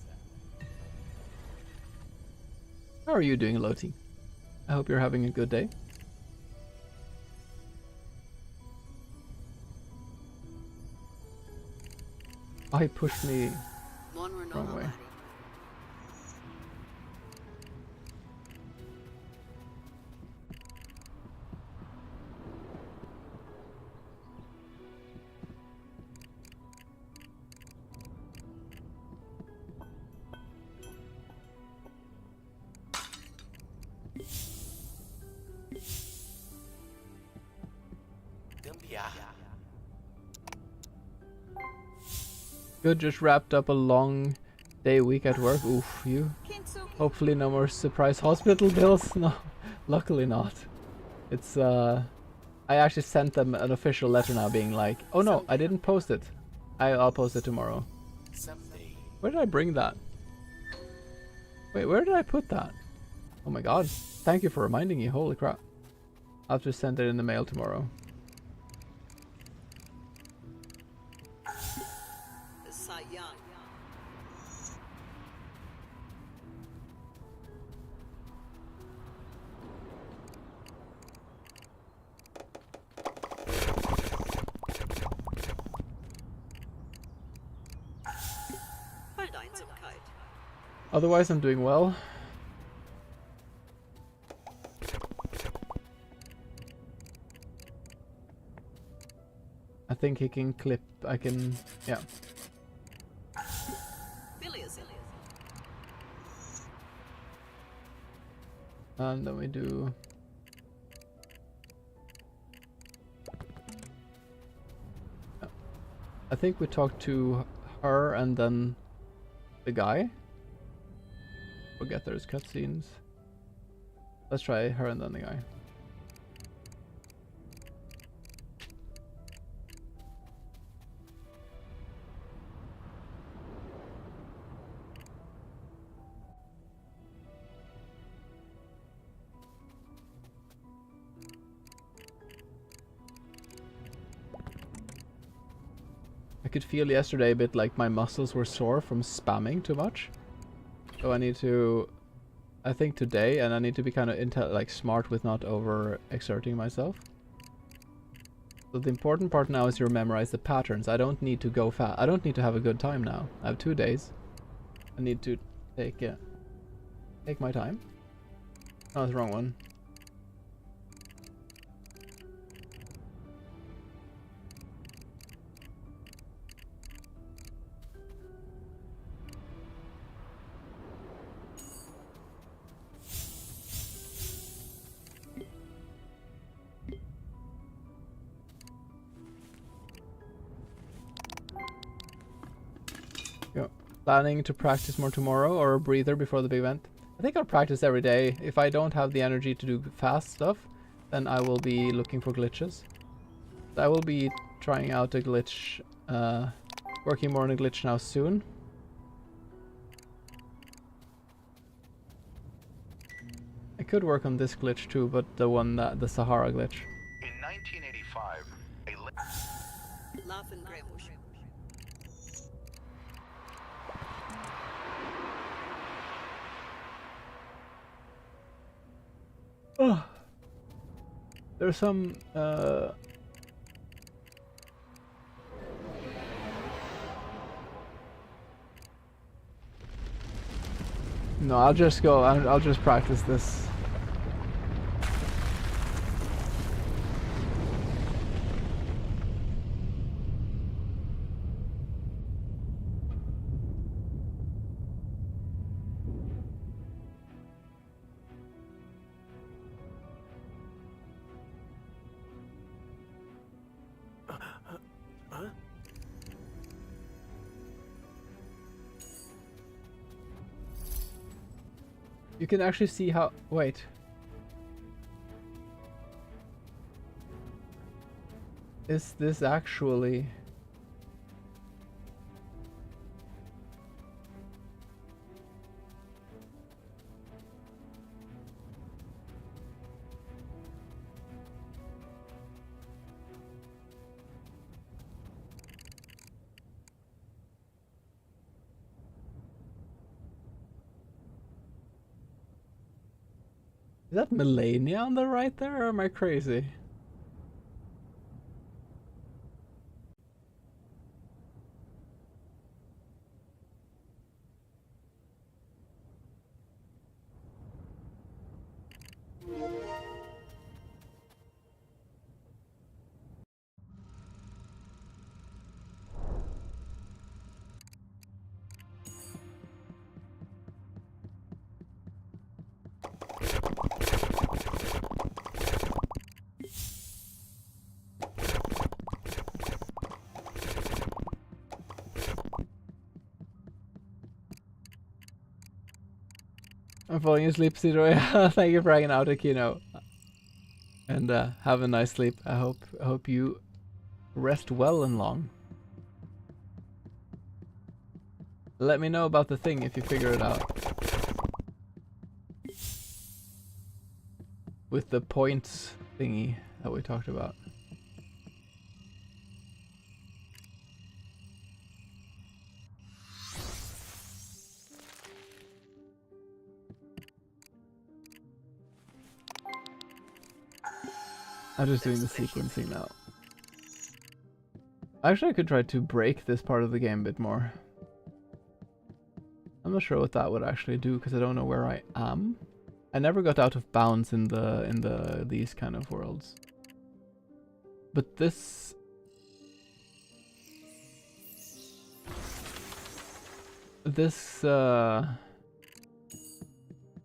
How are you doing, Loti? I hope you're having a good day. Oh, he pushed me wrong way. Gambia. Good, just wrapped up a long day week at work. Oof, you. Hopefully no more surprise hospital bills. No, luckily not. It's I actually sent them an official letter now being like, oh no, I didn't post it. I'll post it tomorrow. Someday. Where did I bring that? Wait, where did I put that? Oh my god. Thank you for reminding me. Holy crap. I'll have to send it in the mail tomorrow. Otherwise, I'm doing well. I think he can clip. I can. Yeah. And then we do. I think we talked to her and then the guy. Forget there's cutscenes. Let's try her and then the guy. I could feel yesterday a bit like my muscles were sore from spamming too much. So I need to, I think today, and I need to be kind of smart with not over exerting myself. So the important part now is to memorize the patterns. I don't need to go fast. I don't need to have a good time now. I have 2 days. I need to take my time. Oh, that's the wrong one. Planning to practice more tomorrow or a breather before the big event? I think I'll practice every day. If I don't have the energy to do fast stuff, then I will be looking for glitches. I will be trying out a glitch, working more on a glitch now soon. I could work on this glitch too, but the Sahara glitch. In 1985, Oh, there's some no, I'll just go. I'll just practice this. You can actually see how... Wait. Is this actually... Is that Melania on the right there, or am I crazy? I'm falling asleep, Cedro. Thank you for hanging out, Akino. And have a nice sleep. I hope you rest well and long. Let me know about the thing if you figure it out. With the points thingy that we talked about. I'm just doing the sequencing now. Actually, I could try to break this part of the game a bit more. I'm not sure what that would actually do because I don't know where I am. I never got out of bounds in these kind of worlds. But this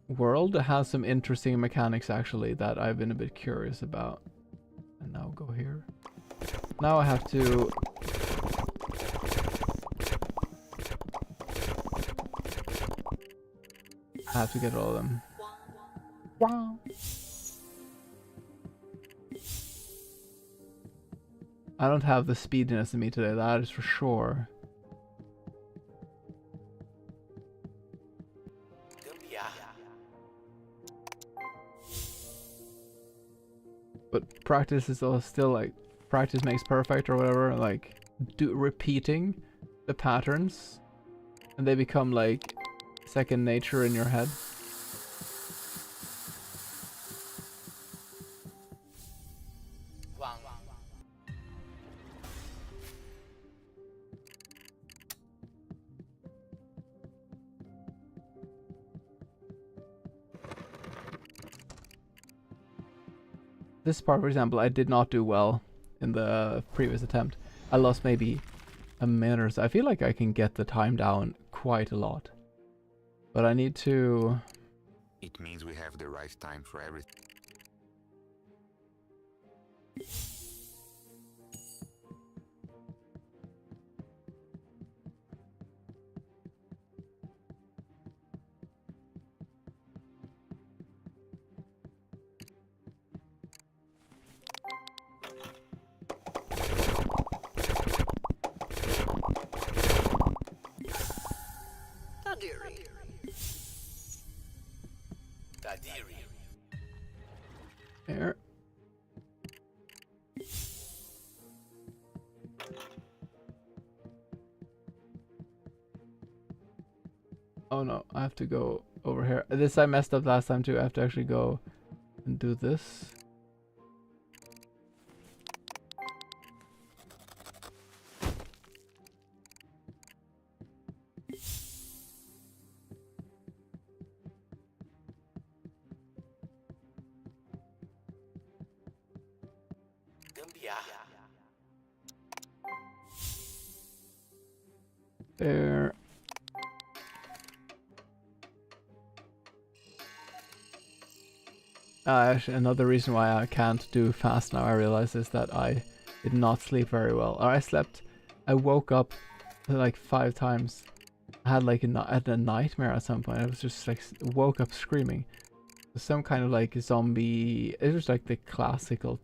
world has some interesting mechanics actually that I've been a bit curious about. And now go here. Now I have to... get all of them. Wow. I don't have the speediness in me today, that is for sure. But practice is still like, practice makes perfect or whatever, like repeating the patterns and they become like second nature in your head. This part, for example, I did not do well in the previous attempt. I lost maybe a minute or so. I feel like I can get the time down quite a lot. But I need to... It means we have the right time for everything. There. Oh no, I have to go over here. This I messed up last time too. I have to actually go and do this. There. Actually, another reason why I can't do fast now, I realize, is that I did not sleep very well. Or I woke up like 5 times. I had like had a nightmare at some point. I was just like woke up screaming. Some kind of like zombie. It was like the classical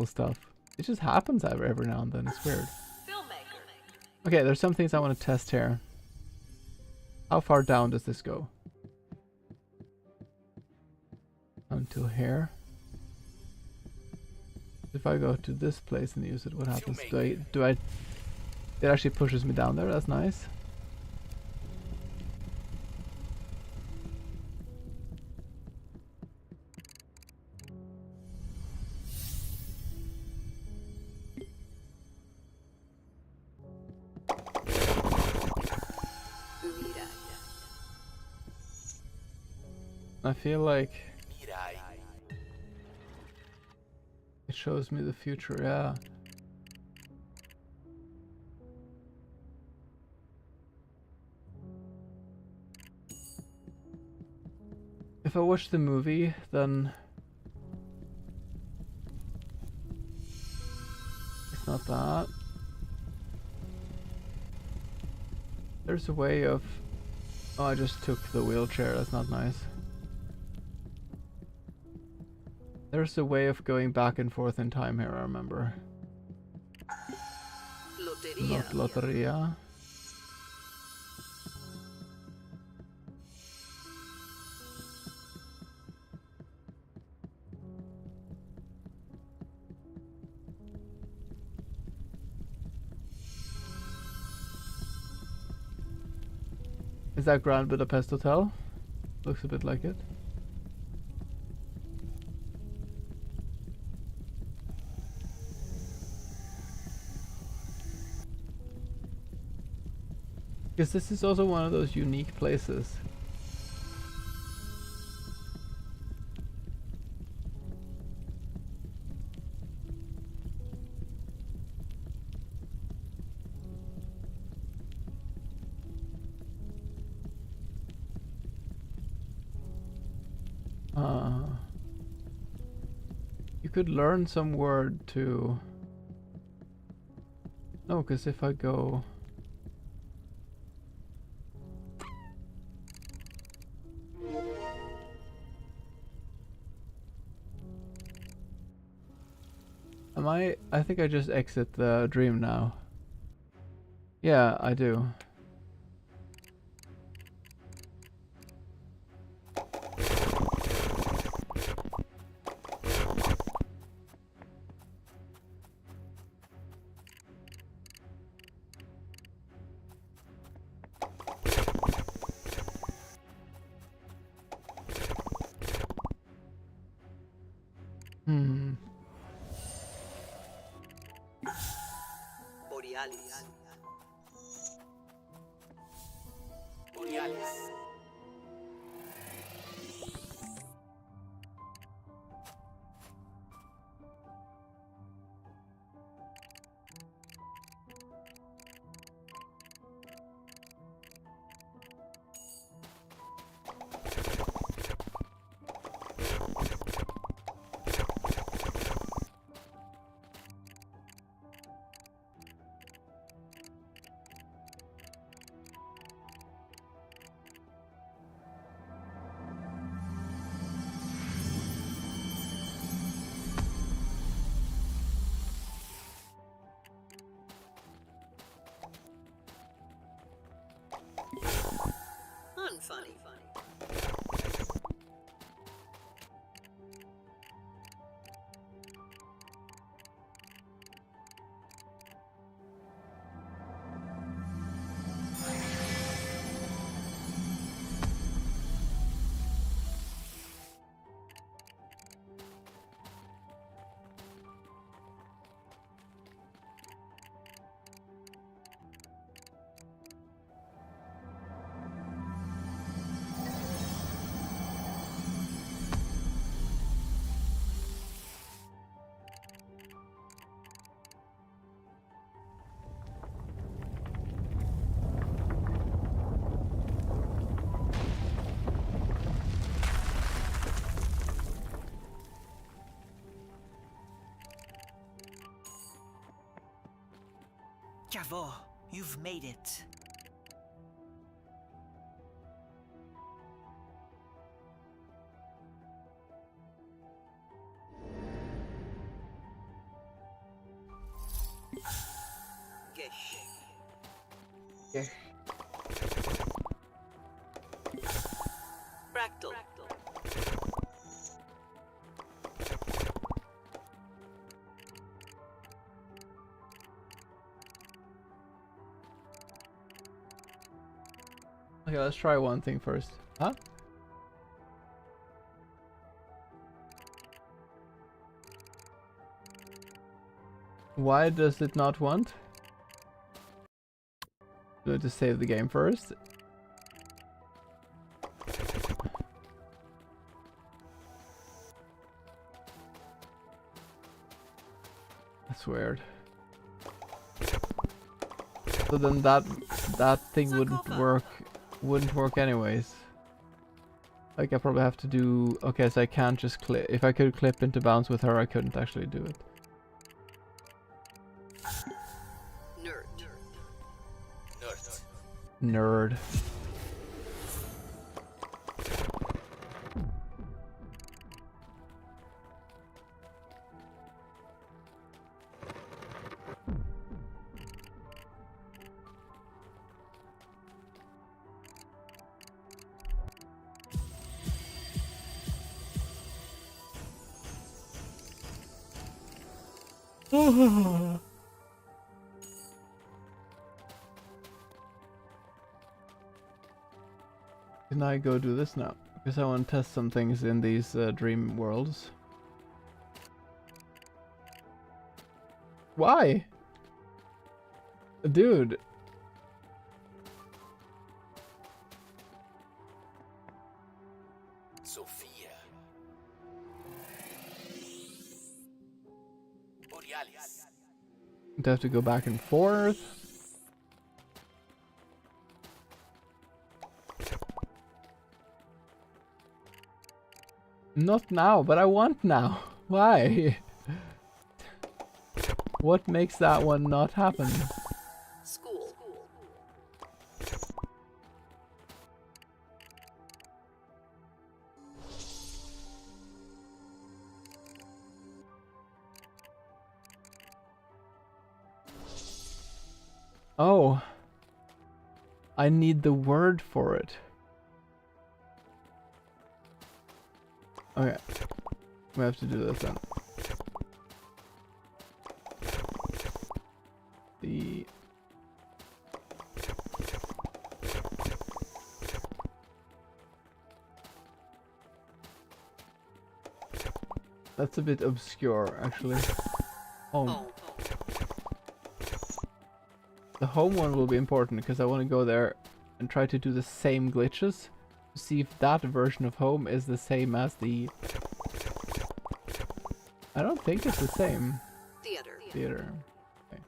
stuff. It just happens every now and then. It's weird. Okay, there's some things I want to test here. How far down does this go? Until here. If I go to this place and use it, what happens? Do I? It actually pushes me down there. That's nice. I feel like it shows me the future, yeah. If I watch the movie, then it's not that. There's a way of... Oh, I just took the wheelchair, that's not nice. There's a way of going back and forth in time here, I remember. Not Lotteria. Is that Grand Budapest Hotel? Looks a bit like it. Because this is also one of those unique places. You could learn some word to... No, because if I go... I think I just exit the dream now. Yeah, I do. Borealis. Funny. Javo, you've made it. Yeah. Fractal. Okay, let's try one thing first. Huh? Why does it not want? Do I just save the game first? That's weird. So then that thing wouldn't work anyways. Like I probably have to do. Okay, so I can't just clip. If I could clip into bounce with her, I couldn't actually do it. Nerd. Nerd. Can I go do this now? Because I want to test some things in these dream worlds. Why? Dude. Sophia. Borealis. I have to go back and forth. Not now, but I want now. Why? What makes that one not happen? School. Oh. I need the word for it. Okay. We have to do this then. The... That's a bit obscure, actually. Home. The home one will be important because I want to go there and try to do the same glitches to see if that version of home is the same as the... I don't think it's the same. Theater. Okay.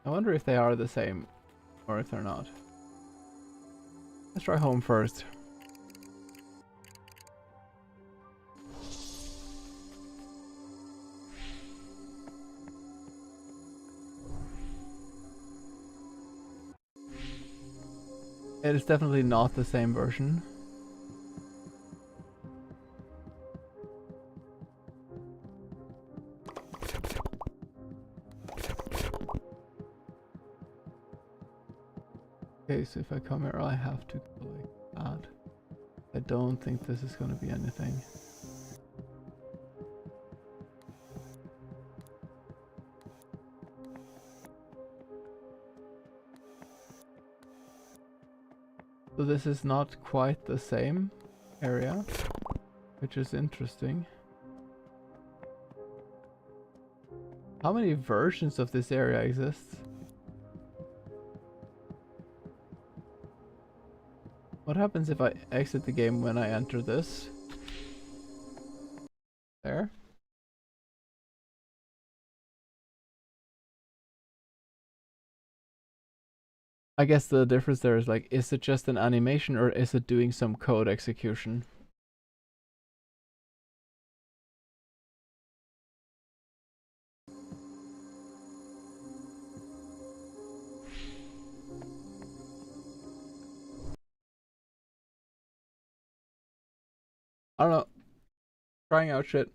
I wonder if they are the same or if they're not. Let's try home first. It is definitely not the same version. Okay, so if I come here, I have to go like that. I don't think this is going to be anything. So this is not quite the same area, which is interesting. How many versions of this area exist? What happens if I exit the game when I enter this? There. I guess the difference there is like, is it just an animation or is it doing some code execution? I don't know. Trying out shit.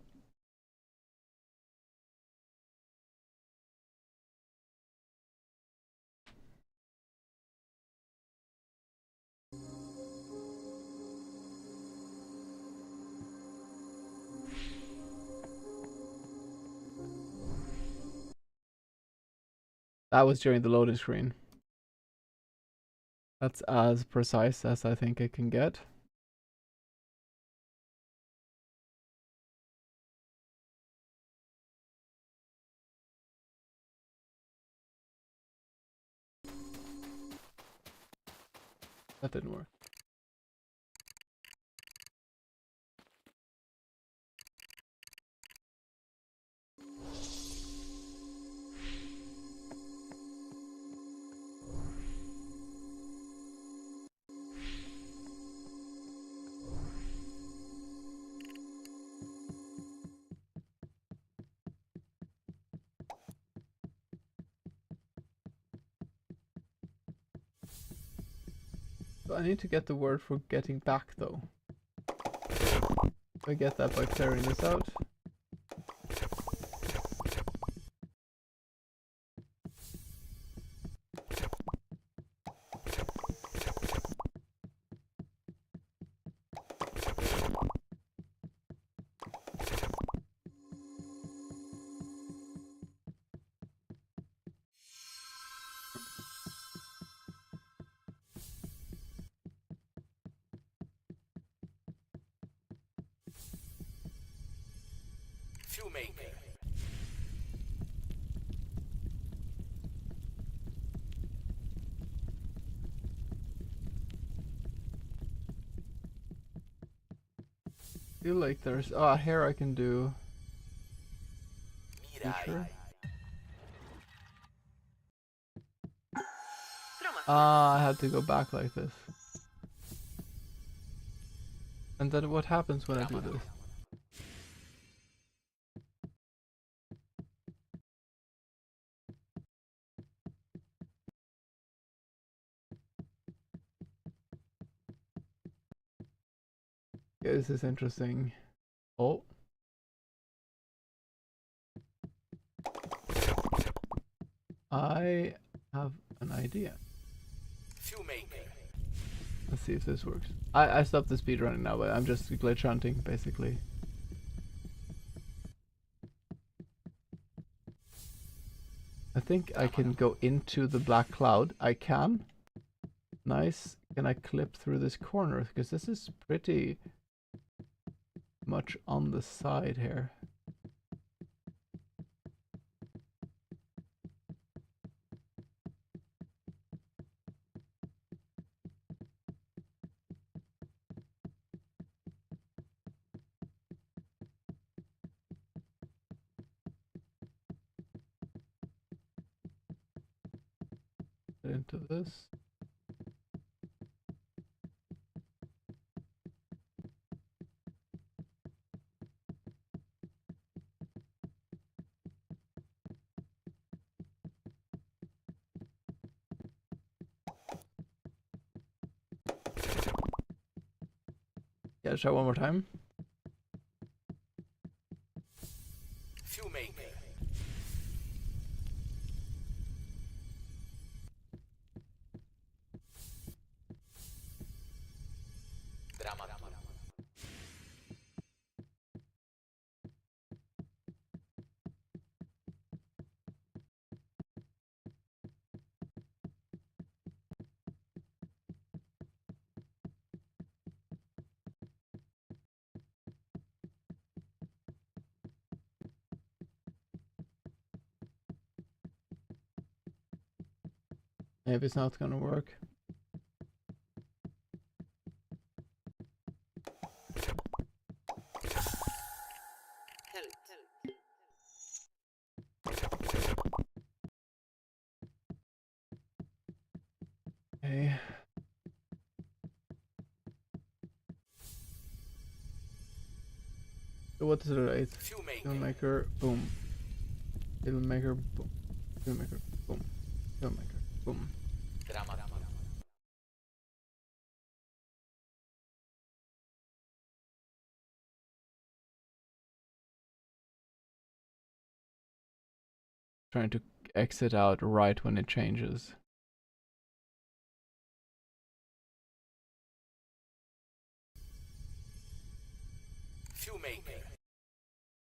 That was during the loading screen. That's as precise as I think it can get. That didn't work. So I need to get the word for getting back though. I get that by clearing this out. Filmmaker. Feel like there's here I can do feature. I had to go back like this. And then what happens when I do this? Yeah, this is interesting. Oh. I have an idea. Filmmaker. Let's see if this works. I stopped the speed running now, but I'm just glitch hunting basically. I think I can go into the black cloud. I can. Nice. Can I clip through this corner? Because this is pretty much on the side here. Into this. Yeah, try one more time. Filmmaker. Drama. Maybe it's not gonna work. Okay. So what is it right? Filmmaker, boom. Filmmaker, boom. Filmmaker, boom. Filmmaker, boom. Drama. Trying to exit out right when it changes. Filmmaker.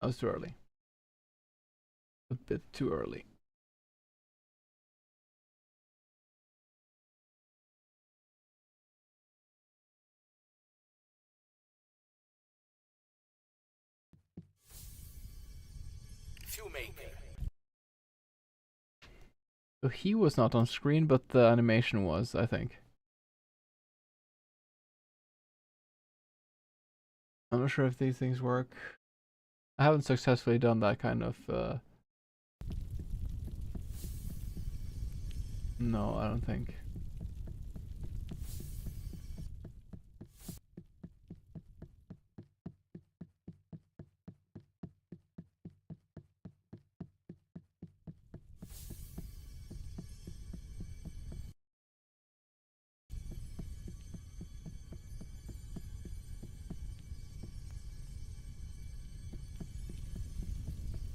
That was too early. A bit too early. Filmmaker. So he was not on screen, but the animation was, I think. I'm not sure if these things work. I haven't successfully done that kind of... No, I don't think.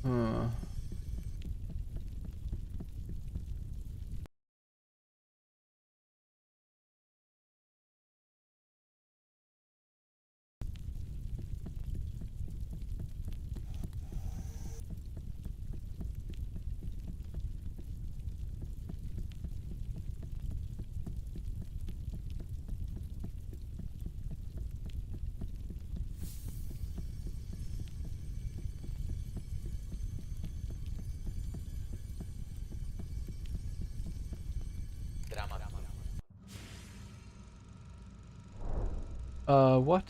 Uh, Drama. what?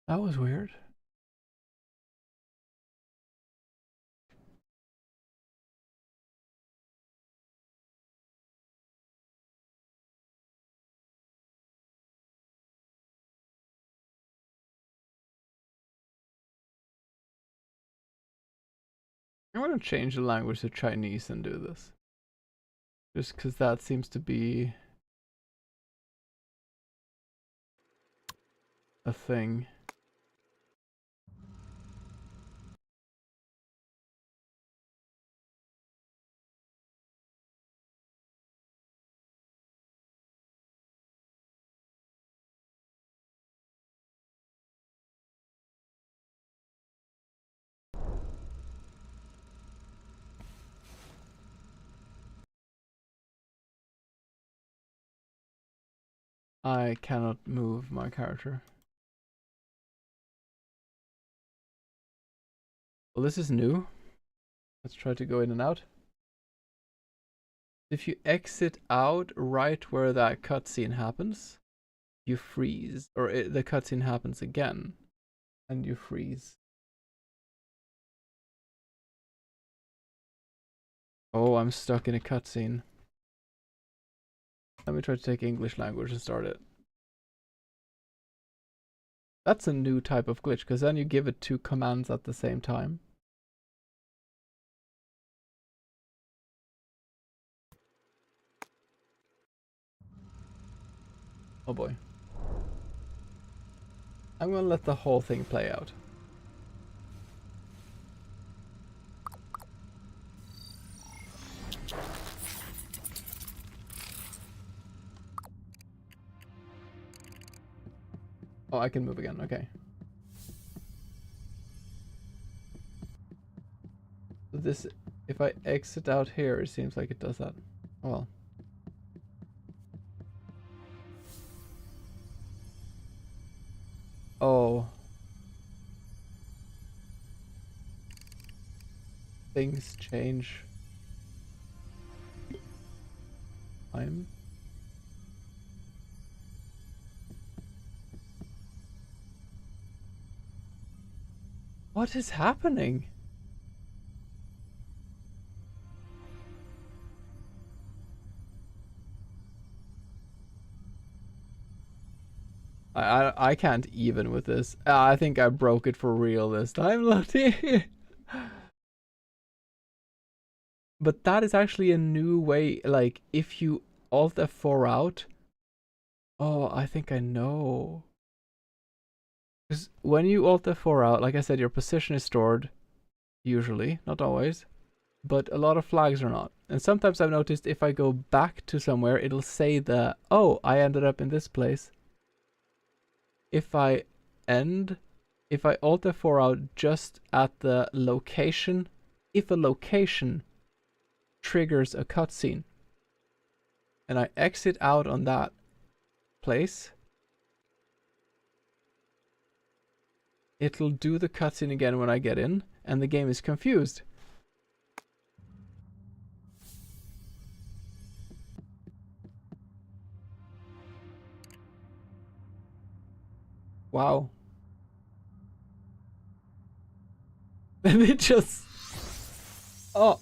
That was weird. I'm gonna change the language to Chinese and do this. Just because that seems to be a thing. I cannot move my character. Well, this is new. Let's try to go in and out. If you exit out right where that cutscene happens, you freeze. Or the cutscene happens again, and you freeze. Oh, I'm stuck in a cutscene. Let me try to take English language and start it. That's a new type of glitch, because then you give it 2 commands at the same time. Oh boy. I'm gonna let the whole thing play out. Oh, I can move again, okay. So this, if I exit out here, it seems like it does that. Well. Oh. Things change. Time. What is happening? I can't even with this. I think I broke it for real this time, Lottie. But that is actually a new way, like, if you Alt F4 out... Oh, I think I know. Because when you Alt F4 out, like I said, your position is stored. Usually, not always. But a lot of flags are not. And sometimes I've noticed if I go back to somewhere, it'll say the, oh, I ended up in this place. If I Alt F4 out just at the location, if a location triggers a cutscene, and I exit out on that place, it'll do the cutscene again when I get in, and the game is confused. Wow. And it just... Oh.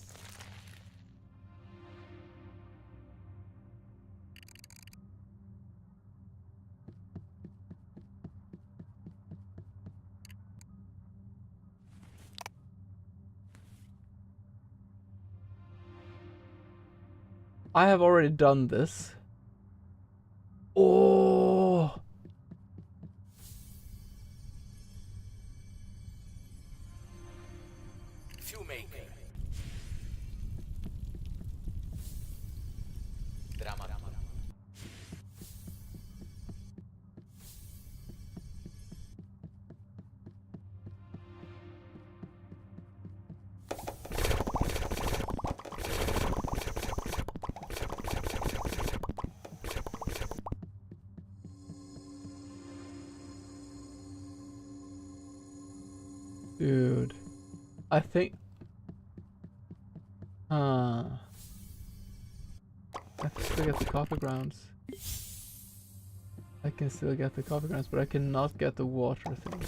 I have already done this. Oh. Filmmaker. Drama. Dude. I think... I can still get the coffee grounds. I can still get the coffee grounds, but I cannot get the water thing.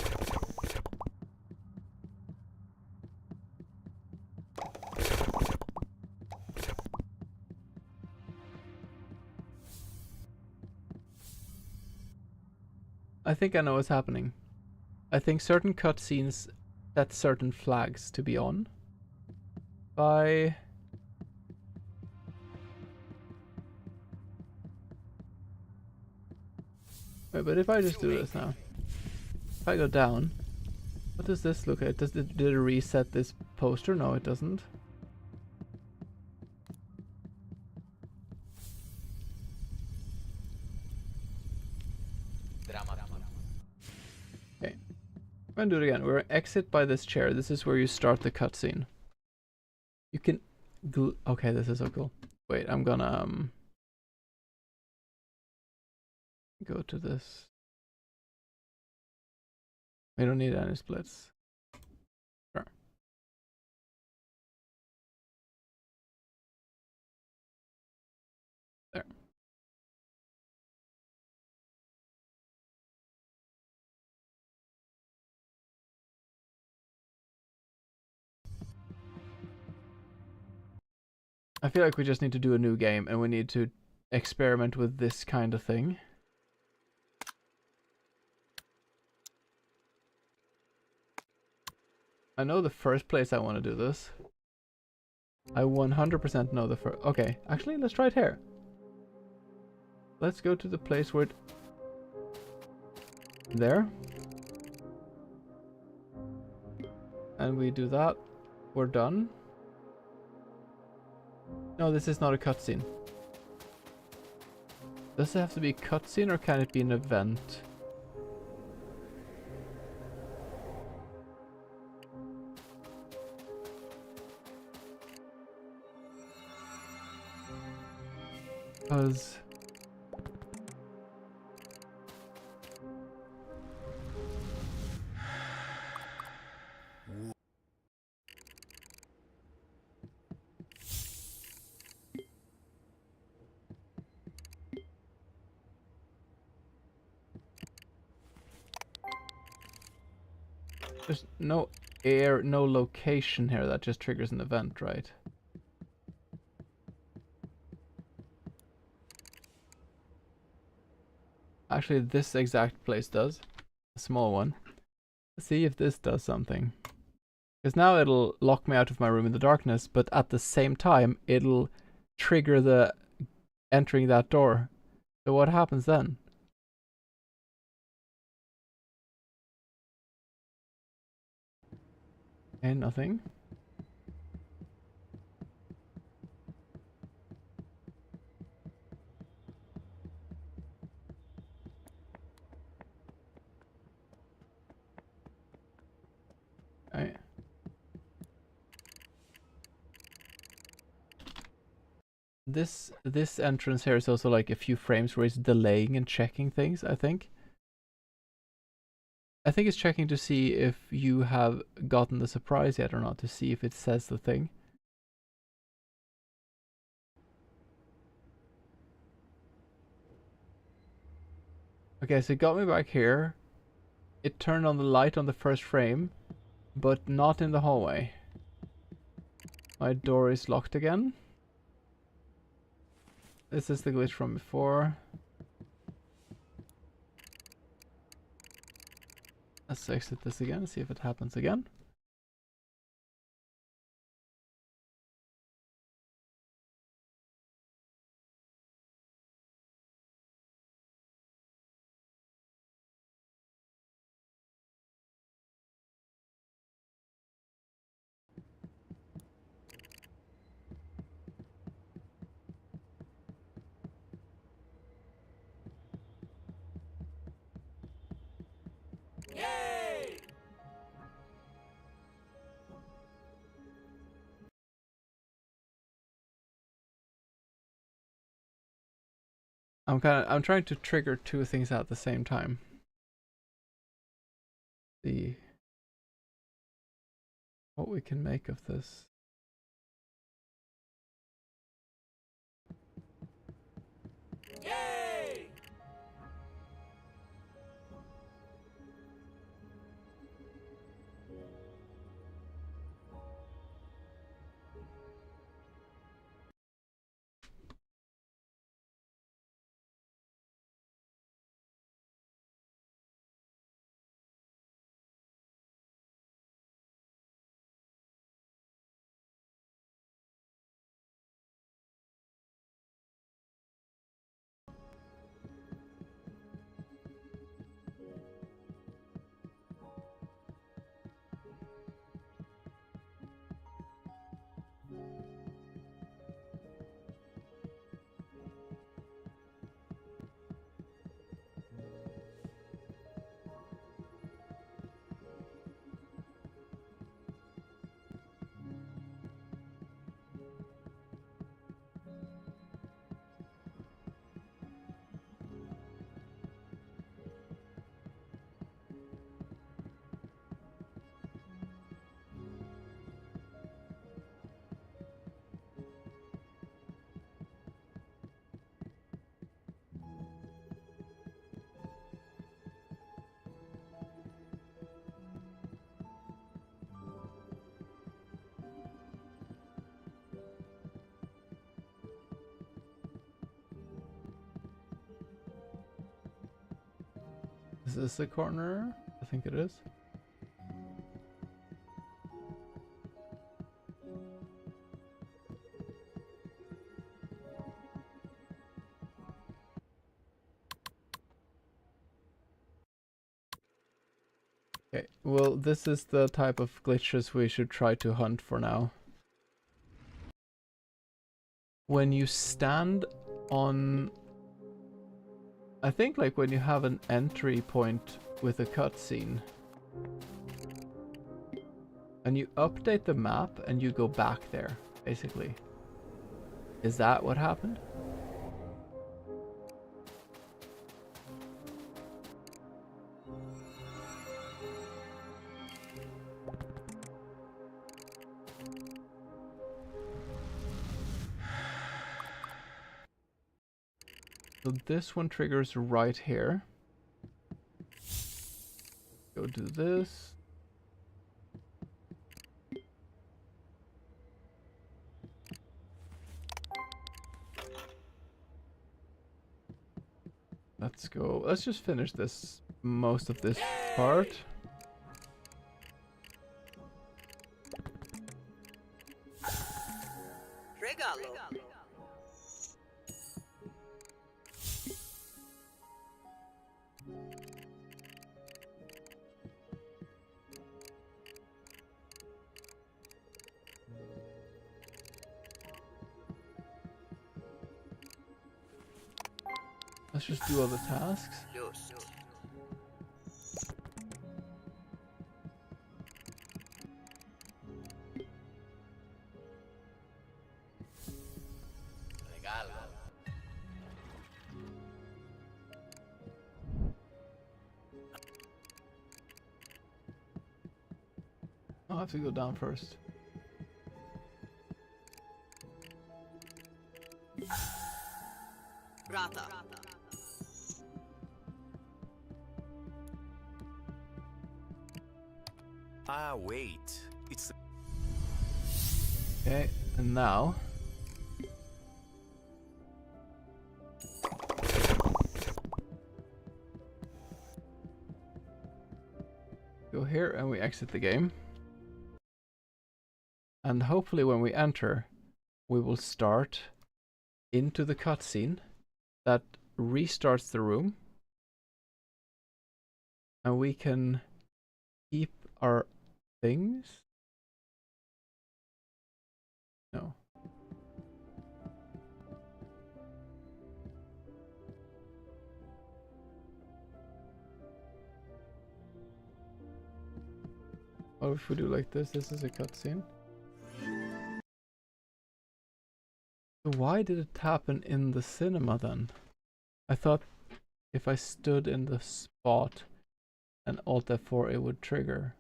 I think I know what's happening. I think certain cutscenes set certain flags to be on. By... Wait, but if I just do this now, if I go down, what does this look like? Did it reset this poster? No, it doesn't. Drama. Okay, I'm gonna do it again. We're exit by this chair. This is where you start the cutscene. You can... Okay, this is so cool. Wait, I'm gonna go to this. We don't need any splits. Sure. There. I feel like we just need to do a new game and we need to experiment with this kind of thing. I know the first place I want to do this. I 100% know the first... Okay, actually, let's try it here. Let's go to the place where... There. And we do that. We're done. No, this is not a cutscene. Does it have to be a cutscene or can it be an event? Because... There's no no location here that just triggers an event, right? Actually, this exact place does. A small one. Let's see if this does something. Because now it'll lock me out of my room in the darkness, but at the same time, it'll trigger the entering that door. So what happens then? Okay, nothing. Okay. This entrance here is also like a few frames where it's delaying and checking things, I think. I think it's checking to see if you have gotten the surprise yet or not, to see if it says the thing. Okay, so it got me back here. It turned on the light on the first frame, but not in the hallway. My door is locked again. This is the glitch from before. Let's exit this again, see if it happens again. I'm trying to trigger two things at the same time. See what we can make of this. Yay! Is this the corner? I think it is. Okay, well, this is the type of glitches we should try to hunt for now. When you stand on... I think like when you have an entry point with a cutscene and you update the map and you go back there, basically. Is that what happened? So this one triggers right here. Go do this. Let's go. Let's just finish this, most of this part. Regalo. Let's just do all the tasks. Lust. Regalo. I'll have to go down first. Rata. Ah, wait. It's Okay, and now go here and we exit the game. And hopefully when we enter, we will start into the cutscene that restarts the room. And we can keep our things. No. What if we do like this? This is a cutscene. So why did it happen in the cinema then? I thought if I stood in the spot and Alt F4 it would trigger.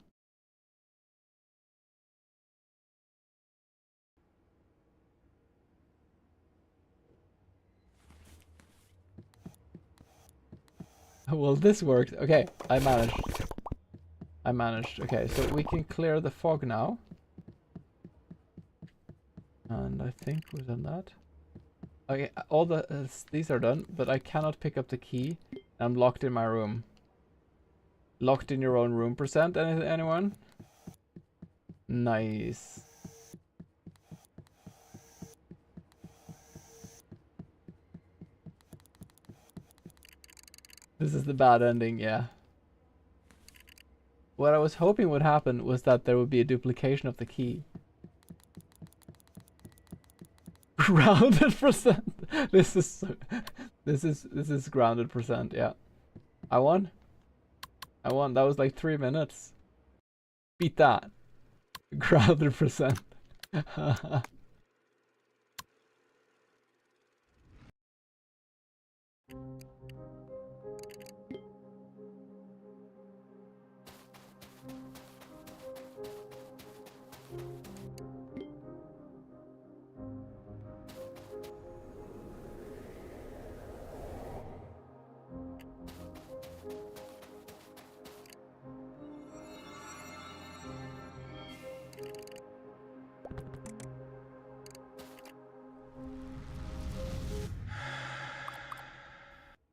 Well, this worked. Okay, I managed. Okay, so we can clear the fog now. And I think we've done that. Okay, all the these are done, but I cannot pick up the key. I'm locked in my room. Locked in your own room %? Anyone? Nice. This is the bad ending, yeah. What I was hoping would happen was that there would be a duplication of the key. Grounded %. This is grounded %, yeah. I won. That was like 3 minutes. Beat that. Grounded %.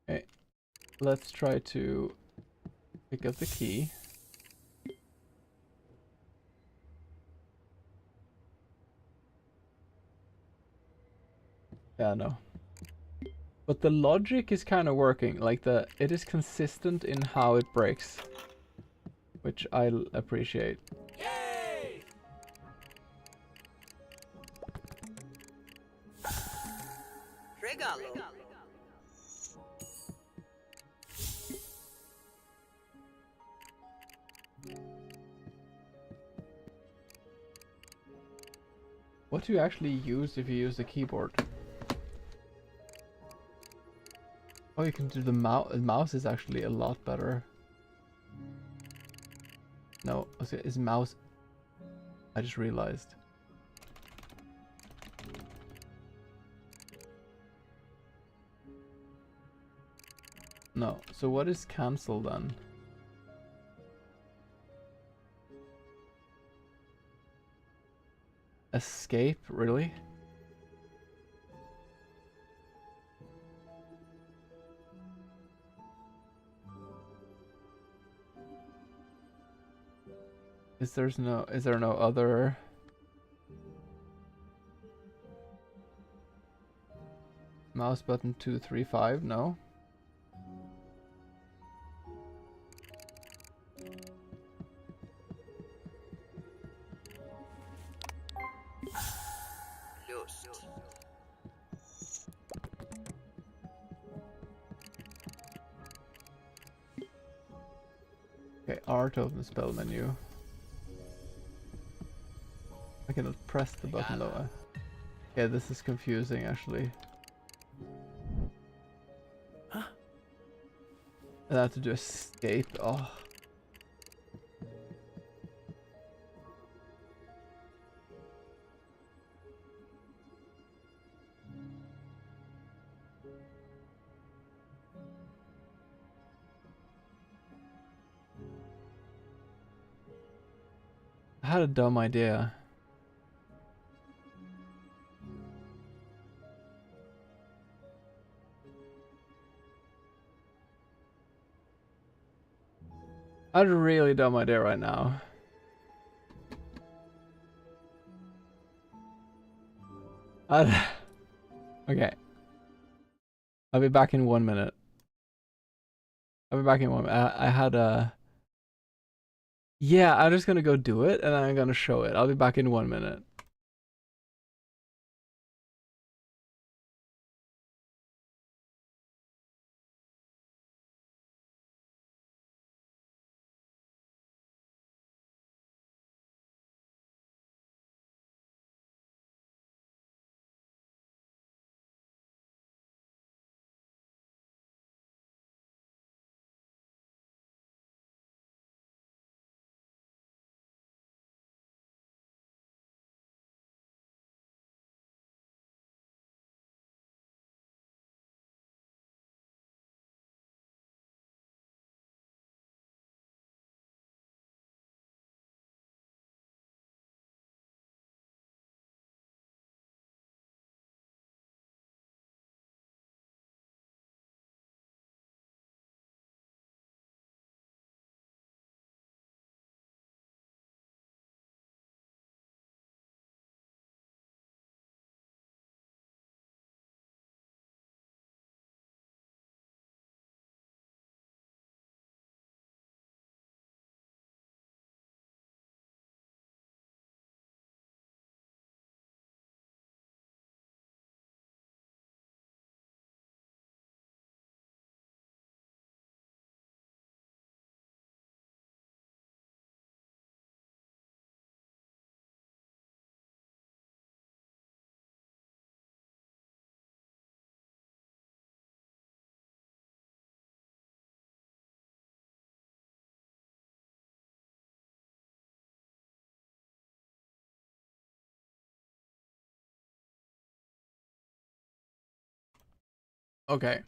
Okay, let's try to pick up the key. Yeah, no. But the logic is kind of working. Like it is consistent in how it breaks, which I'll appreciate. Yay! Regalo. What do you actually use if you use the keyboard? Oh, you can do the mouse. The mouse is actually a lot better. No, is mouse. I just realized. No, so what is cancel then? Escape, really? Is there no other? Mouse button 2, 3, 5, no? Lust. Okay, art of the spell menu. I cannot press the button though. Yeah, this is confusing actually. And I have to do escape. Oh. I had a dumb idea. I had a really dumb idea right now. Okay. I'll be back in 1 minute. I'll be back in 1 minute. I had a... Yeah, I'm just gonna go do it and then I'm gonna show it. I'll be back in 1 minute. Okay.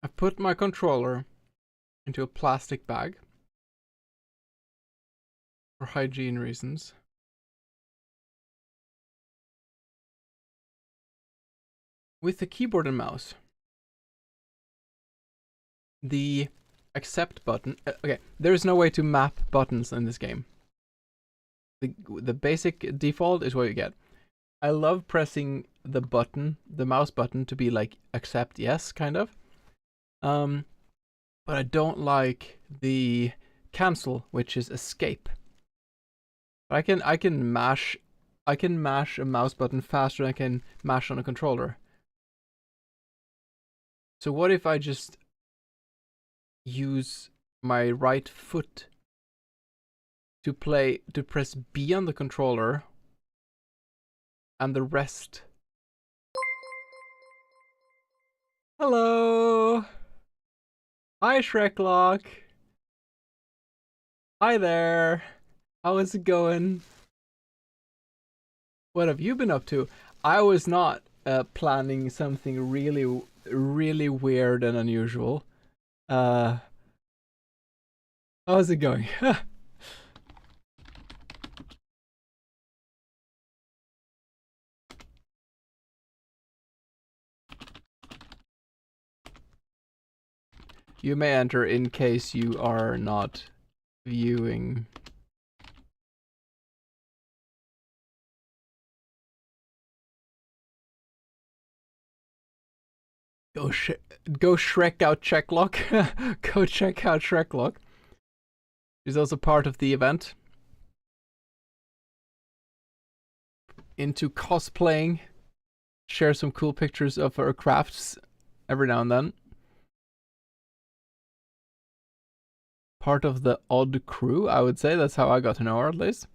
I put my controller into a plastic bag for hygiene reasons. With the keyboard and mouse. The accept button. Okay, there is no way to map buttons in this game. The basic default is what you get. I love pressing the button, the mouse button, to be like accept yes, kind of. But I don't like the cancel, which is escape. I can mash a mouse button faster than I can mash on a controller. So what if I just use my right foot to press B on the controller and the rest? Hello. Hi, Shreklock. Hi there. How is it going? What have you been up to? I was not planning something really weird and unusual. How's it going? You may enter in case you are not viewing. Go Shrek out Checklock. Go check out Shreklock. He's also part of the event. Into cosplaying. Share some cool pictures of her crafts every now and then. Part of the odd crew, I would say. That's how I got to know her, at least.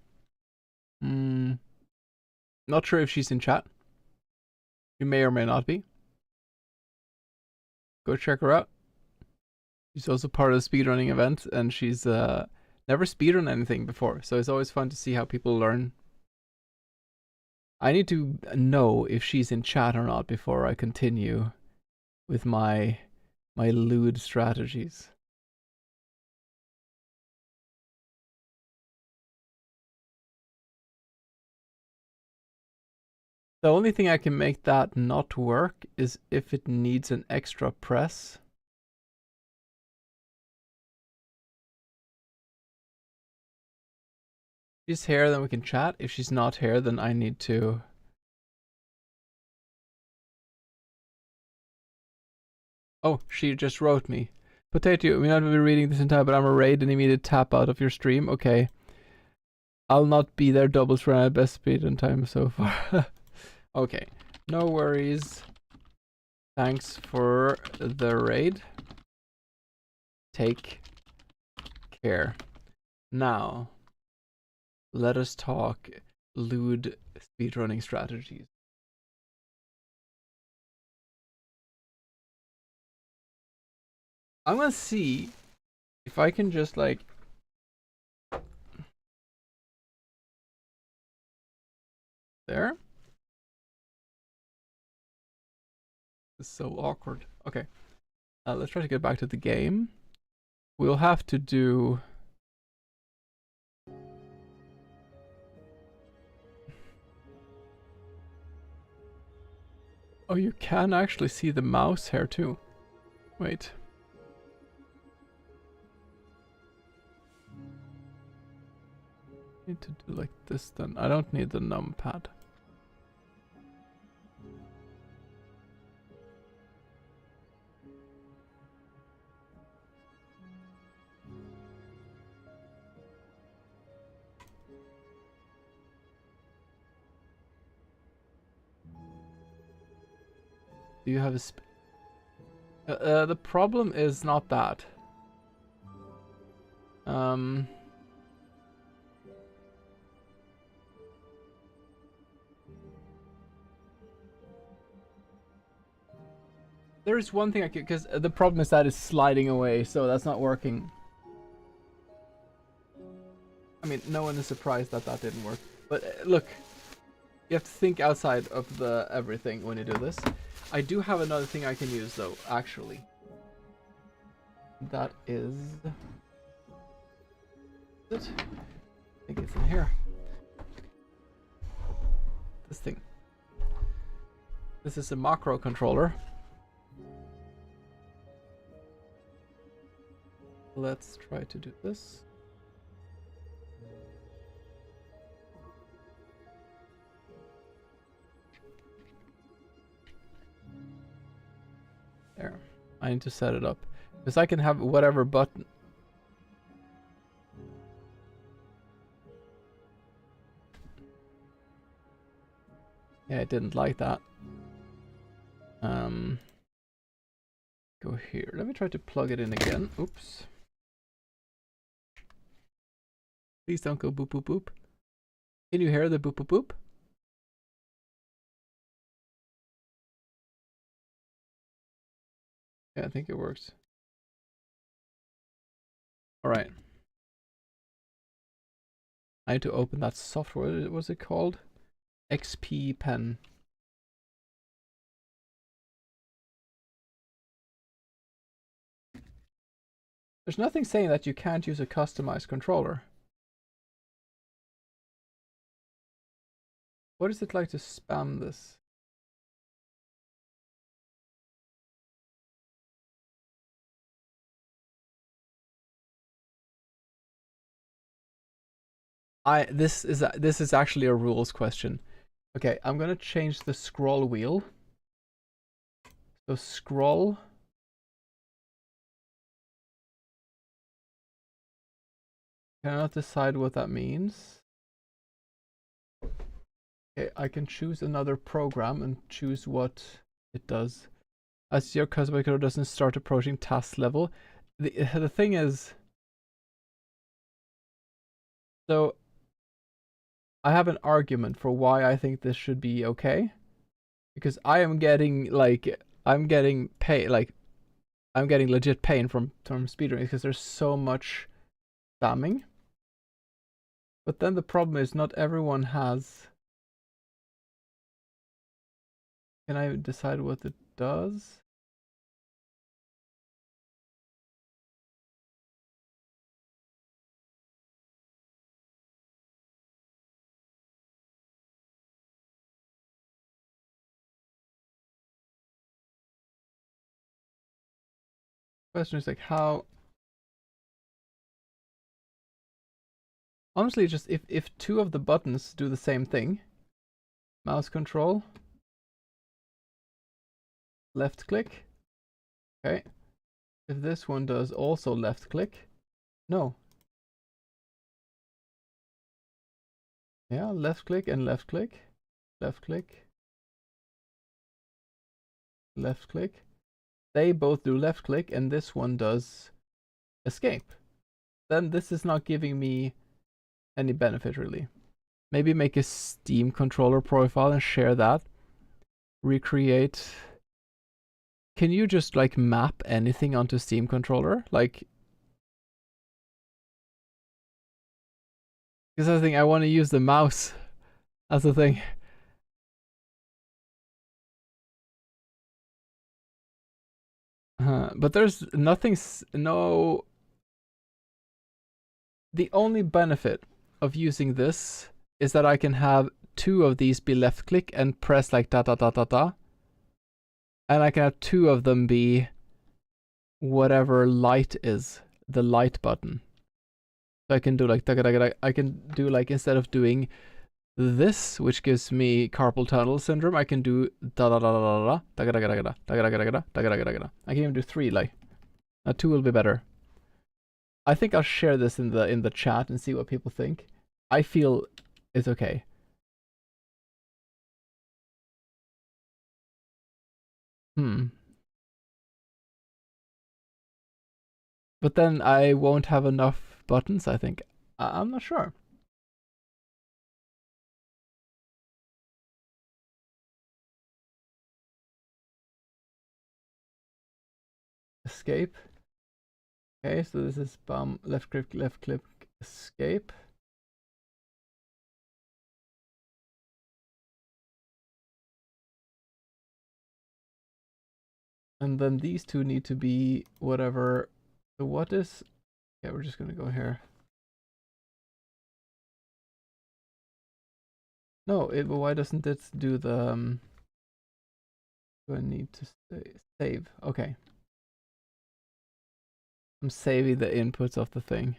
Not sure if she's in chat. She may or may not be. Go check her out. She's also part of the speedrunning event, and she's never speedrun anything before, so it's always fun to see how people learn. I need to know if she's in chat or not before I continue with my lewd strategies. The only thing I can make that not work is if it needs an extra press. If she's here, then we can chat. If she's not here, then I need to... Oh, she just wrote me. Potato, we not be reading this entire, but I'm a raid and immediate tap out of your stream. Okay. I'll not be there doubles for my best speed and time so far. Okay, no worries. Thanks for the raid. Take care. Now, let us talk lewd speedrunning strategies. I'm gonna see if I can just like there. This is so awkward. Okay, let's try to get back to the game. We'll have to do. Oh, you can actually see the mouse here too. Wait. Need to do like this then. I don't need the numpad. Do you have a the problem is not that. There is one thing I could, because the problem is that it's sliding away, so that's not working. I mean, no one is surprised that that didn't work. But look, you have to think outside of the everything when you do this. I do have another thing I can use though, actually. That is... it? I think it's in here. This thing. This is a macro controller. Let's try to do this. There. I need to set it up. Because I can have whatever button. Yeah, I didn't like that. Go here. Let me try to plug it in again. Oops. Please don't go boop boop boop. Can you hear the boop boop boop? Yeah, I think it works. Alright. I need to open that software. What was it called? XP Pen. There's nothing saying that you can't use a customized controller. What is it like to spam this? This is actually a rules question. Okay, I'm gonna change the scroll wheel. So scroll. Cannot decide what that means. Okay, I can choose another program and choose what it does. As your customer code doesn't start approaching task level. The thing is, so I have an argument for why I think this should be okay. Because I am getting like, I'm getting paid, like I'm getting legit pain from speedrunning because there's so much spamming. But then the problem is not everyone has. Can I decide what it does? Question is like how. Honestly, just if two of the buttons do the same thing, mouse control, left click. Okay. If this one does also left click, no. Yeah, left click and left click, left click, left click. They both do left click, and this one does escape. Then this is not giving me any benefit really. Maybe make a Steam controller profile and share that. Recreate. Can you just like map anything onto Steam controller? Like, because I think I want to use the mouse as a thing. But there's nothing, no. The only benefit of using this is that I can have two of these be left click and press like da da da da da. And I can have two of them be whatever light is, the light button. So I can do like I can do like, instead of doing this, which gives me carpal tunnel syndrome, I can do da da da da da da da da da da da da da da da. I can even do three, like two will be better. I think I'll share this in the chat and see what people think. I feel it's okay. But then I won't have enough buttons, I think. I'm not sure. Escape. Okay, so this is left click, escape. And then these two need to be whatever. So what is, yeah, we're just gonna go here. No, but why doesn't it do the, do I need to save? Okay. I'm saving the inputs of the thing.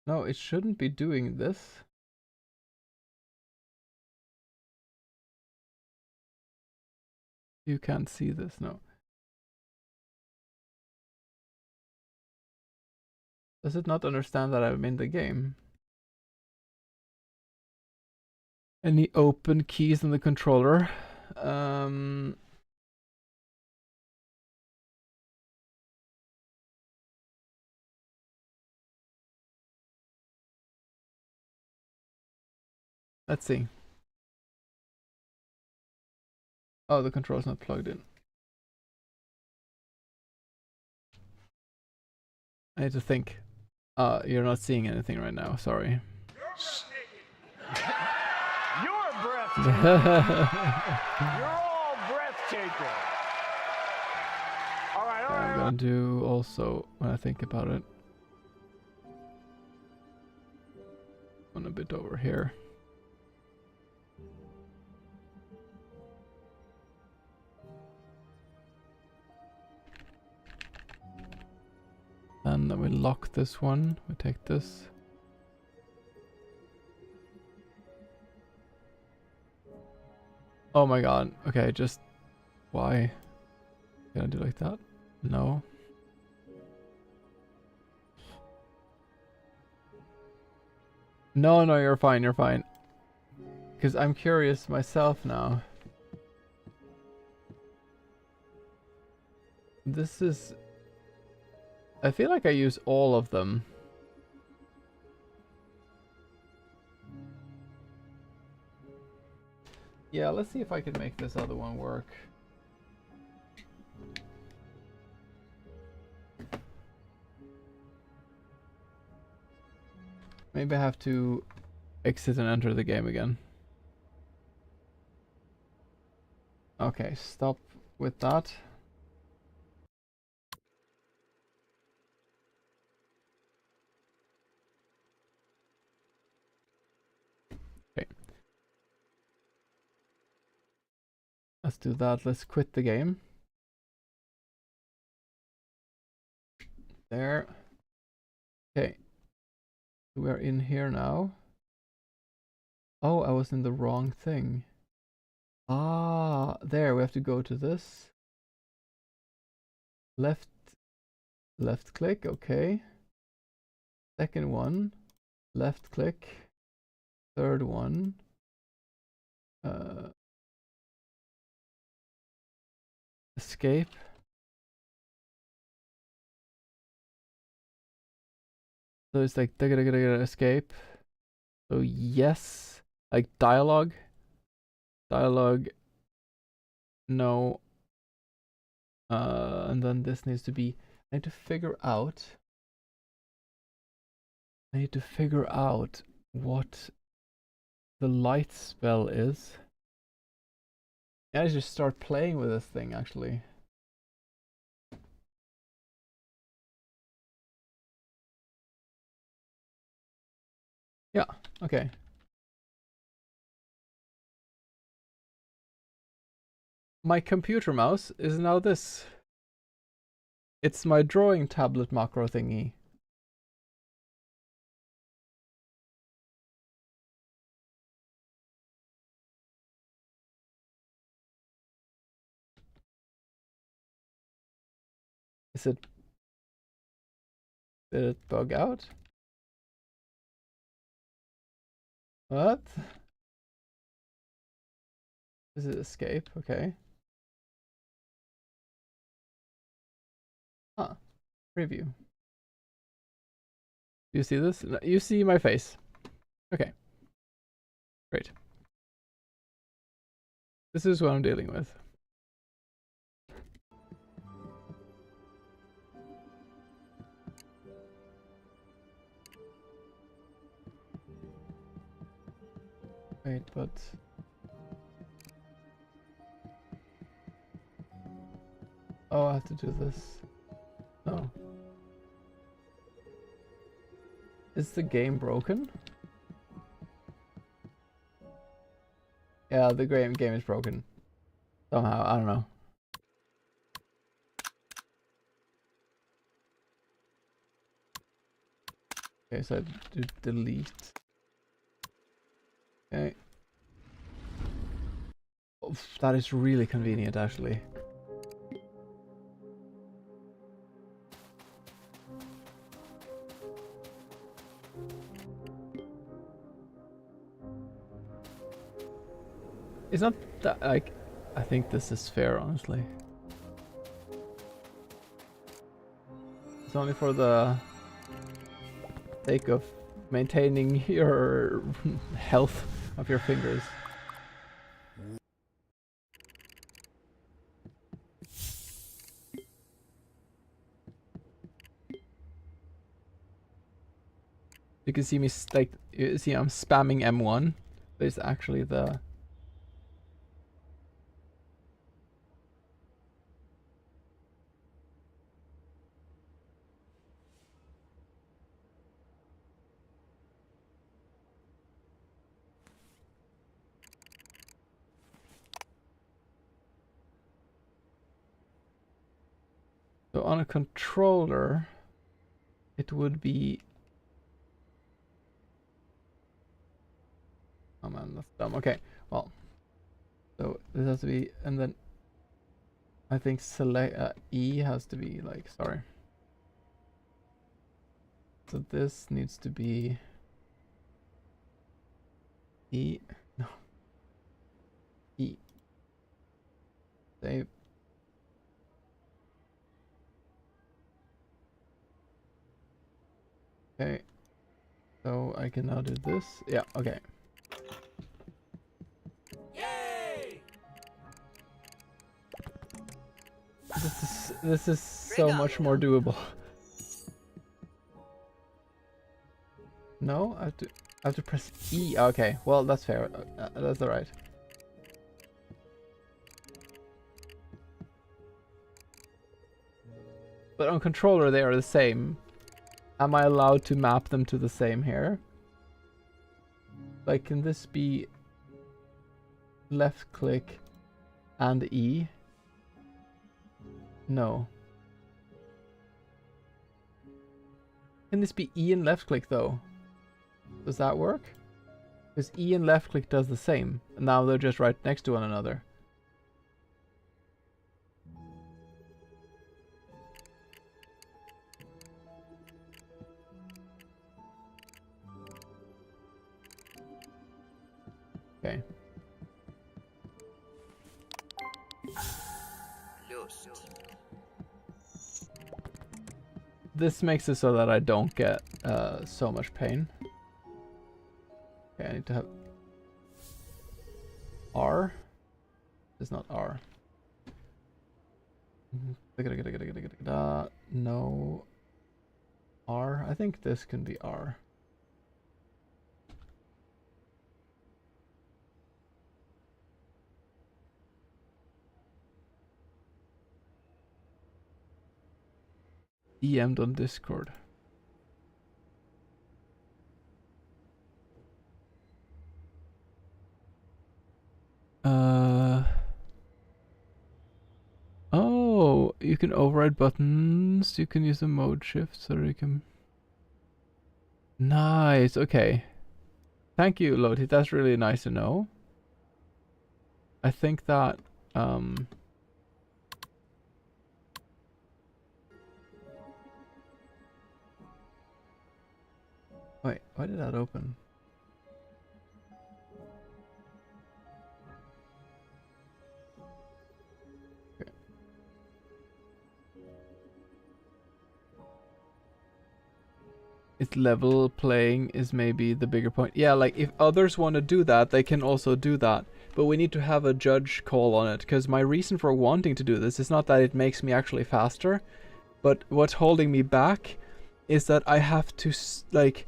No, it shouldn't be doing this. You can't see this, no. Does it not understand that I'm in the game? Any open keys in the controller? Let's see. Oh, the controller's not plugged in. I need to think. You're not seeing anything right now, sorry. You're breathtaking. You're all breathtaking. All right, I'm gonna do also, when I think about it, one a bit over here. And then we lock this one. We take this. Oh my god. Okay, just why? Can I do like that? No. No, you're fine, you're fine. Because I'm curious myself now. This is... I feel like I use all of them. Yeah, let's see if I can make this other one work. Maybe I have to exit and enter the game again. Okay, stop with that. Okay. Let's do that. Let's quit the game. There. Okay. We're in here now. Oh, I was in the wrong thing. Ah, there. We have to go to this. Left click. Okay. Second one. Left click. Third one. Escape. So it's like escape. So yes, like dialogue. Dialogue. No. And then this needs to be. I need to figure out. What the light spell is. I just start playing with this thing actually. Yeah, okay. My computer mouse is now this. It's my drawing tablet macro thingy. Did it bug out? What? Is it escape? Okay. Ah, preview. Do you see this? No, you see my face. Okay. Great. This is what I'm dealing with. Wait, but... Oh, I have to do this. No. Is the game broken? Yeah, the game is broken. Somehow, I don't know. Okay, so I do delete. Okay. Oof, that is really convenient, actually. It's not that, like, I think this is fair, honestly. It's only for the sake of maintaining your health of your fingers. You can see me, like, you see I'm spamming M1, but it's actually the... So on a controller, it would be... Oh man, that's dumb. Okay, well, so this has to be, and then I think select E has to be like, sorry. So this needs to be E, no, E. Save. Okay, so I can now do this. Yeah, okay. Yay! This is so much more doable. No, I have to press E. Okay, well that's fair. That's alright. But on controller they are the same. Am I allowed to map them to the same here? Like, can this be left click and E? No. Can this be E and left click though? Does that work? Because E and left click does the same. And now they're just right next to one another. Okay. Lost. This makes it so that I don't get so much pain. Okay, I need to have R. It's not R. No. R. I think this can be R. DM'd on Discord. Oh, you can override buttons. You can use the mode shift so you can. Nice. Okay. Thank you, Loti. That's really nice to know. I think that wait, why did that open? Okay. It's level playing is maybe the bigger point. Yeah, like if others want to do that, they can also do that. But we need to have a judge call on it, because my reason for wanting to do this is not that it makes me actually faster, but what's holding me back is that I have to like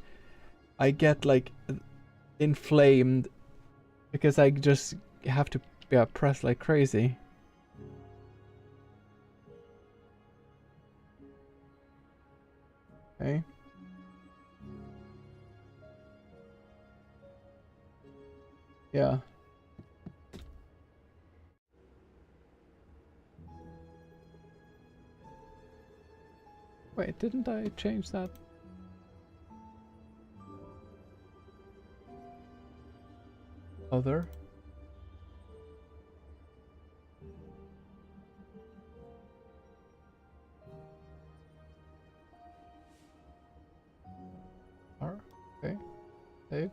I get like inflamed because I just have to press like crazy. Okay. Yeah. Wait, didn't I change that? Other? R? Okay. Save.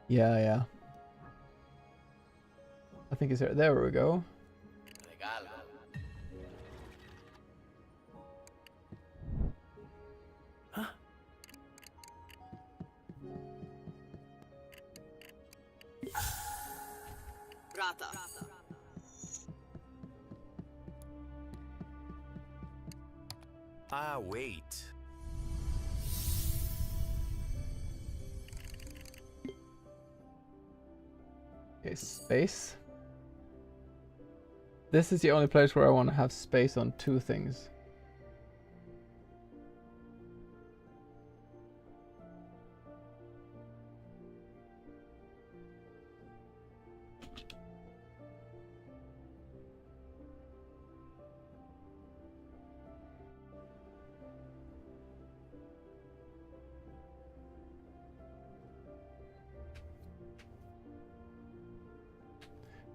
Yeah. I think it's there. There we go. Regalo. Brata. Ah, wait. Okay, space. This is the only place where I want to have space on two things.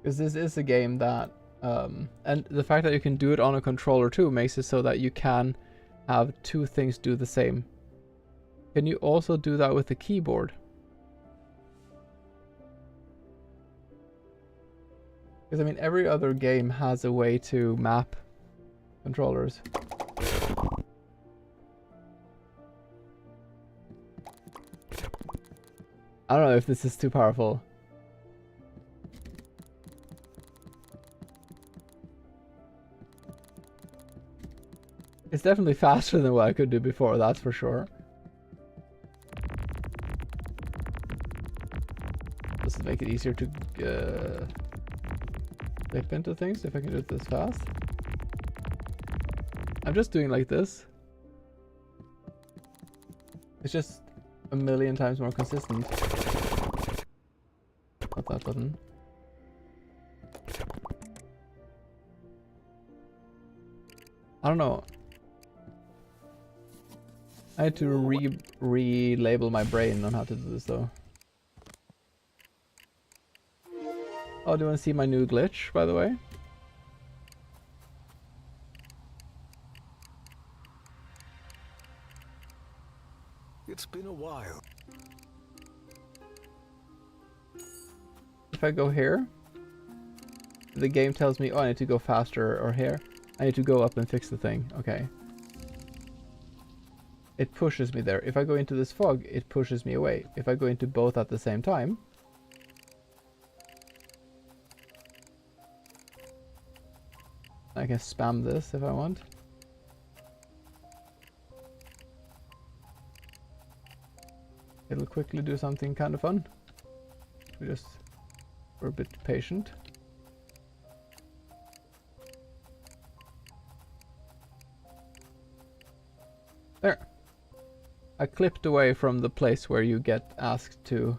Because this is a game that, and the fact that you can do it on a controller too makes it so that you can have two things do the same. Can you also do that with the keyboard? Because I mean, every other game has a way to map controllers. I don't know if this is too powerful. It's definitely faster than what I could do before, that's for sure. Does it make it easier to flip into things if I can do it this fast? I'm just doing like this. It's just a million times more consistent. Not that button. I don't know. I had to relabel my brain on how to do this though. Oh, do you want to see my new glitch, by the way? It's been a while. If I go here, the game tells me, oh, I need to go faster, or here. I need to go up and fix the thing. Okay. It pushes me there. If I go into this fog, it pushes me away. If I go into both at the same time, I can spam this if I want. It'll quickly do something kind of fun. We're a bit patient. There. I clipped away from the place where you get asked to.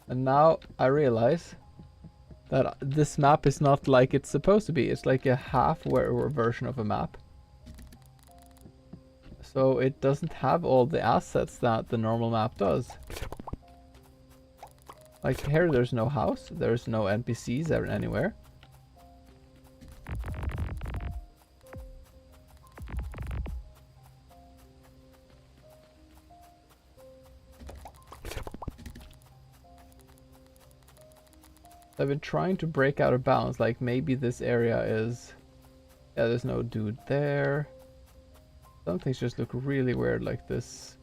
And now I realize that this map is not like it's supposed to be. It's like a half-ware version of a map. So it doesn't have all the assets that the normal map does. Like here there's no house, there's no NPCs anywhere. I've been trying to break out of bounds, like maybe this area is... Yeah, there's no dude there. Some things just look really weird like this.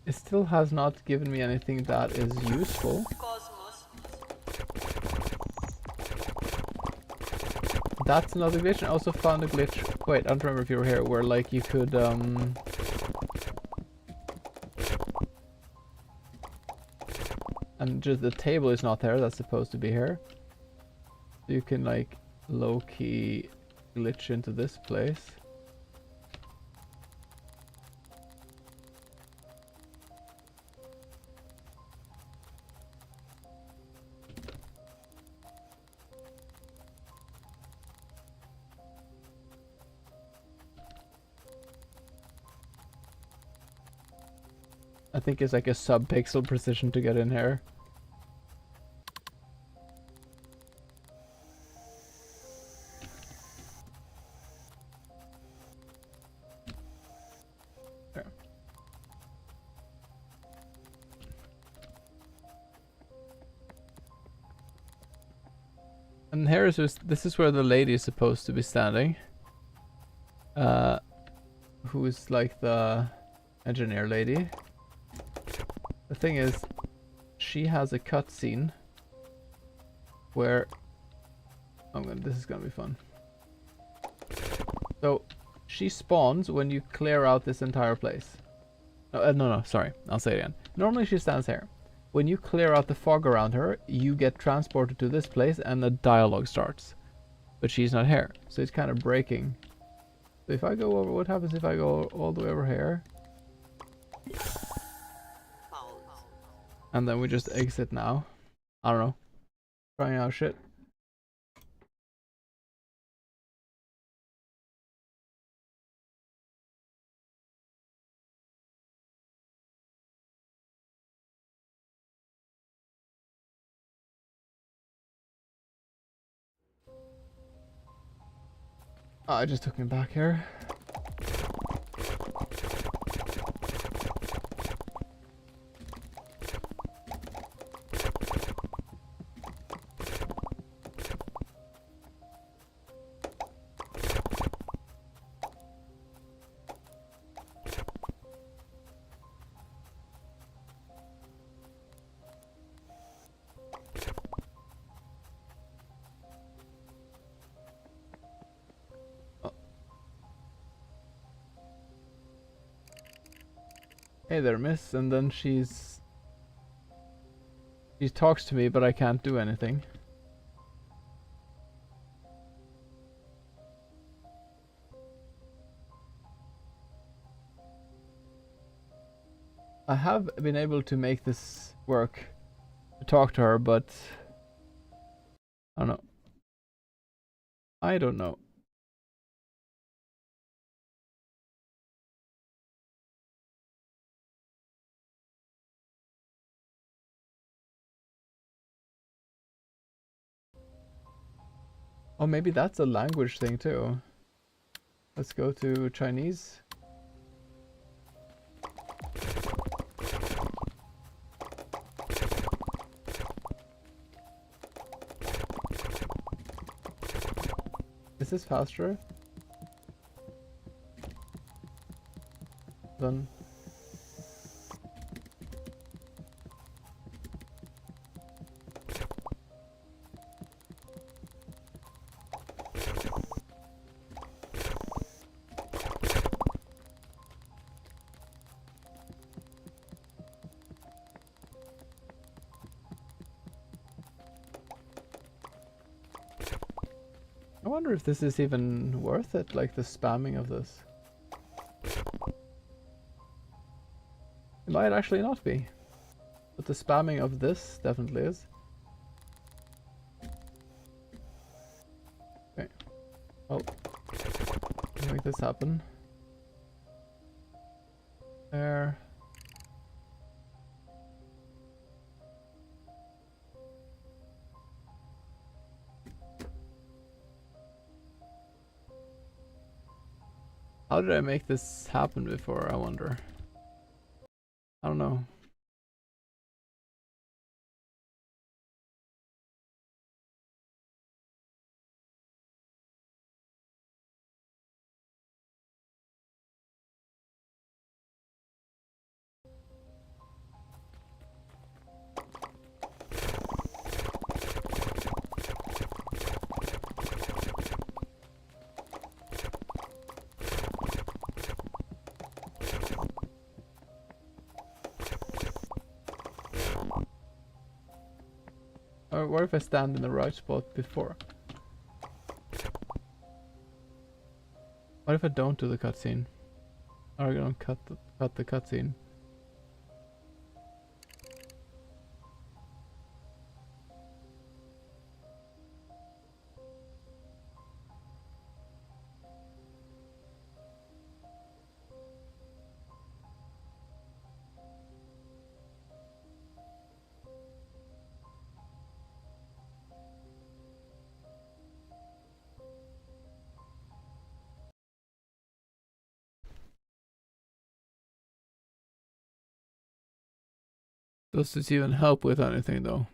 It still has not given me anything that is useful. Cosmos. That's another glitch. I also found a glitch. Wait, I don't remember if you were here, where like you could and just the table is not there, that's supposed to be here. So you can like low-key glitch into this place. I think it's like a sub-pixel precision to get in here. There. And here is just, this is where the lady is supposed to be standing. Who is like the engineer lady. The thing is, she has a cutscene where this is gonna be fun. So she spawns when you clear out this entire place. No, sorry, I'll say it again. Normally she stands here. When you clear out the fog around her, you get transported to this place and the dialogue starts. But she's not here, so it's kind of breaking. So if I go over, what happens if I go all the way over here? And then we just exit now. I don't know. Trying out shit. Oh, I just took me back here. Hey there, miss. And then she talks to me, but I can't do anything. I have been able to make this work to talk to her, but I don't know. I don't know. Oh, maybe that's a language thing too. Let's go to Chinese. Is this faster? Done. I wonder if this is even worth it, like the spamming of this. It might actually not be, but the spamming of this definitely is. Okay. Oh, make this happen. There. How did I make this happen before, I wonder? I don't know. Or what if I stand in the right spot before? What if I don't do the cutscene? Or I don't cut the cutscene? Does this even help with anything though?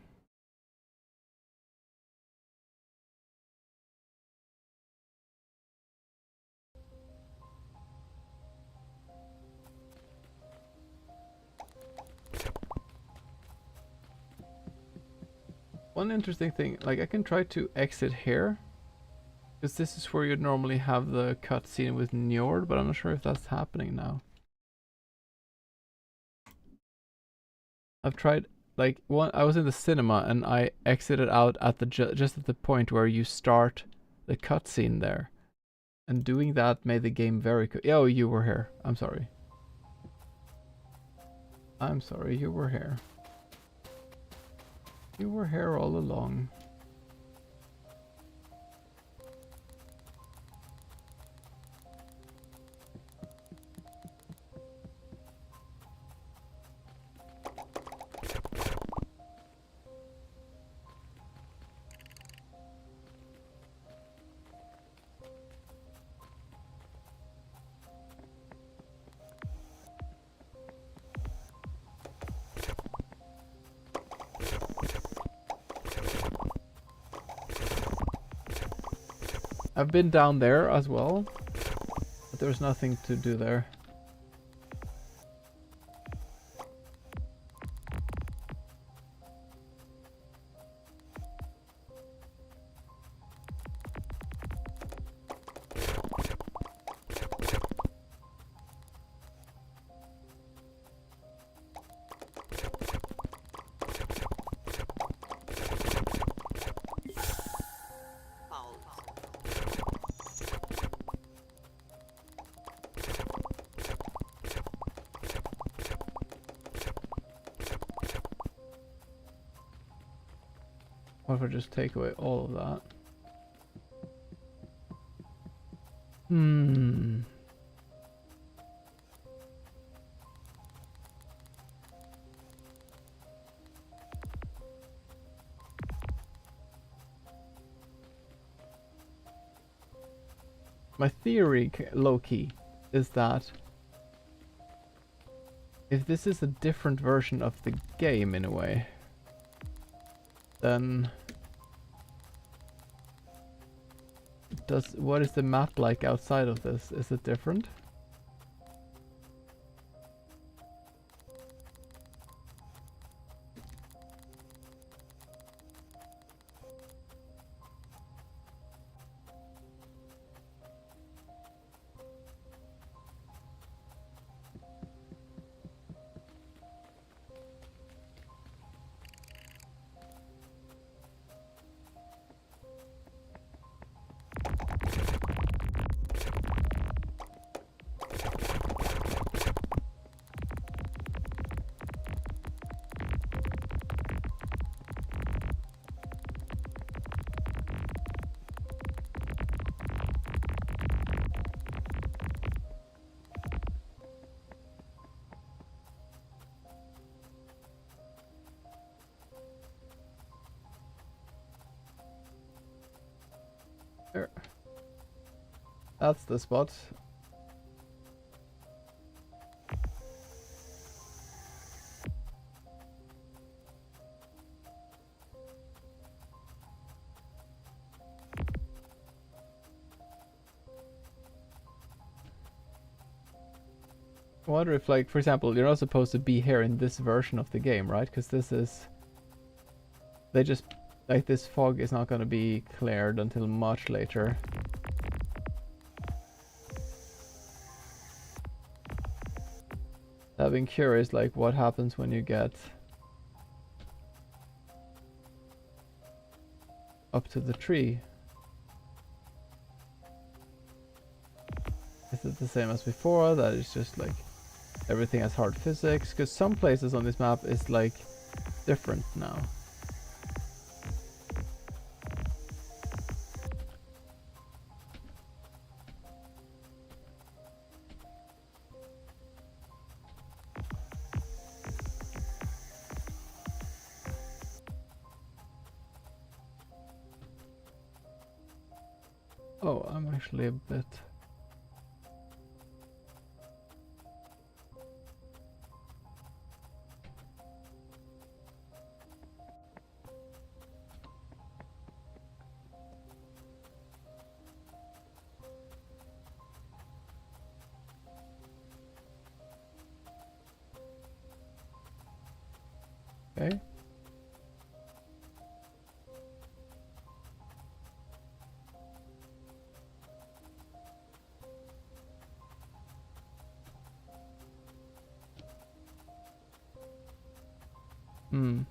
One interesting thing, like I can try to exit here, because this is where you'd normally have the cutscene with Njord, but I'm not sure if that's happening now. I've tried, like, I was in the cinema and I exited out at the just at the point where you start the cutscene there, and doing that made the game very good. Oh, you were here. I'm sorry. I'm sorry, you were here. You were here all along. I've been down there as well, but there's nothing to do there. Paul. What if I just take away all of that? Hmm. My theory, low-key, is that if this is a different version of the game in a way, then what is the map like outside of this? Is it different? There. That's the spot. I wonder if, like, for example, you're not supposed to be here in this version of the game, right? Because this is... They just... Like, this fog is not going to be cleared until much later. I've been curious, like, what happens when you get up to the tree. Is it the same as before? That is just like everything has hard physics? Because some places on this map is like different now. Oh, I'm actually a bit... Okay. Hmm.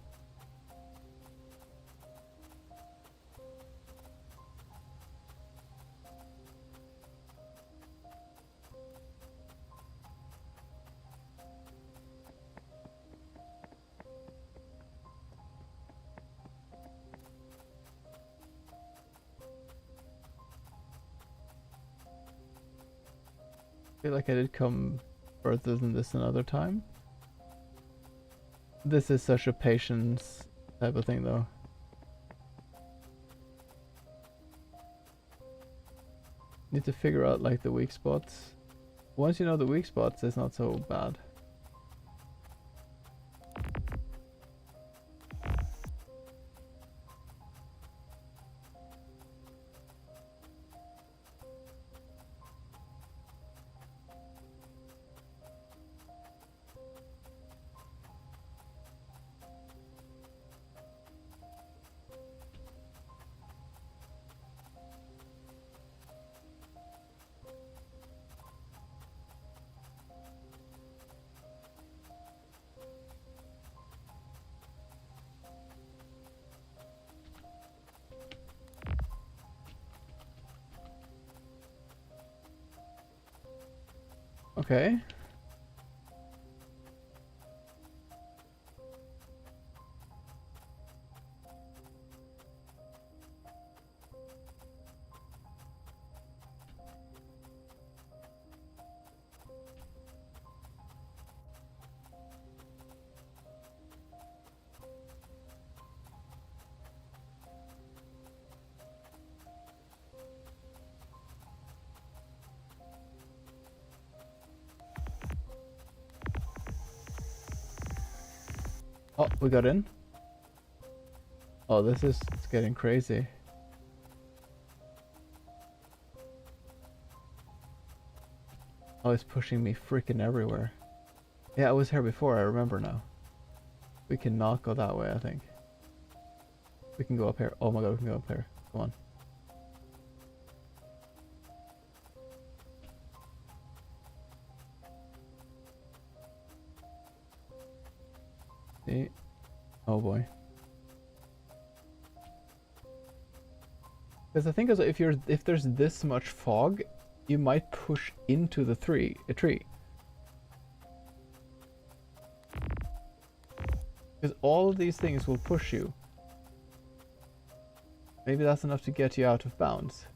I feel like I did come further than this another time. This is such a patience type of thing, though. Need to figure out like the weak spots. Once you know the weak spots, it's not so bad. Okay. Oh, we got in. Oh, this is getting crazy. Oh, it's pushing me freaking everywhere. Yeah, I was here before, I remember now. We cannot go that way, I think. We can go up here. Oh my god, we can go up here. Come on. See? Oh boy. Because I think if there's this much fog, you might push into the tree. Because all of these things will push you. Maybe that's enough to get you out of bounds.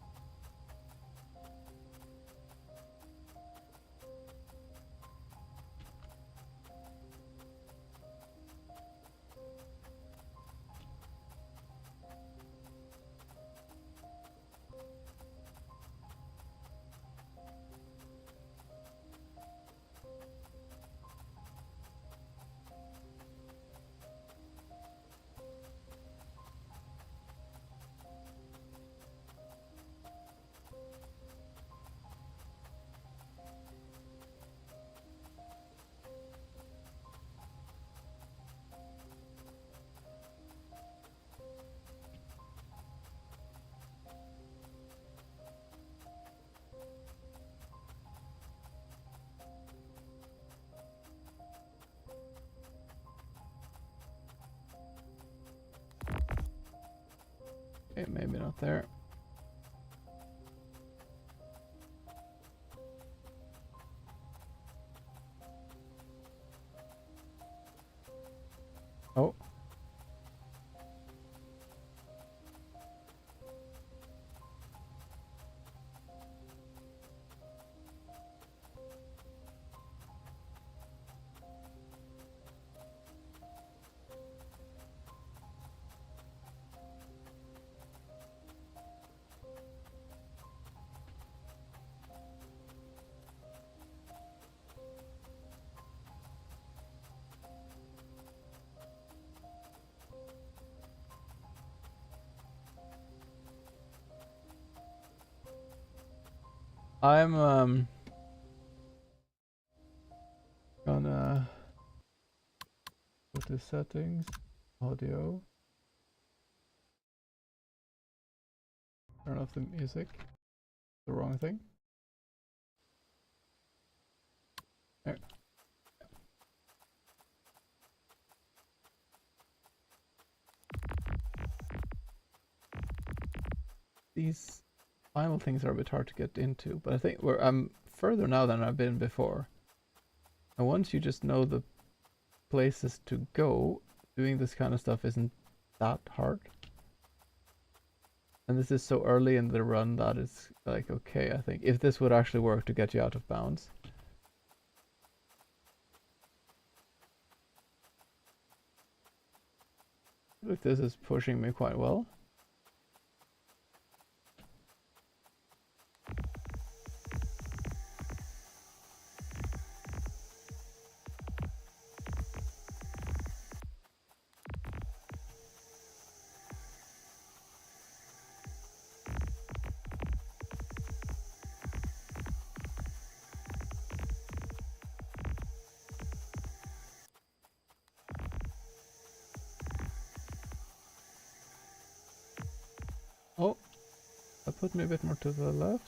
Okay, maybe not there. Oh. I'm gonna go to settings, audio, turn off the music, the wrong thing. There. These final things are a bit hard to get into, but I think I'm further now than I've been before. And once you just know the places to go, doing this kind of stuff isn't that hard. And this is so early in the run that it's like, okay, I think if this would actually work to get you out of bounds. Look, this is pushing me quite well. Oh, that put me a bit more to the left.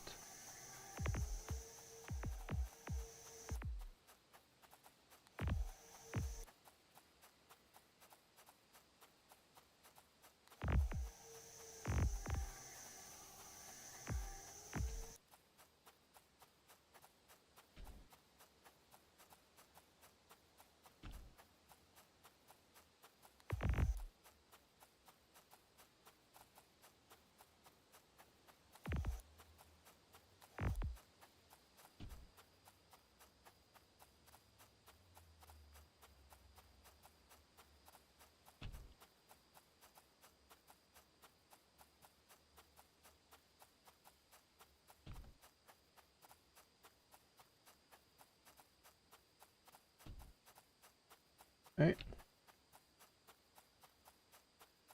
Right.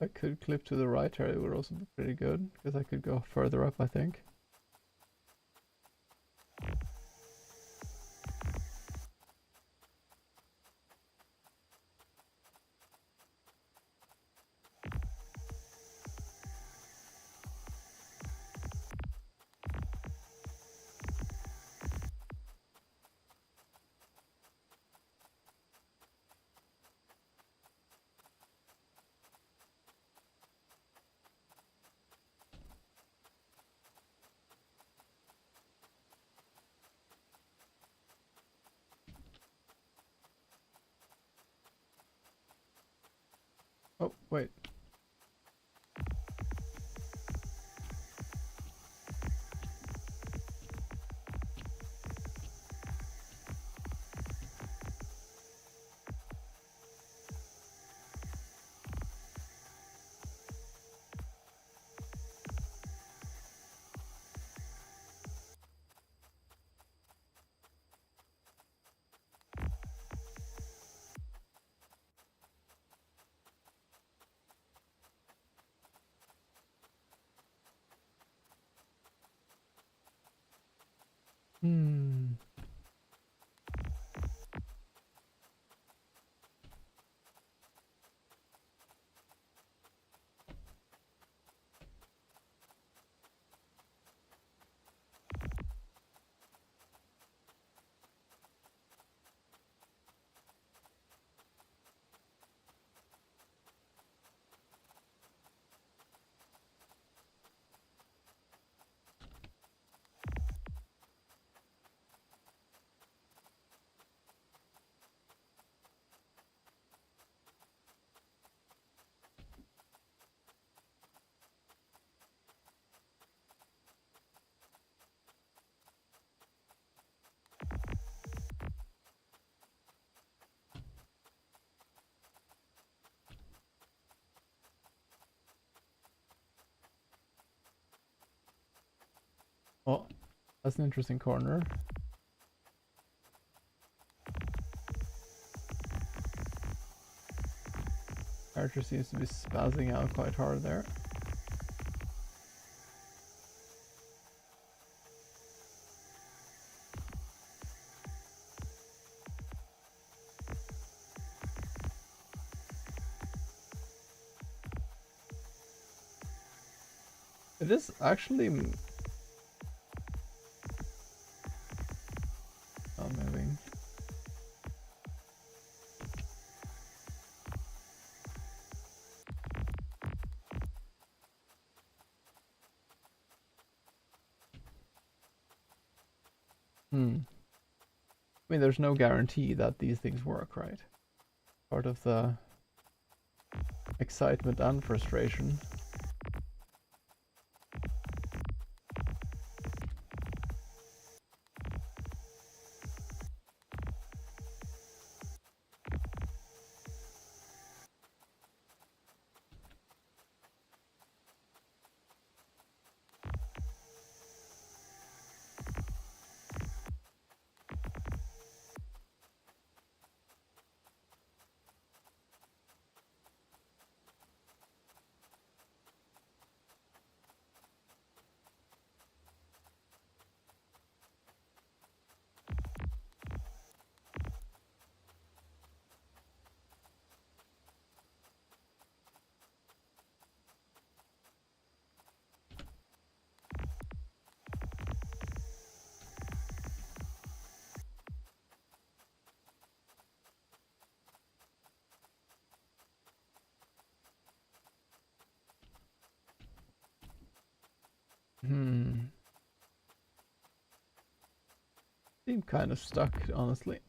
I could clip to the right here, it would also be pretty good, because I could go further up, I think. Oh, wait. Hmm. Oh, that's an interesting corner. Archer seems to be spazzing out quite hard there. It is actually not moving. I mean, there's no guarantee that these things work, right? Part of the excitement and frustration. Seem kind of stuck, honestly.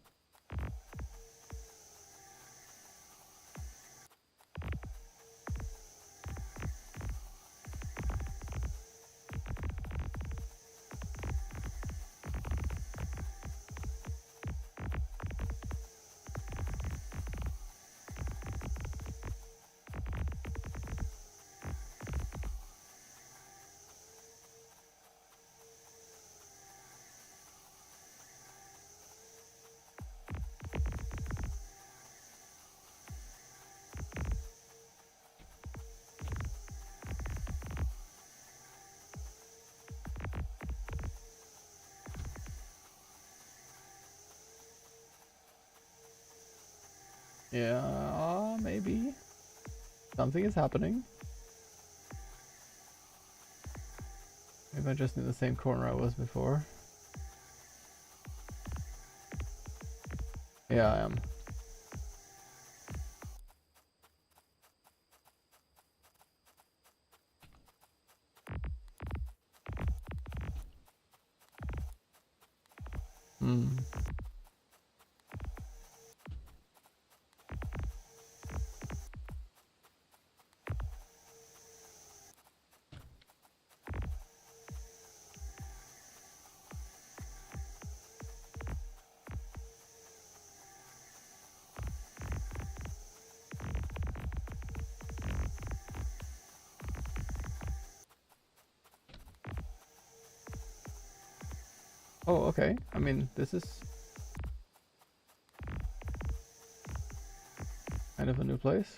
Yeah, maybe. Something is happening. Maybe I'm just in the same corner I was before. Yeah, I am. Hmm. Oh, okay. I mean, this is kind of a new place.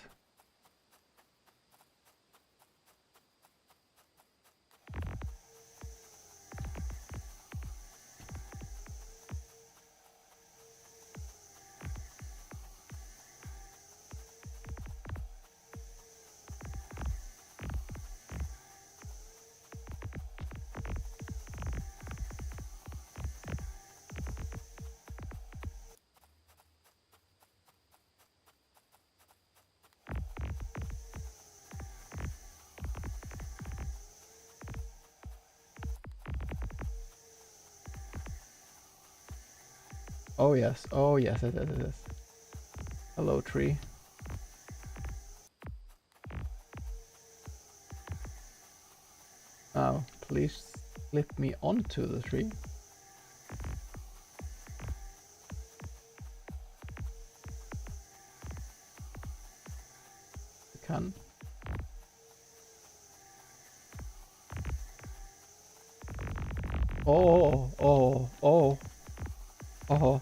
Oh yes, oh yes, it is, it is. Hello, tree. Now, please flip me onto the tree. You can. Oh, oh, oh, oh.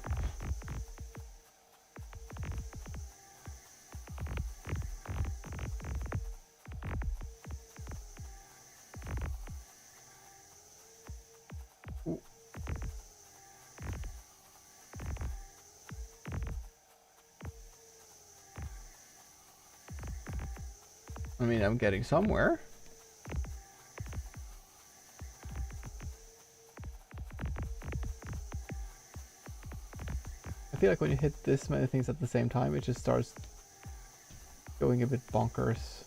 Ooh. I mean, I'm getting somewhere. I feel like when you hit this many things at the same time, it just starts going a bit bonkers.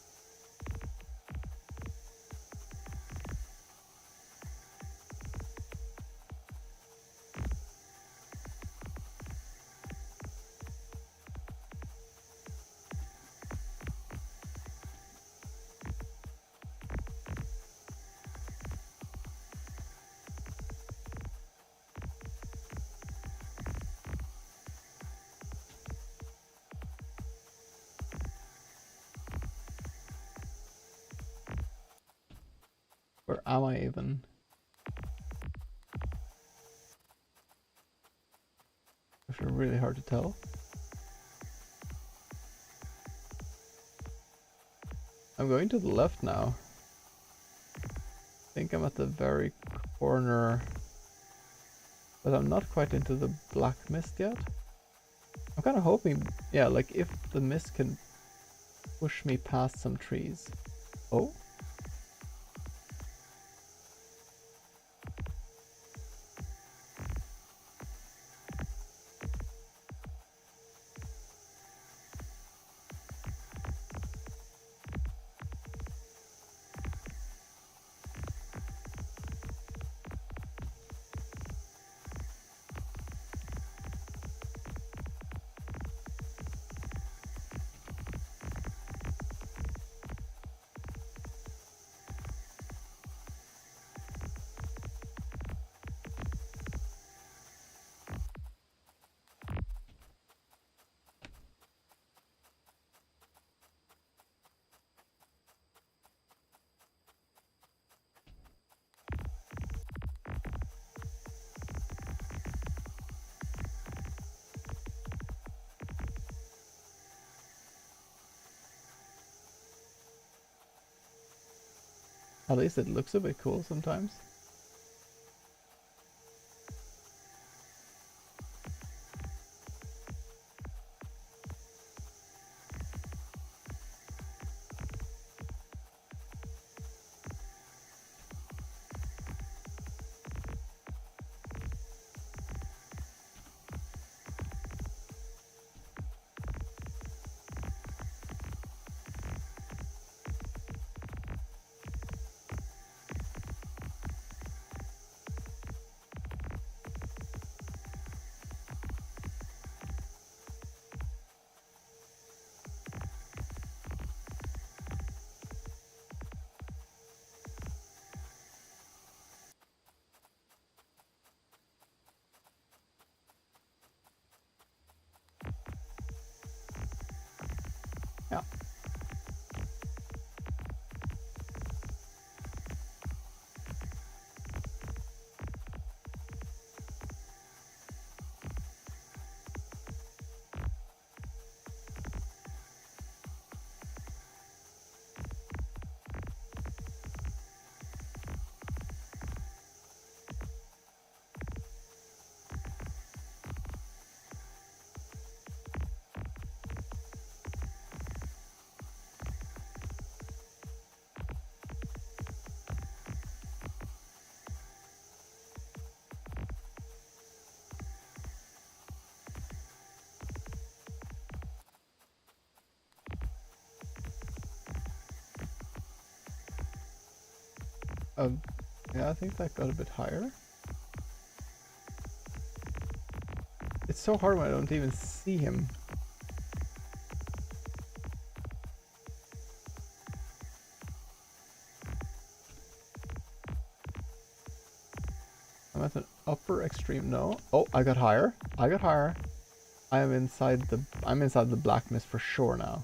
Where am I even? It's really hard to tell. I'm going to the left now. I think I'm at the very corner, but I'm not quite into the black mist yet. I'm kind of hoping, yeah, like if the mist can push me past some trees. Oh? At least it looks a bit cool sometimes. Yeah. Yeah, I think that got a bit higher. It's so hard when I don't even see him. I'm at an upper extreme. No. Oh, I got higher. I got higher. I'm inside the black mist for sure now.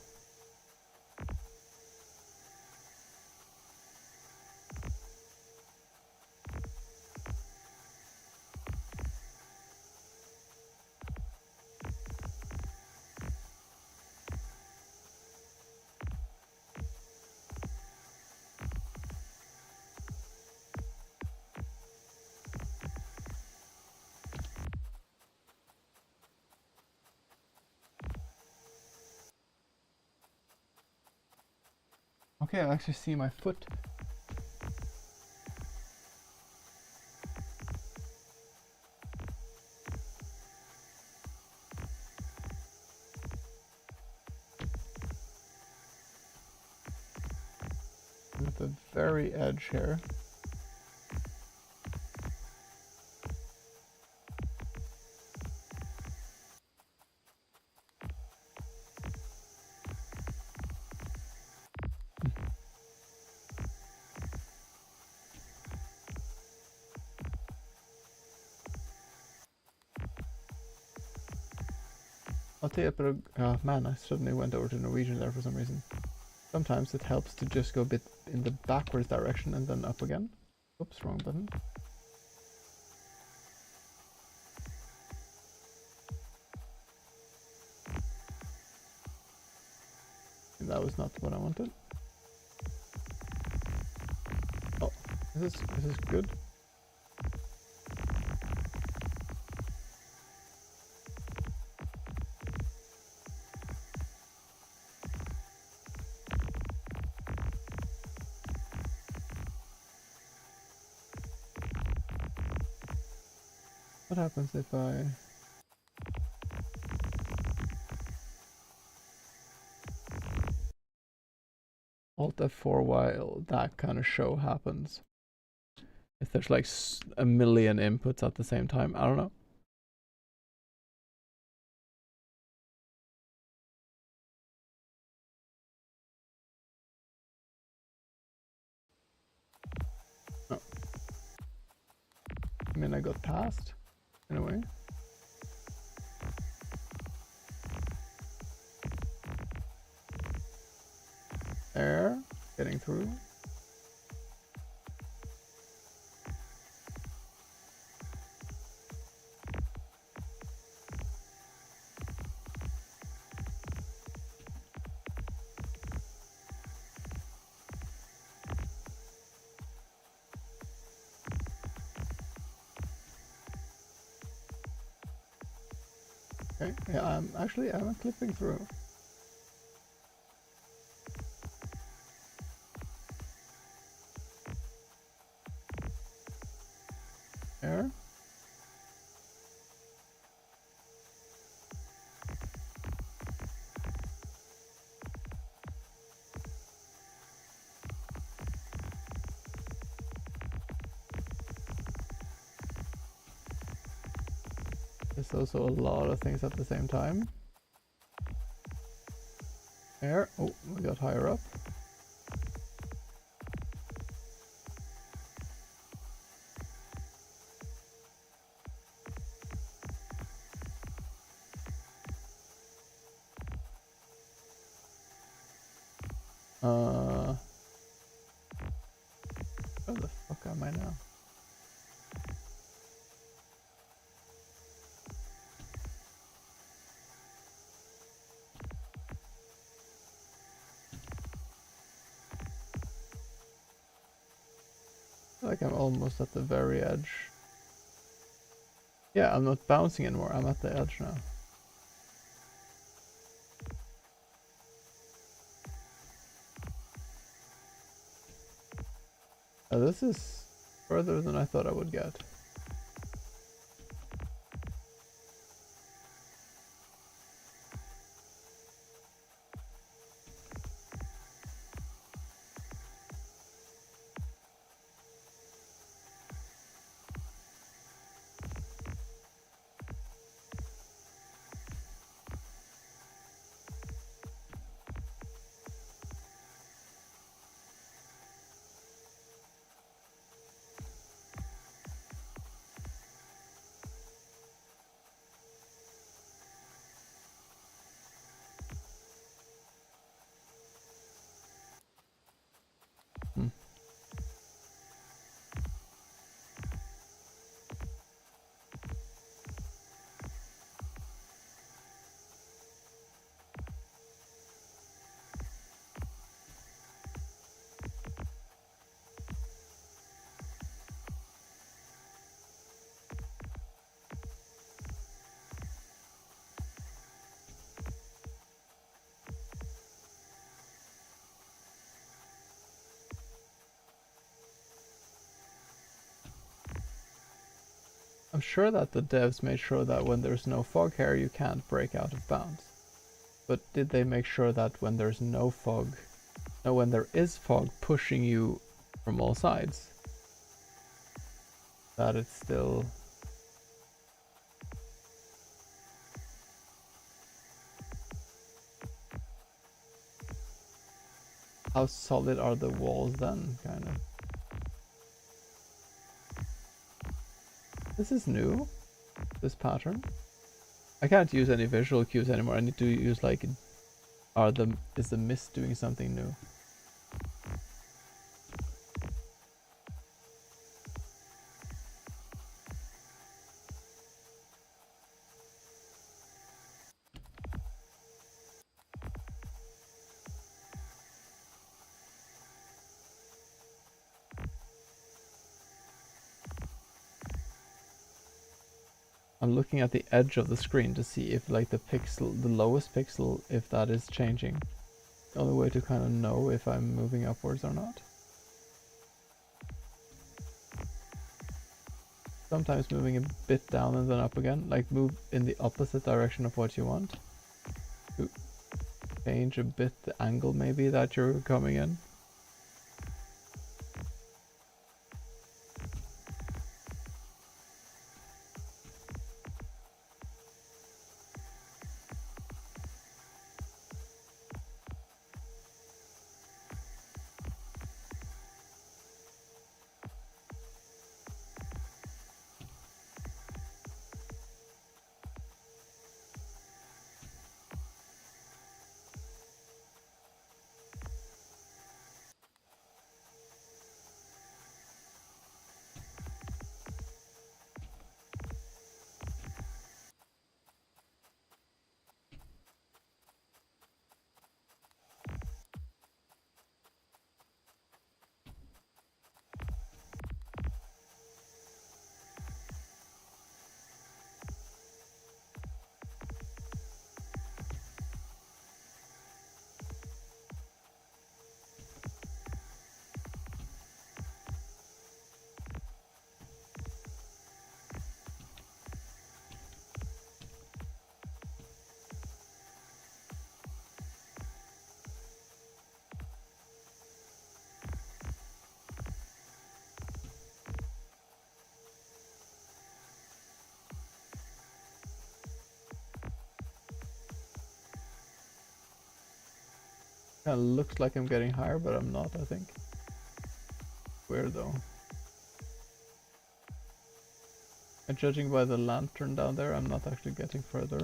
Okay, I actually see my foot. I'm at the very edge here. I'll tell you, but man, I suddenly went over to Norwegian there for some reason. Sometimes it helps to just go a bit in the backwards direction and then up again. Oops, wrong button. And that was not what I wanted. Oh, this is good. What happens if I... Alt F4 while that kind of show happens? If there's like a million inputs at the same time, I don't know. Oh. I mean, I got past, in a way. There, getting through. Okay, yeah, I'm clipping through. There. There's also a lot of things at the same time. There. Oh, we got higher up. Where the fuck am I now? Like I'm almost at the very edge. Yeah, I'm not bouncing anymore. I'm at the edge now. This is further than I thought I would get. I'm sure that the devs made sure that when there's no fog here you can't break out of bounds. But did they make sure that when there's no fog, no, when there is fog pushing you from all sides, that it's still... How solid are the walls then, kind of? This is new, this pattern. I can't use any visual cues anymore. I need to use like, is the mist doing something new? I'm looking at the edge of the screen to see if like the pixel, the lowest pixel, if that is changing. The only way to kind of know if I'm moving upwards or not. Sometimes moving a bit down and then up again, like move in the opposite direction of what you want. To change a bit the angle maybe that you're coming in. Kinda looks like I'm getting higher, but I'm not, I think. Weird though. And judging by the lantern down there, I'm not actually getting further.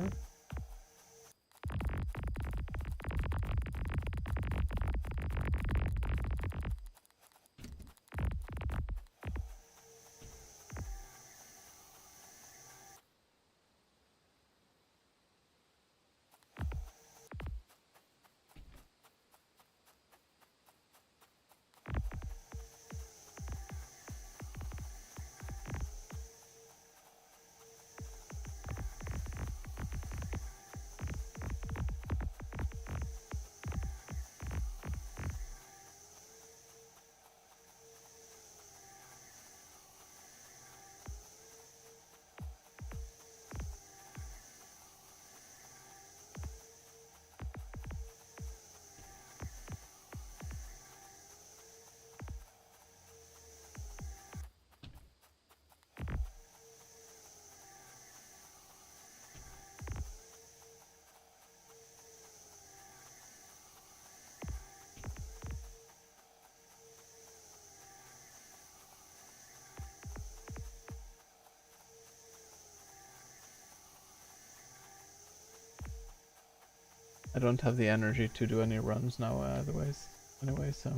I don't have the energy to do any runs now otherwise. Anyway, so.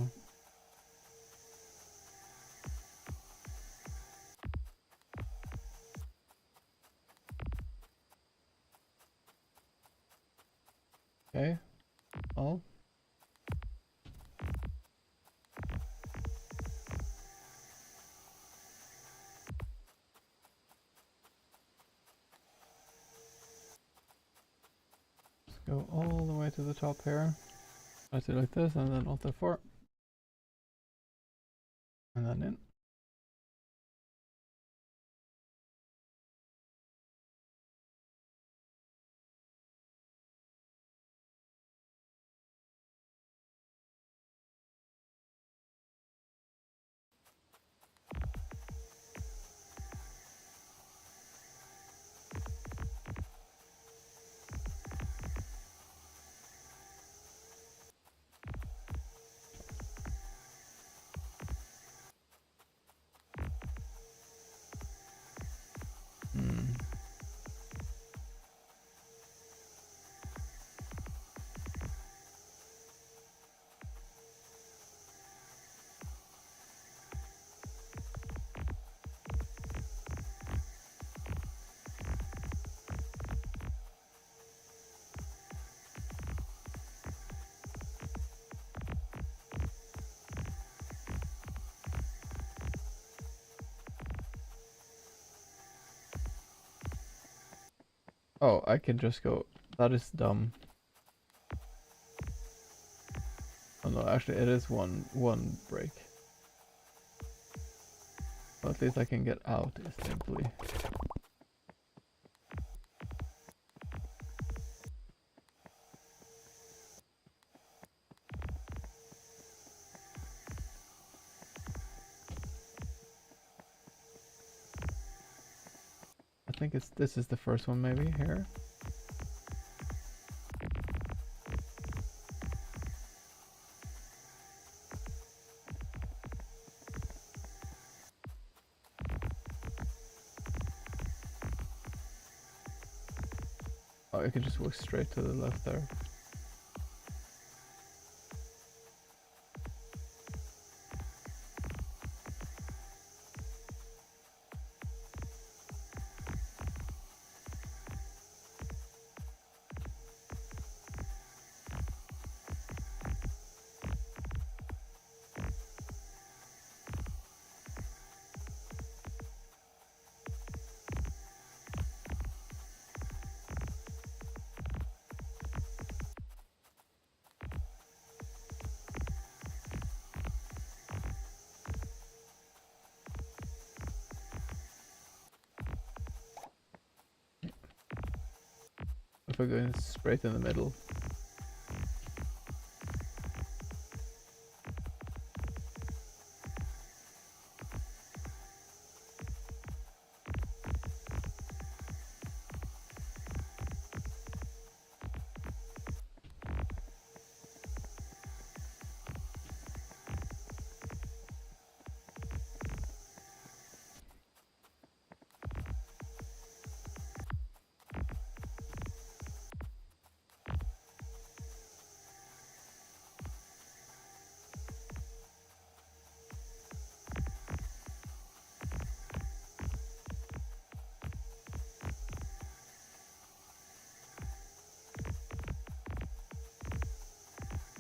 Okay. All. Go all the way to the top here. I do like this, and then Alt F4. And then in. Oh, I can just go. That is dumb. Oh no, actually it is one break. Well, at least I can get out simply. I think this is the first one maybe here. Oh, I can just walk straight to the left there. If I go straight in the middle.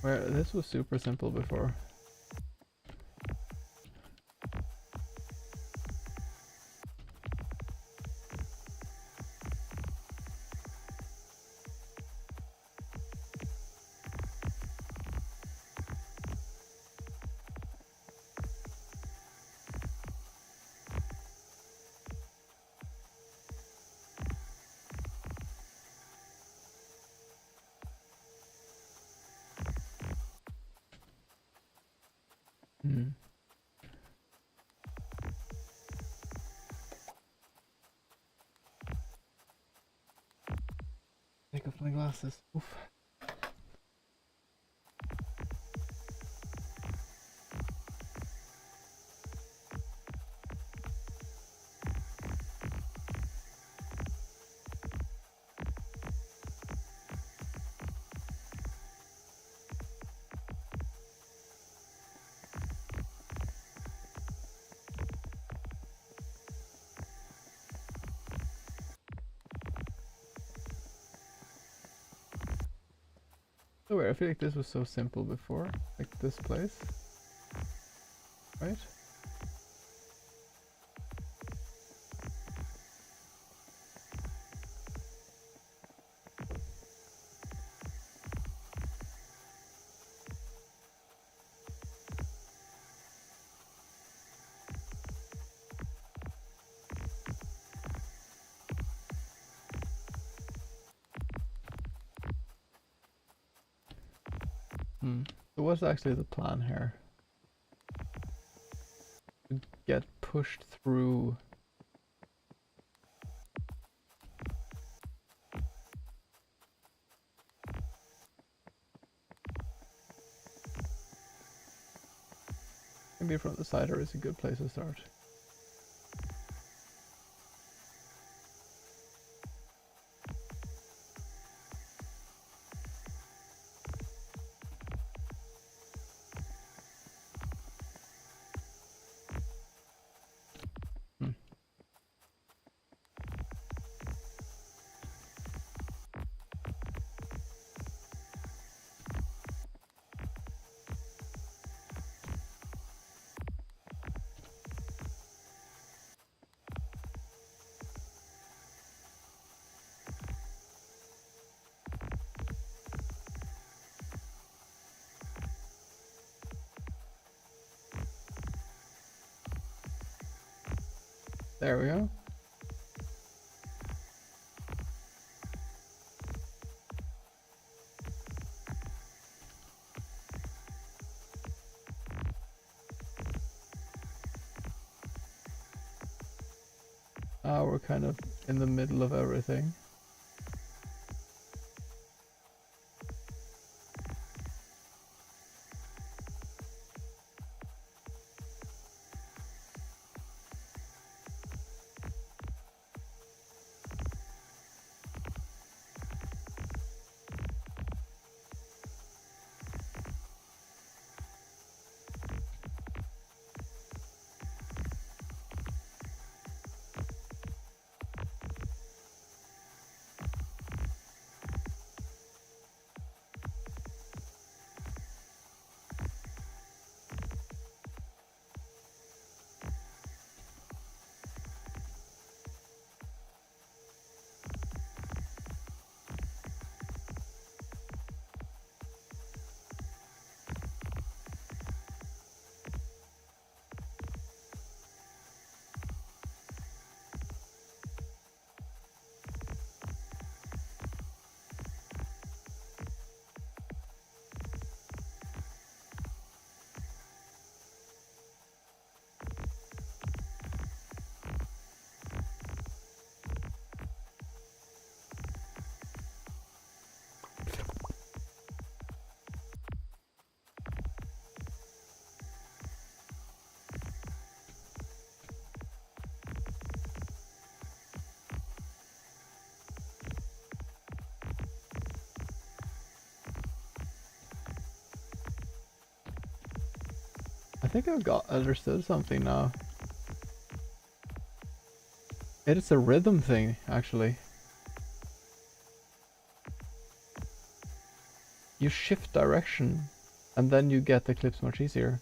Where this was super simple before. Hmm. Take off my glasses. Oof. Oh wait, I feel like this was so simple before, like this place, right? So what's actually the plan here? To get pushed through. Maybe from the cider is a good place to start. There we go. We're kind of in the middle of everything. I think I've got understood something now. It's a rhythm thing, actually. You shift direction, and then you get the clips much easier.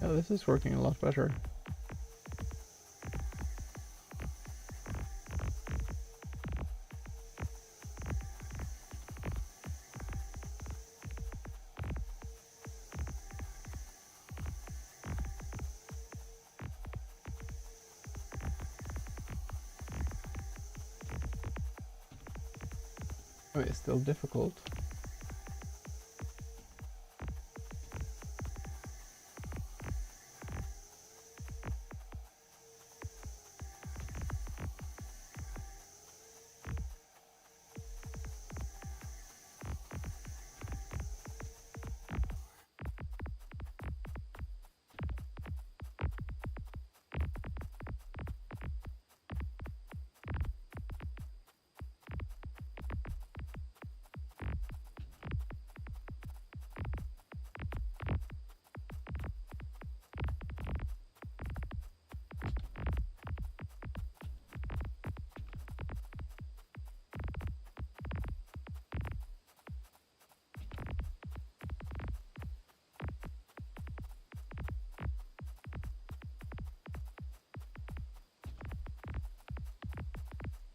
Yeah, this is working a lot better. I mean, it's still difficult.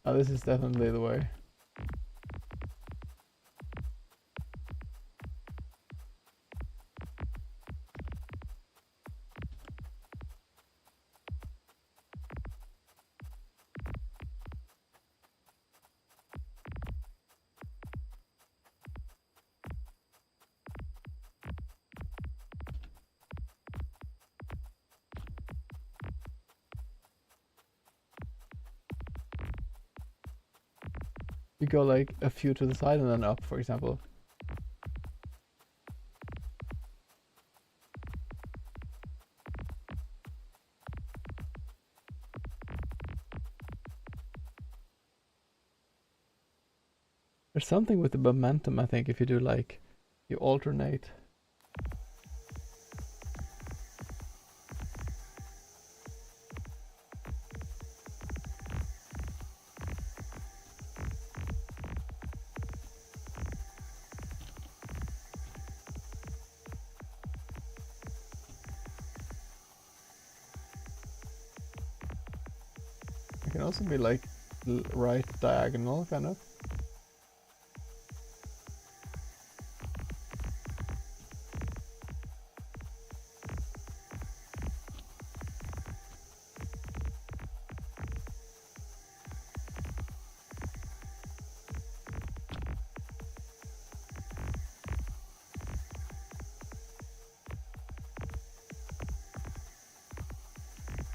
Oh, this is definitely the way. You go like a few to the side and then up, for example. There's something with the momentum, I think, if you do like, you alternate. It can also be like right diagonal, kind of.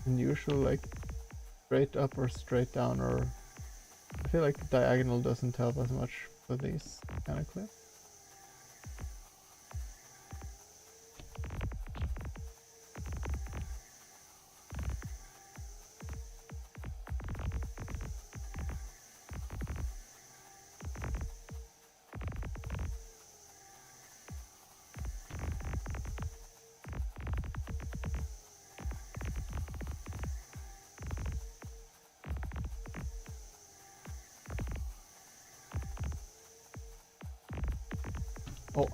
Unusual, like straight up or straight down, or I feel like diagonal doesn't help as much for these kind of clips. Oh.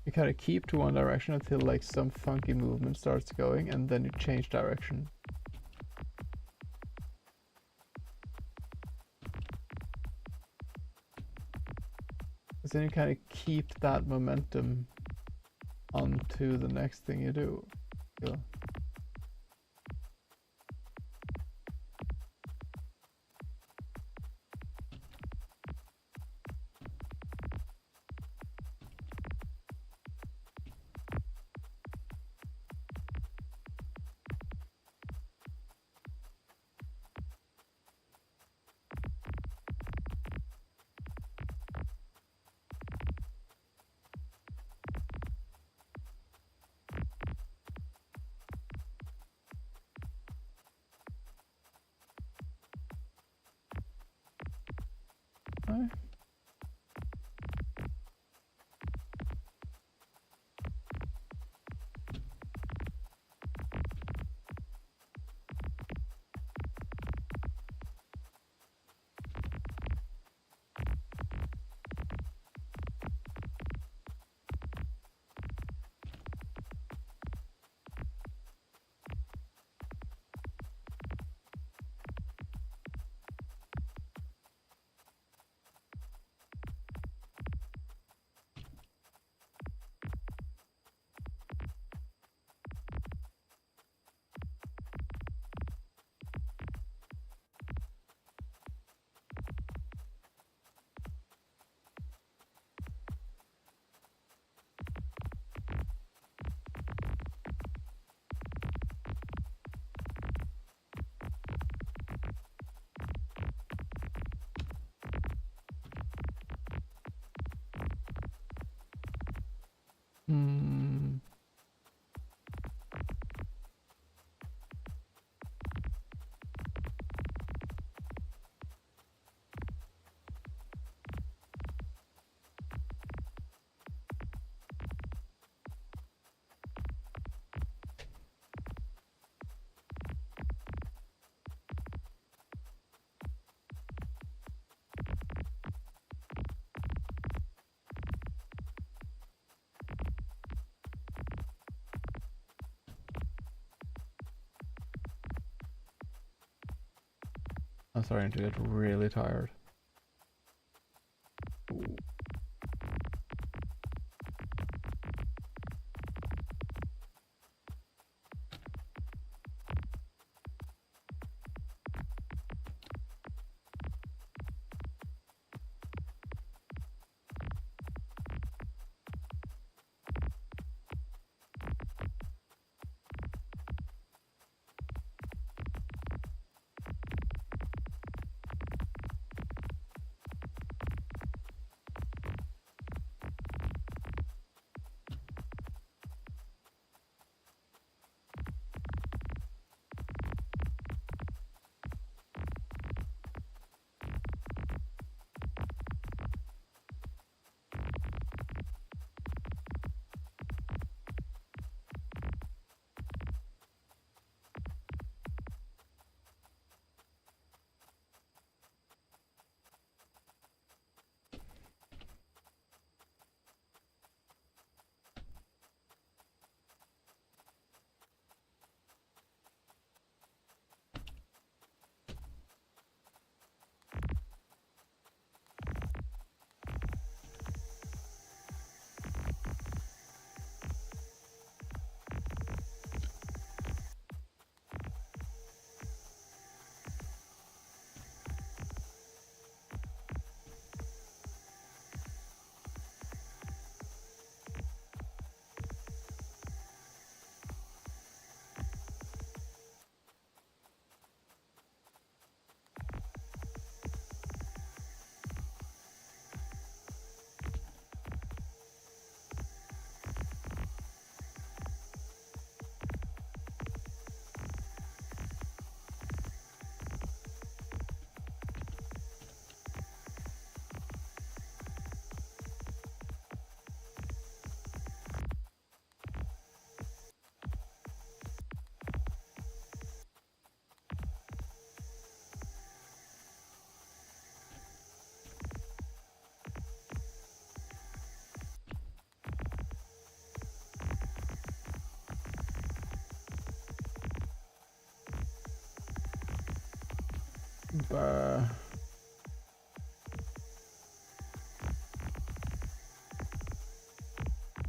You kind of keep to one direction until like some funky movement starts going, and then you change direction. So then you kind of keep that momentum onto the next thing you do. So. Aye. Hmm. I'm starting to get really tired.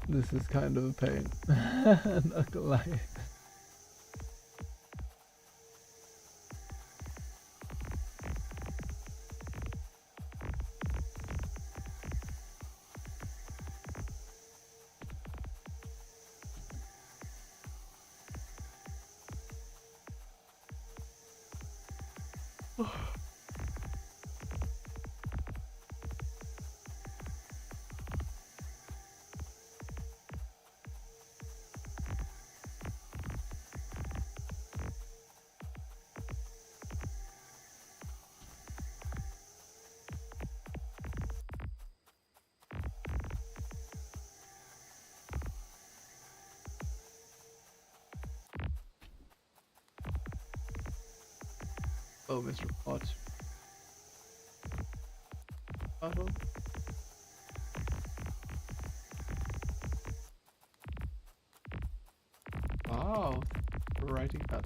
This is kind of a pain. Not gonna lie. Oh, Mr. Pot. Bottle. Wow. Writing that.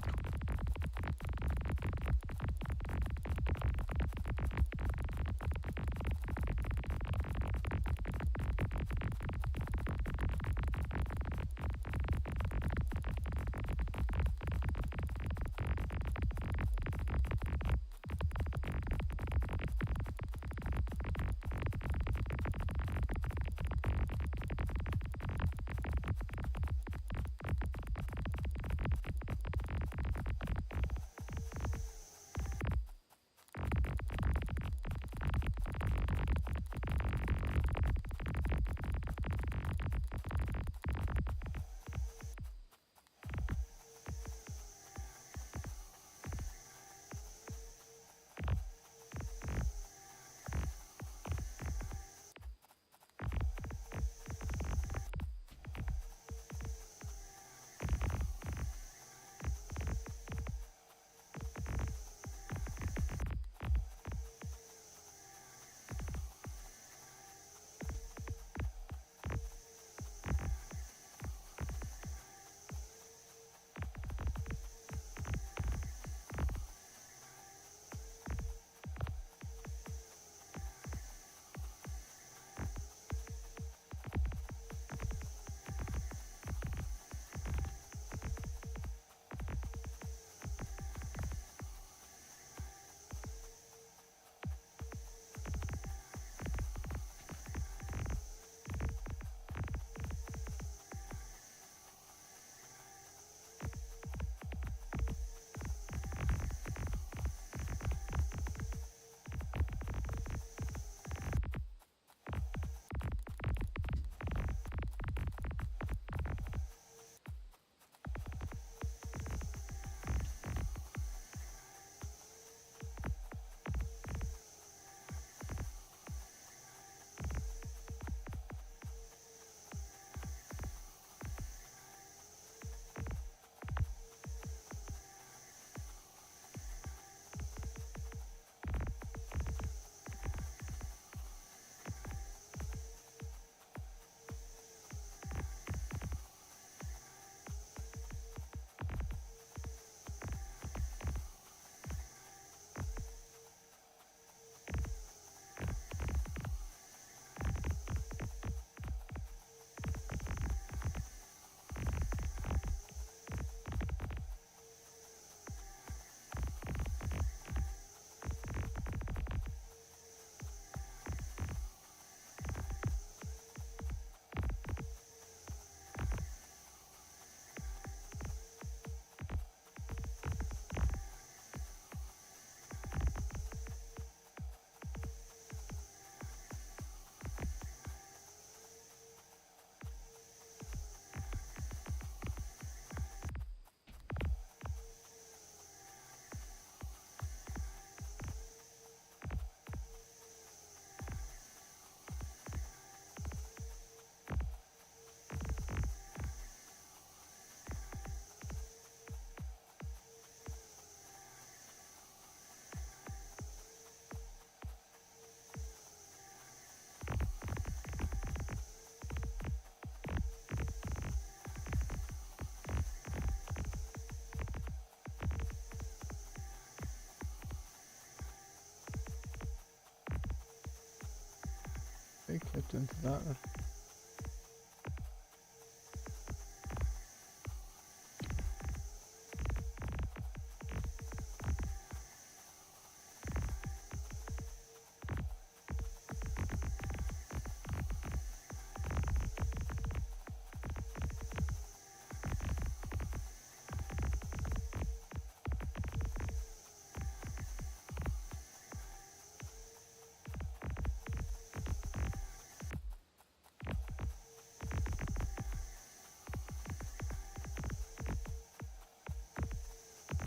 They clipped into that.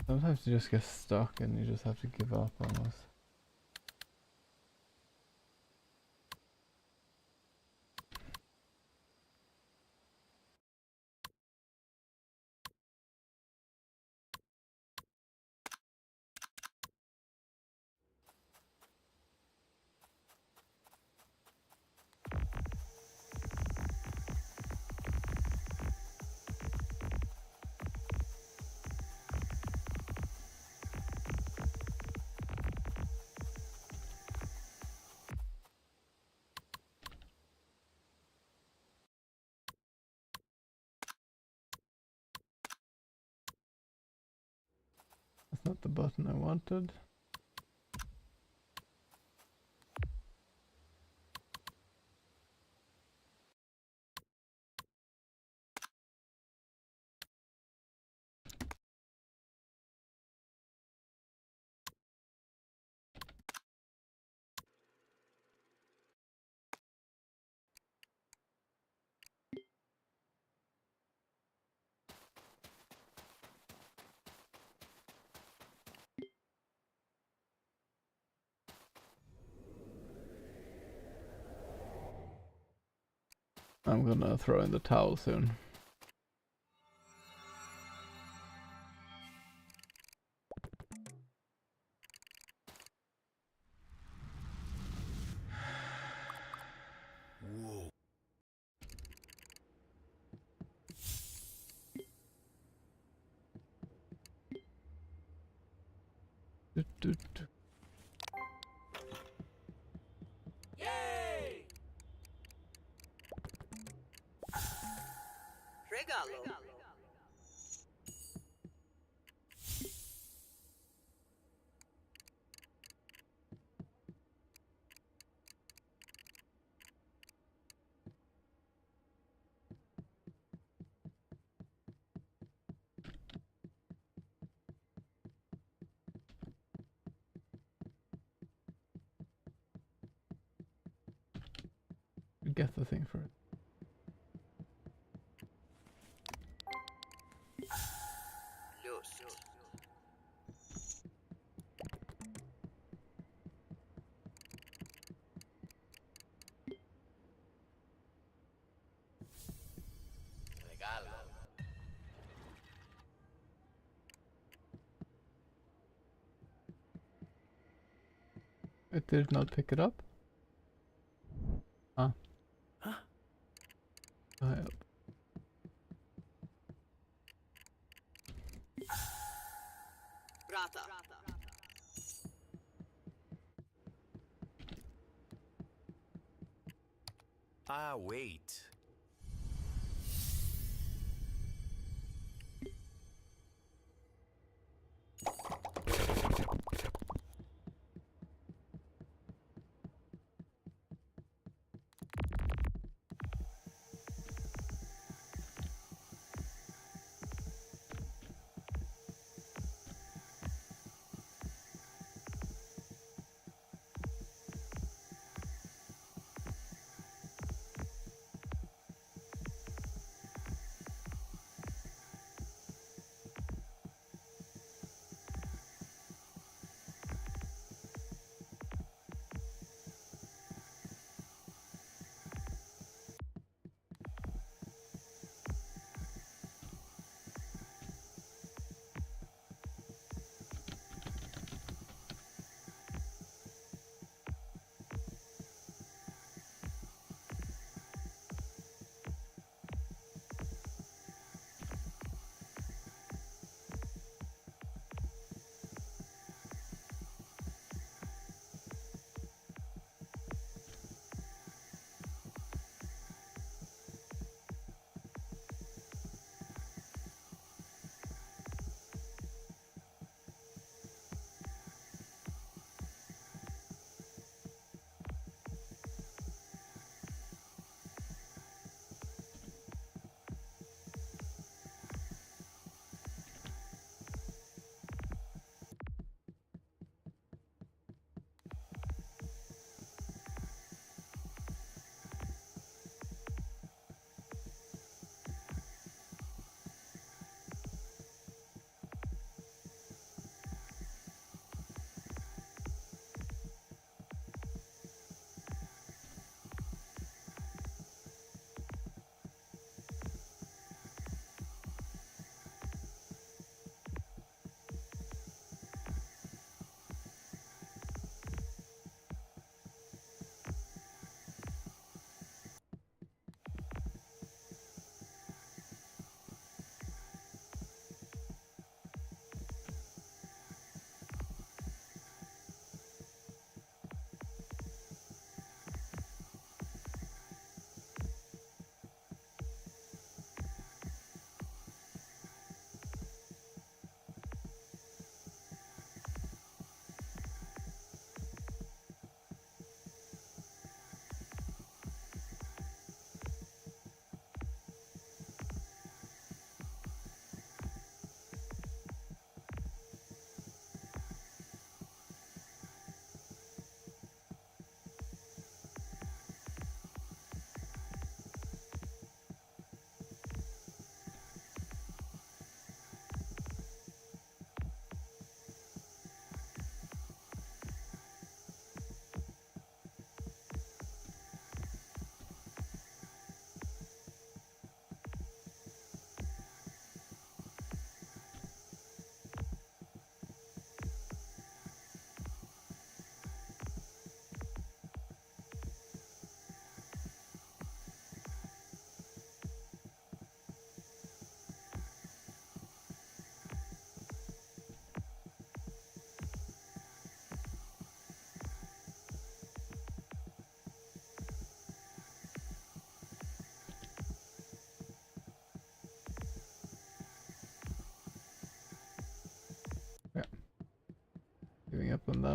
Sometimes you just get stuck and you just have to give up almost. not the button I wanted. I'm gonna throw in the towel soon. Whoa. Doot, doot, doot. Regalo. Get the thing for it. Lust. Regalo. It did not pick it up. Ah. High up. Brata. Ah, wait.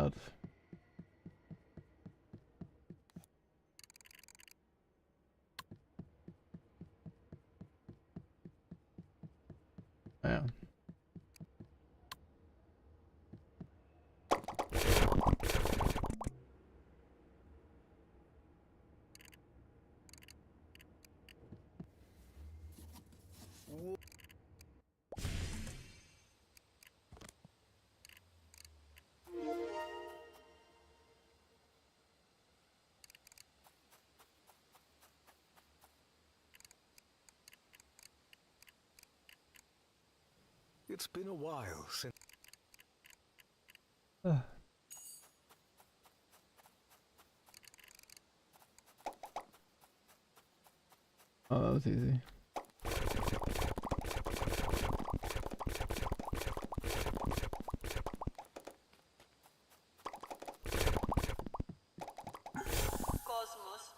that. Yeah. It's been a while since. Oh, that was easy. Cosmos.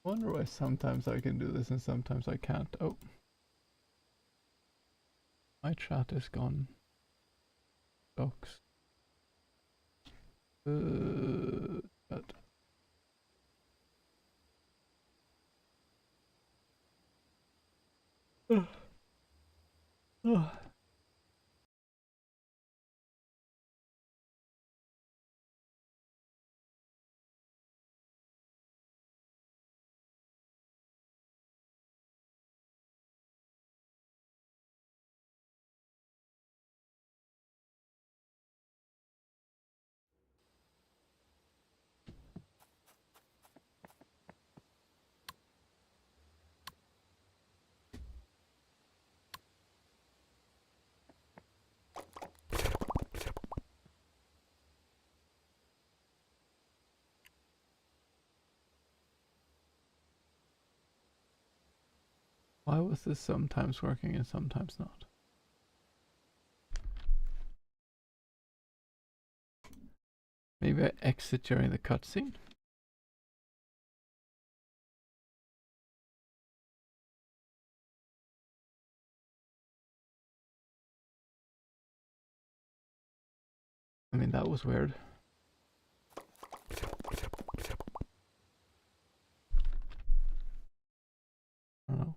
I wonder why sometimes I can do this and sometimes I can't. Oh. My chat is gone. Docs. Chat. Oh. Why was this sometimes working and sometimes not? Maybe I exit during the cutscene? I mean, that was weird. I don't know.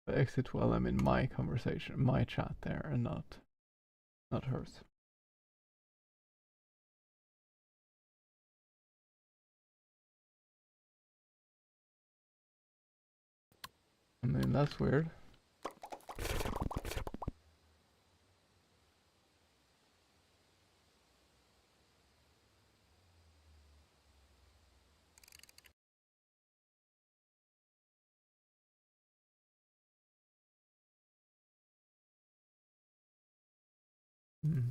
I exit while I'm in my conversation, my chat there, and not hers. I mean, that's weird. Hmm.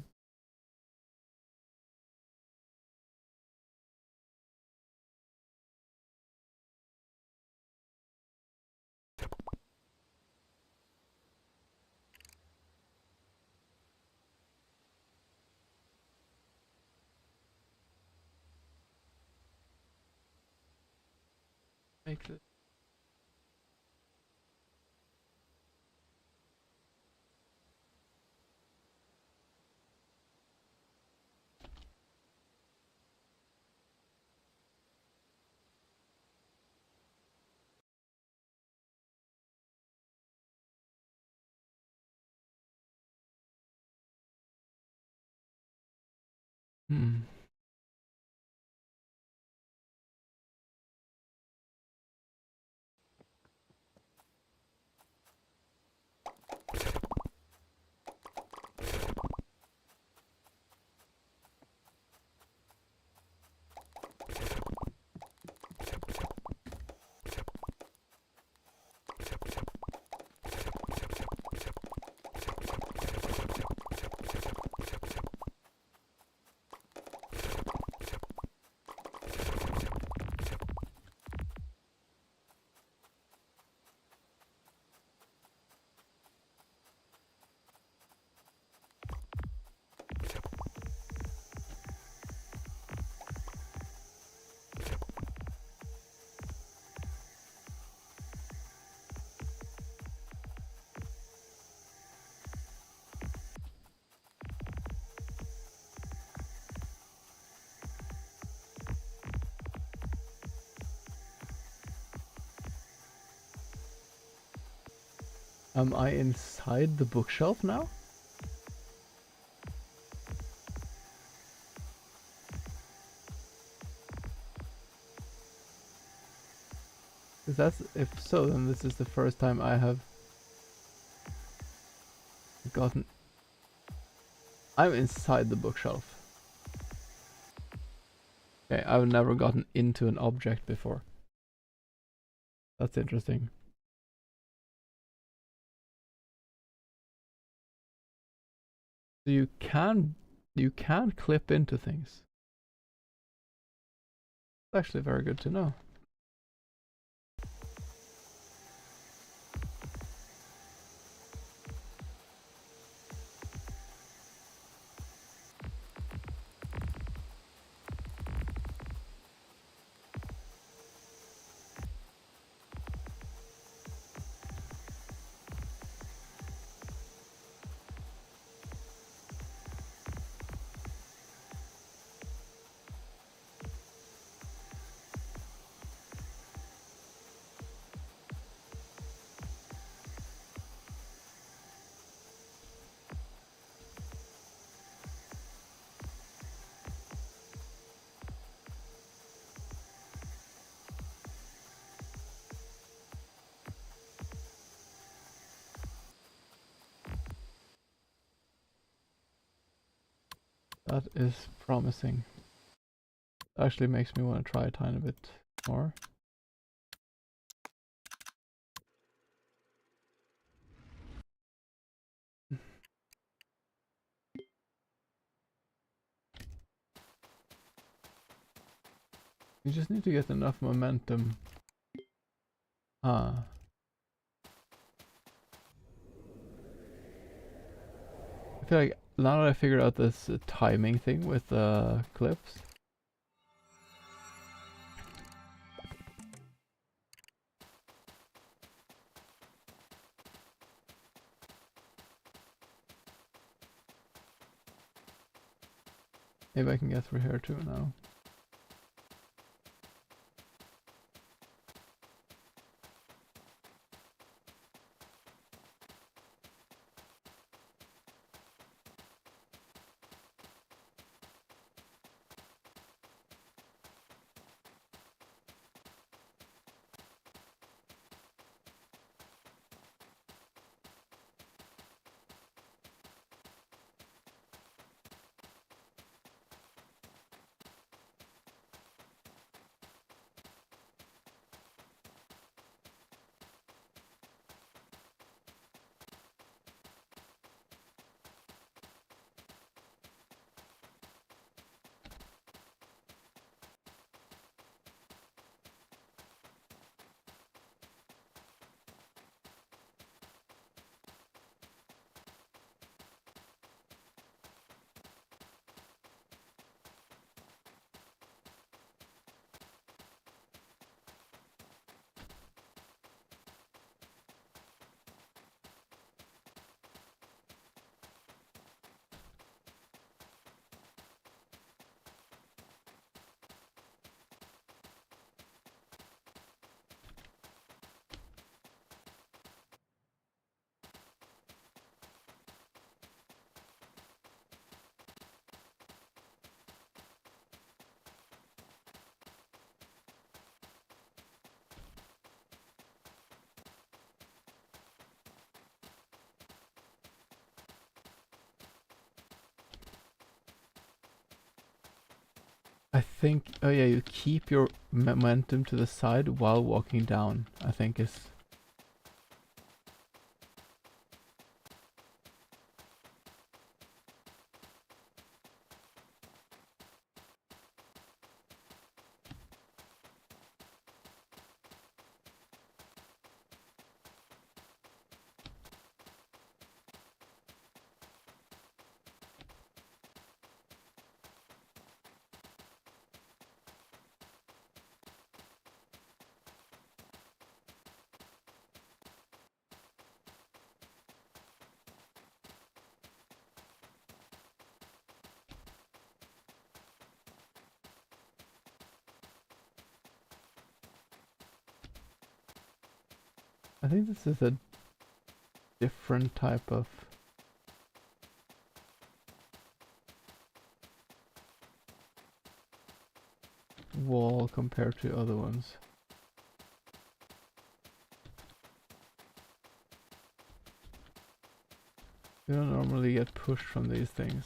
Exit. Hmm. Am I inside the bookshelf now? If that's, if so, then this is the first time I have gotten... I'm inside the bookshelf. Okay, I've never gotten into an object before. That's interesting. So you can clip into things. It's actually very good to know. That is promising. Actually makes me want to try a tiny bit more. You just need to get enough momentum. Ah. I feel like now that I figured out this timing thing with clips. Maybe I can get through here too now. I think, oh yeah, you keep your momentum to the side while walking down, I think is... I think this is a different type of wall compared to other ones. You don't normally get pushed from these things.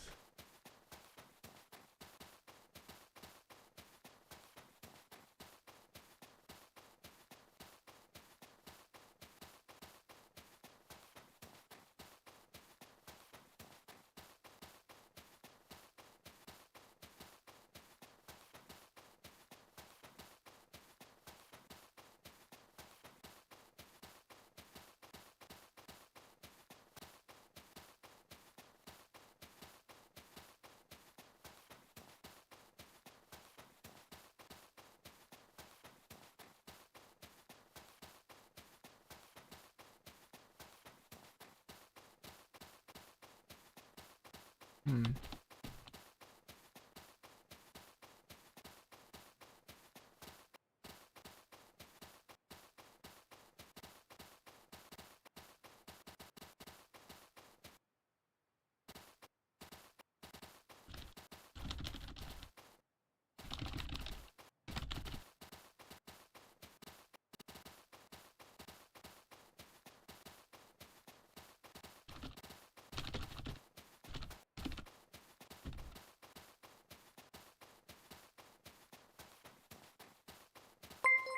Hmm.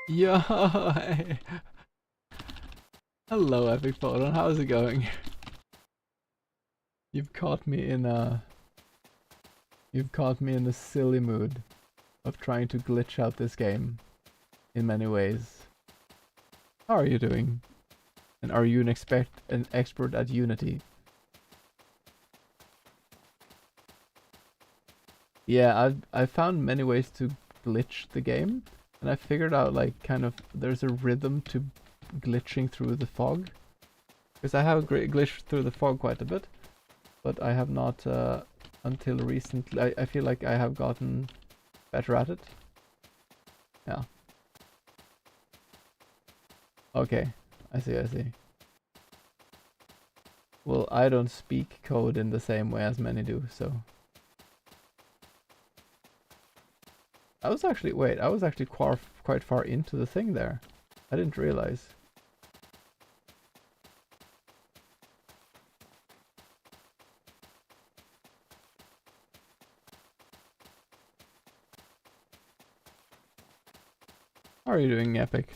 Yo! Hello, Epic Photon. How's it going? You've caught me in a silly mood of trying to glitch out this game in many ways. How are you doing? And are you an expert at Unity? Yeah, I found many ways to glitch the game, and I figured out like kind of there's a rhythm to glitching through the fog. Because I have glitched through the fog quite a bit, but I have not until recently. I feel like I have gotten better at it. Yeah. Okay, I see. Well, I don't speak code in the same way as many do, so. I was actually quite far into the thing there. I didn't realize. How are you doing, Epic?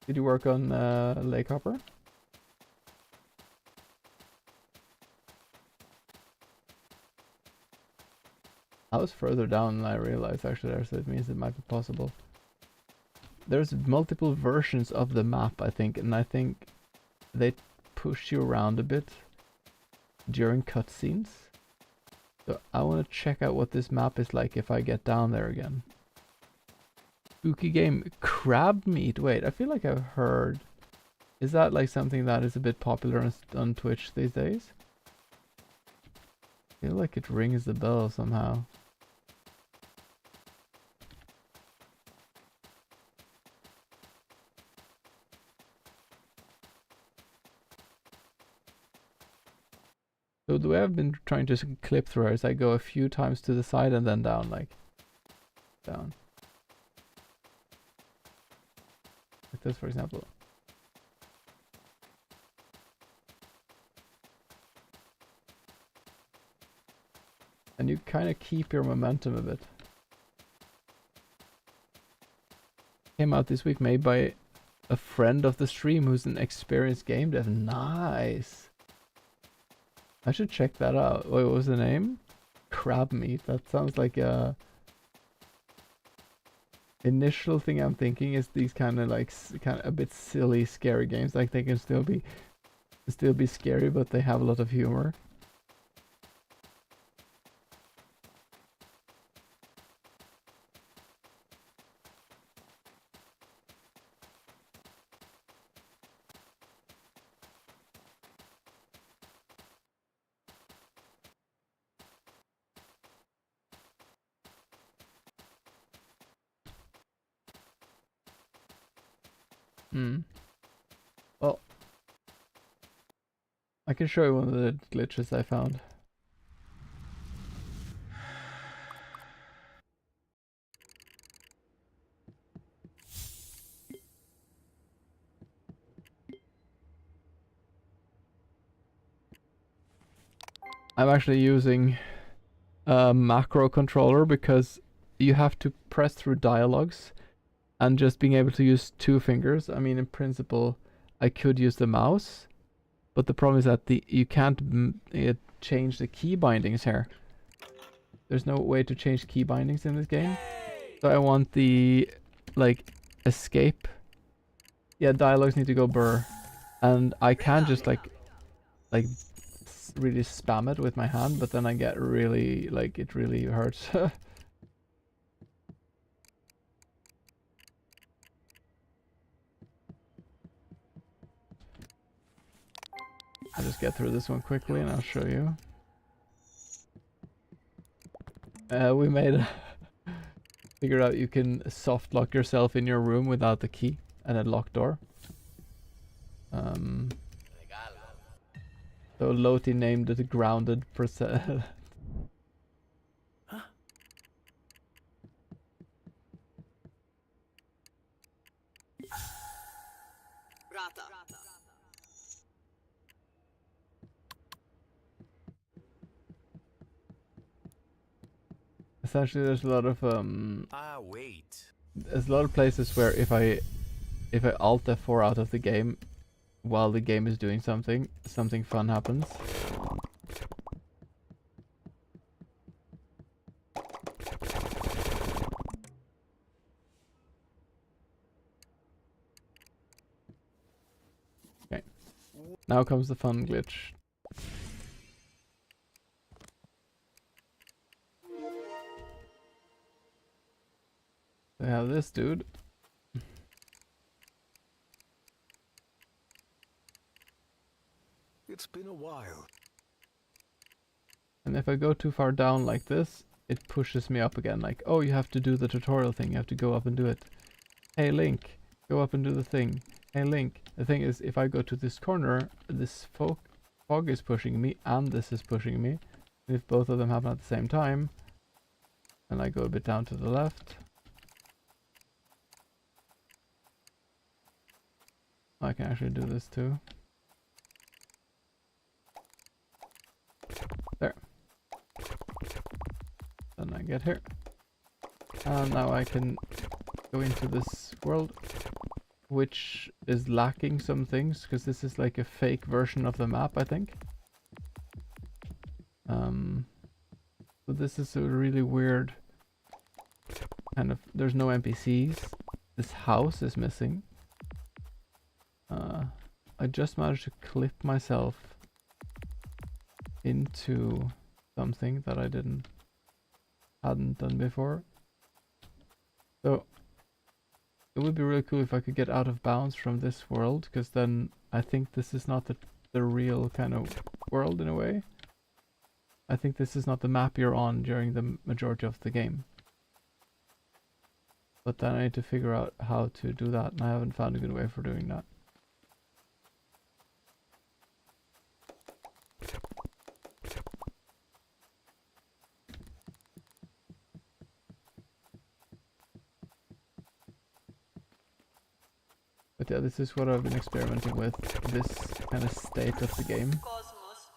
Did you work on Lake Hopper? I was further down than I realized actually there, so it means it might be possible. There's multiple versions of the map, I think, and I think they push you around a bit during cutscenes. So I want to check out what this map is like if I get down there again. Spooky game, crab meat. Wait, I feel like I've heard. Is that like something that is a bit popular on Twitch these days? I feel like it rings the bell somehow. So the way I've been trying to clip through is I go a few times to the side and then down, like down. Like this, for example. And you kind of keep your momentum a bit. Came out this week, made by a friend of the stream who's an experienced game dev. Nice. I should check that out. Wait, what was the name? Crab meat. That sounds like a... Initial thing I'm thinking is these kind of like a bit silly, scary games. Like they can still be scary, but they have a lot of humor. Well, can show you one of the glitches I found. I'm actually using a macro controller because you have to press through dialogues, and just being able to use 2 fingers. I mean, in principle, I could use the mouse, but the problem is that you can't change the key bindings here. There's no way to change key bindings in this game. So I want the, like, escape. Yeah, dialogues need to go burr. And I can just, like really spam it with my hand, but then I get really, like, it really hurts. I'll just get through this one quickly and I'll show you. We made figured out you can soft lock yourself in your room without the key and a locked door. So Loti named it grounded percent. Essentially, there's a lot of there's a lot of places where if I Alt F4 out of the game while the game is doing something fun happens. Okay, now comes the fun glitch. I have this dude. It's been a while. And if I go too far down like this, it pushes me up again. Like, oh, you have to do the tutorial thing. You have to go up and do it. Hey, Link, go up and do the thing. Hey, Link. The thing is, if I go to this corner, this fog is pushing me and this is pushing me. And if both of them happen at the same time, and I go a bit down to the left, I can actually do this too. There. Then I get here. And now I can go into this world, which is lacking some things, because this is like a fake version of the map, I think. So this is a really weird kind of, there's no NPCs. This house is missing. I just managed to clip myself into something that I hadn't done before. So it would be really cool if I could get out of bounds from this world, because then I think this is not the real kind of world in a way. I think this is not the map you're on during the majority of the game. But then I need to figure out how to do that, and I haven't found a good way for doing that. But yeah, this is what I've been experimenting with, this kind of state of the game. Cosmos.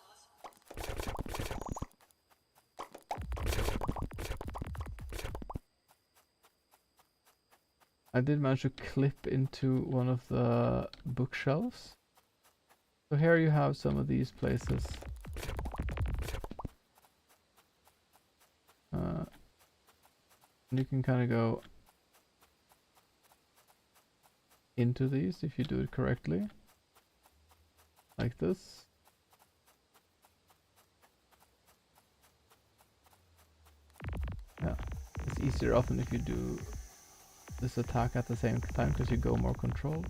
I did manage to clip into one of the bookshelves. So here you have some of these places. And you can kind of go into these if you do it correctly, like this. Yeah, it's easier often if you do this attack at the same time, because you go more controlled.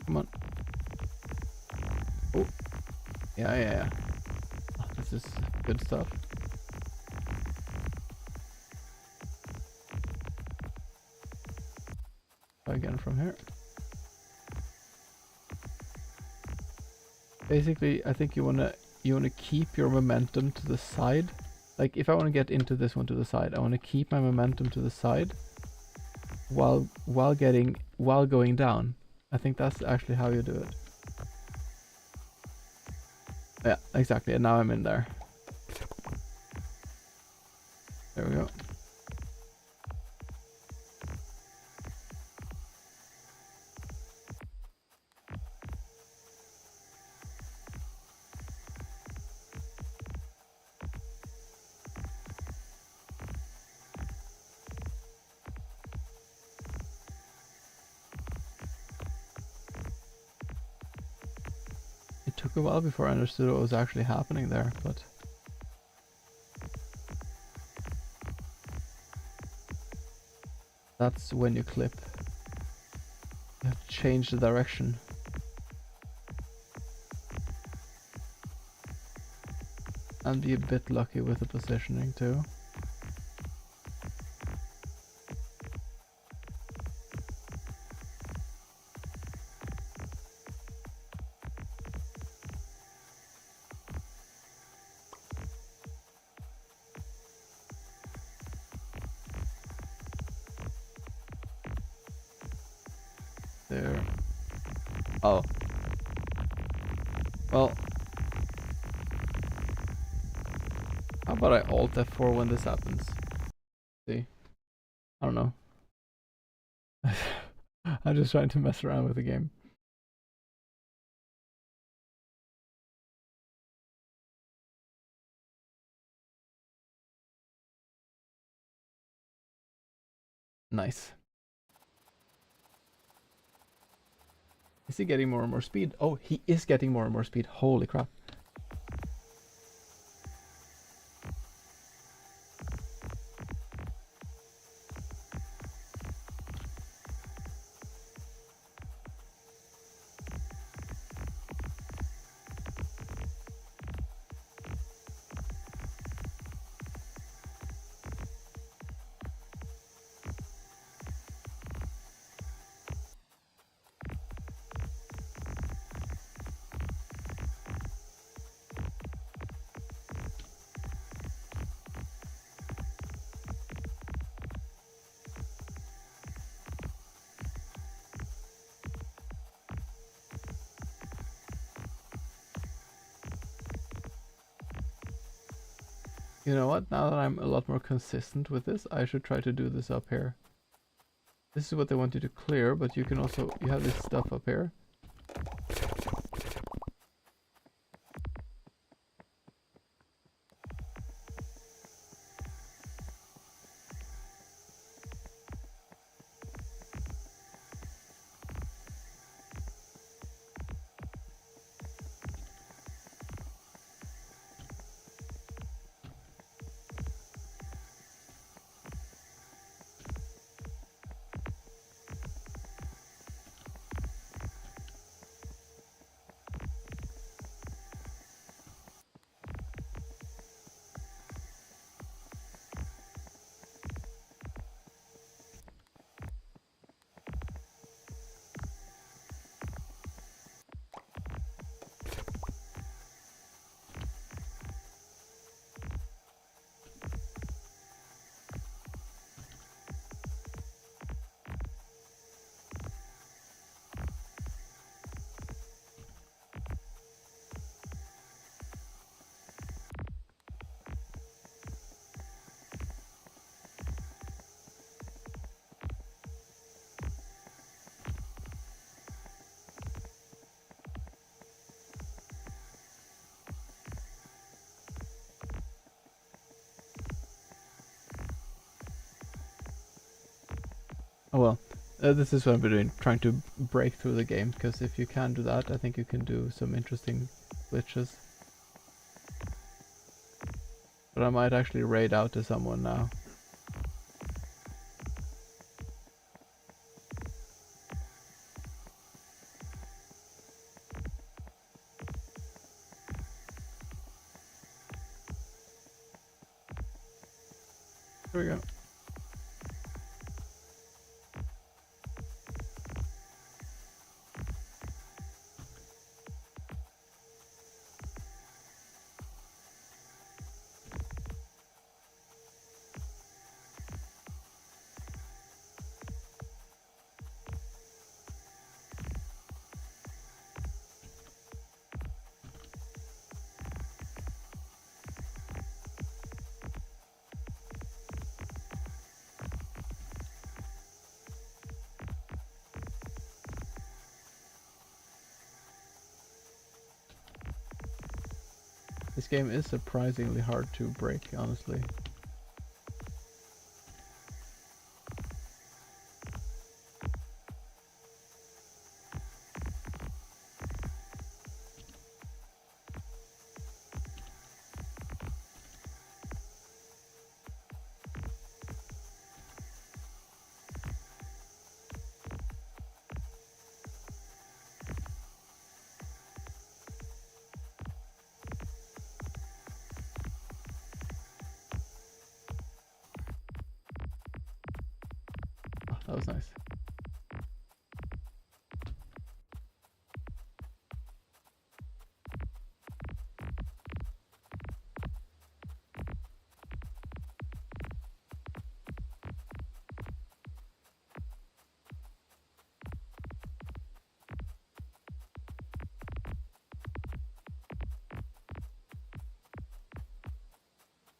Come on. Oh, yeah. This is good stuff. Try again from here. Basically, I think you wanna keep your momentum to the side. Like if I want to get into this one to the side, I want to keep my momentum to the side while going down. I think that's actually how you do it. Yeah, exactly. And now I'm in there. There we go. It took a while before I understood what was actually happening there, but that's when you clip. You have to change the direction. And be a bit lucky with the positioning too. There. Oh. Well. How about I Alt F4 when this happens? See? I don't know. I'm just trying to mess around with the game. Nice. Is he getting more and more speed? Oh, he is getting more and more speed. Holy crap. You know what? Now that I'm a lot more consistent with this, I should try to do this up here. This is what they want you to clear, but you can also, you have this stuff up here. Oh well, this is what I've been doing, trying to break through the game, because if you can do that, I think you can do some interesting glitches. But I might actually raid out to someone now. Here we go. This game is surprisingly hard to break, honestly. Oh, that was nice.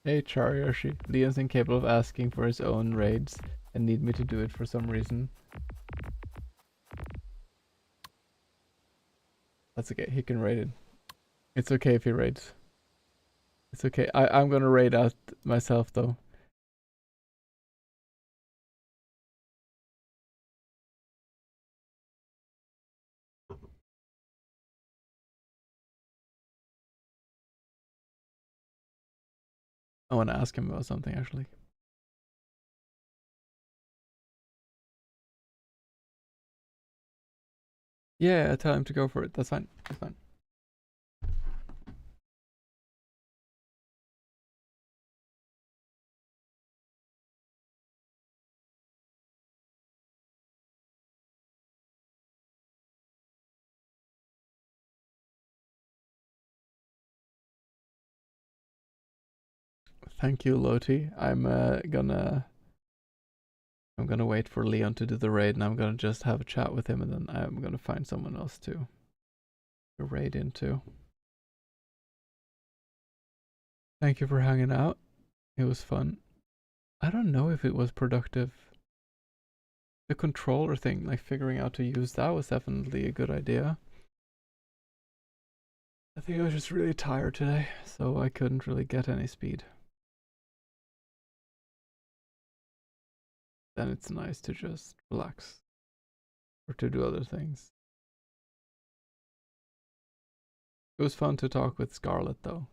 Hey Charyoshi, Leon's incapable of asking for his own raids and need me to do it for some reason. That's okay, he can raid it. It's okay if he raids. It's okay. I'm gonna raid out myself though. I wanna ask him about something actually. Yeah, tell him to go for it. That's fine. That's fine. Thank you, Loti. I'm gonna wait for Leon to do the raid, and I'm gonna just have a chat with him, and then I'm gonna find someone else to raid into. Thank you for hanging out. It was fun. I don't know if it was productive. The controller thing, like figuring out to use that, was definitely a good idea. I think I was just really tired today, so I couldn't really get any speed. Then it's nice to just relax or to do other things. It was fun to talk with Scarlett though,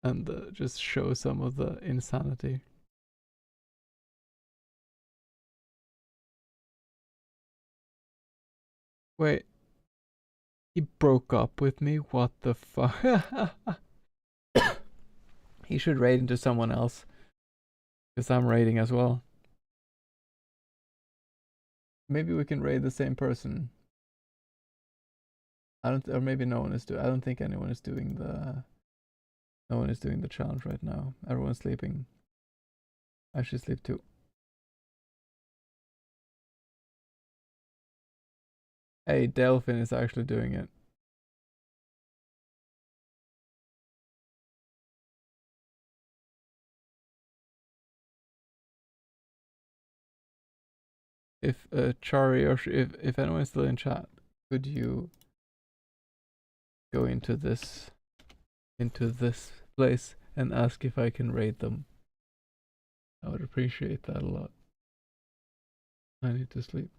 and just show some of the insanity. Wait, he broke up with me? What the fuck? He should raid into someone else, because I'm raiding as well. Maybe we can raid the same person. I don't, or maybe no one is doing. I don't think anyone is doing the. No one is doing the challenge right now. Everyone's sleeping. I should sleep too. Hey, Delphin is actually doing it. If Chari or if anyone's still in chat, could you go into this place and ask if I can raid them? I would appreciate that a lot. I need to sleep.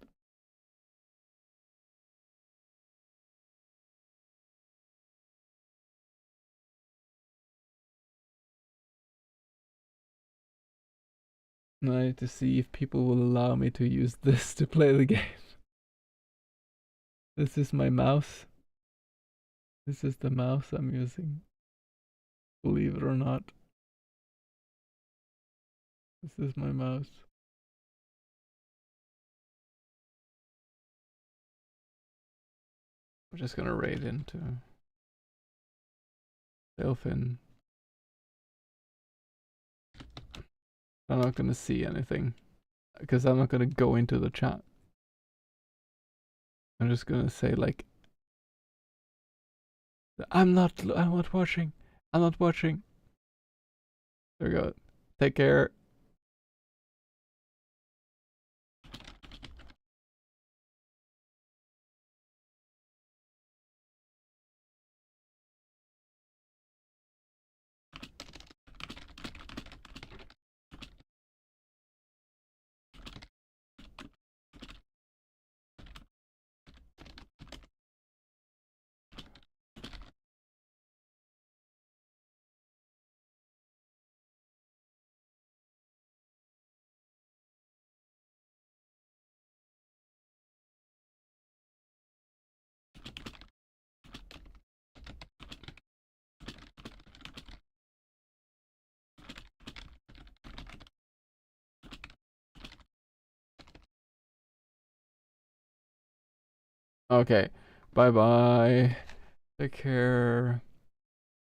And I need to see if people will allow me to use this to play the game. This is my mouse. This is the mouse I'm using. Believe it or not. This is my mouse. I'm just gonna raid into Delphin. I'm not gonna see anything because I'm not gonna go into the chat. I'm just gonna say like, I'm not watching. I'm not watching. There we go. Take care. Okay. Bye bye. Take care.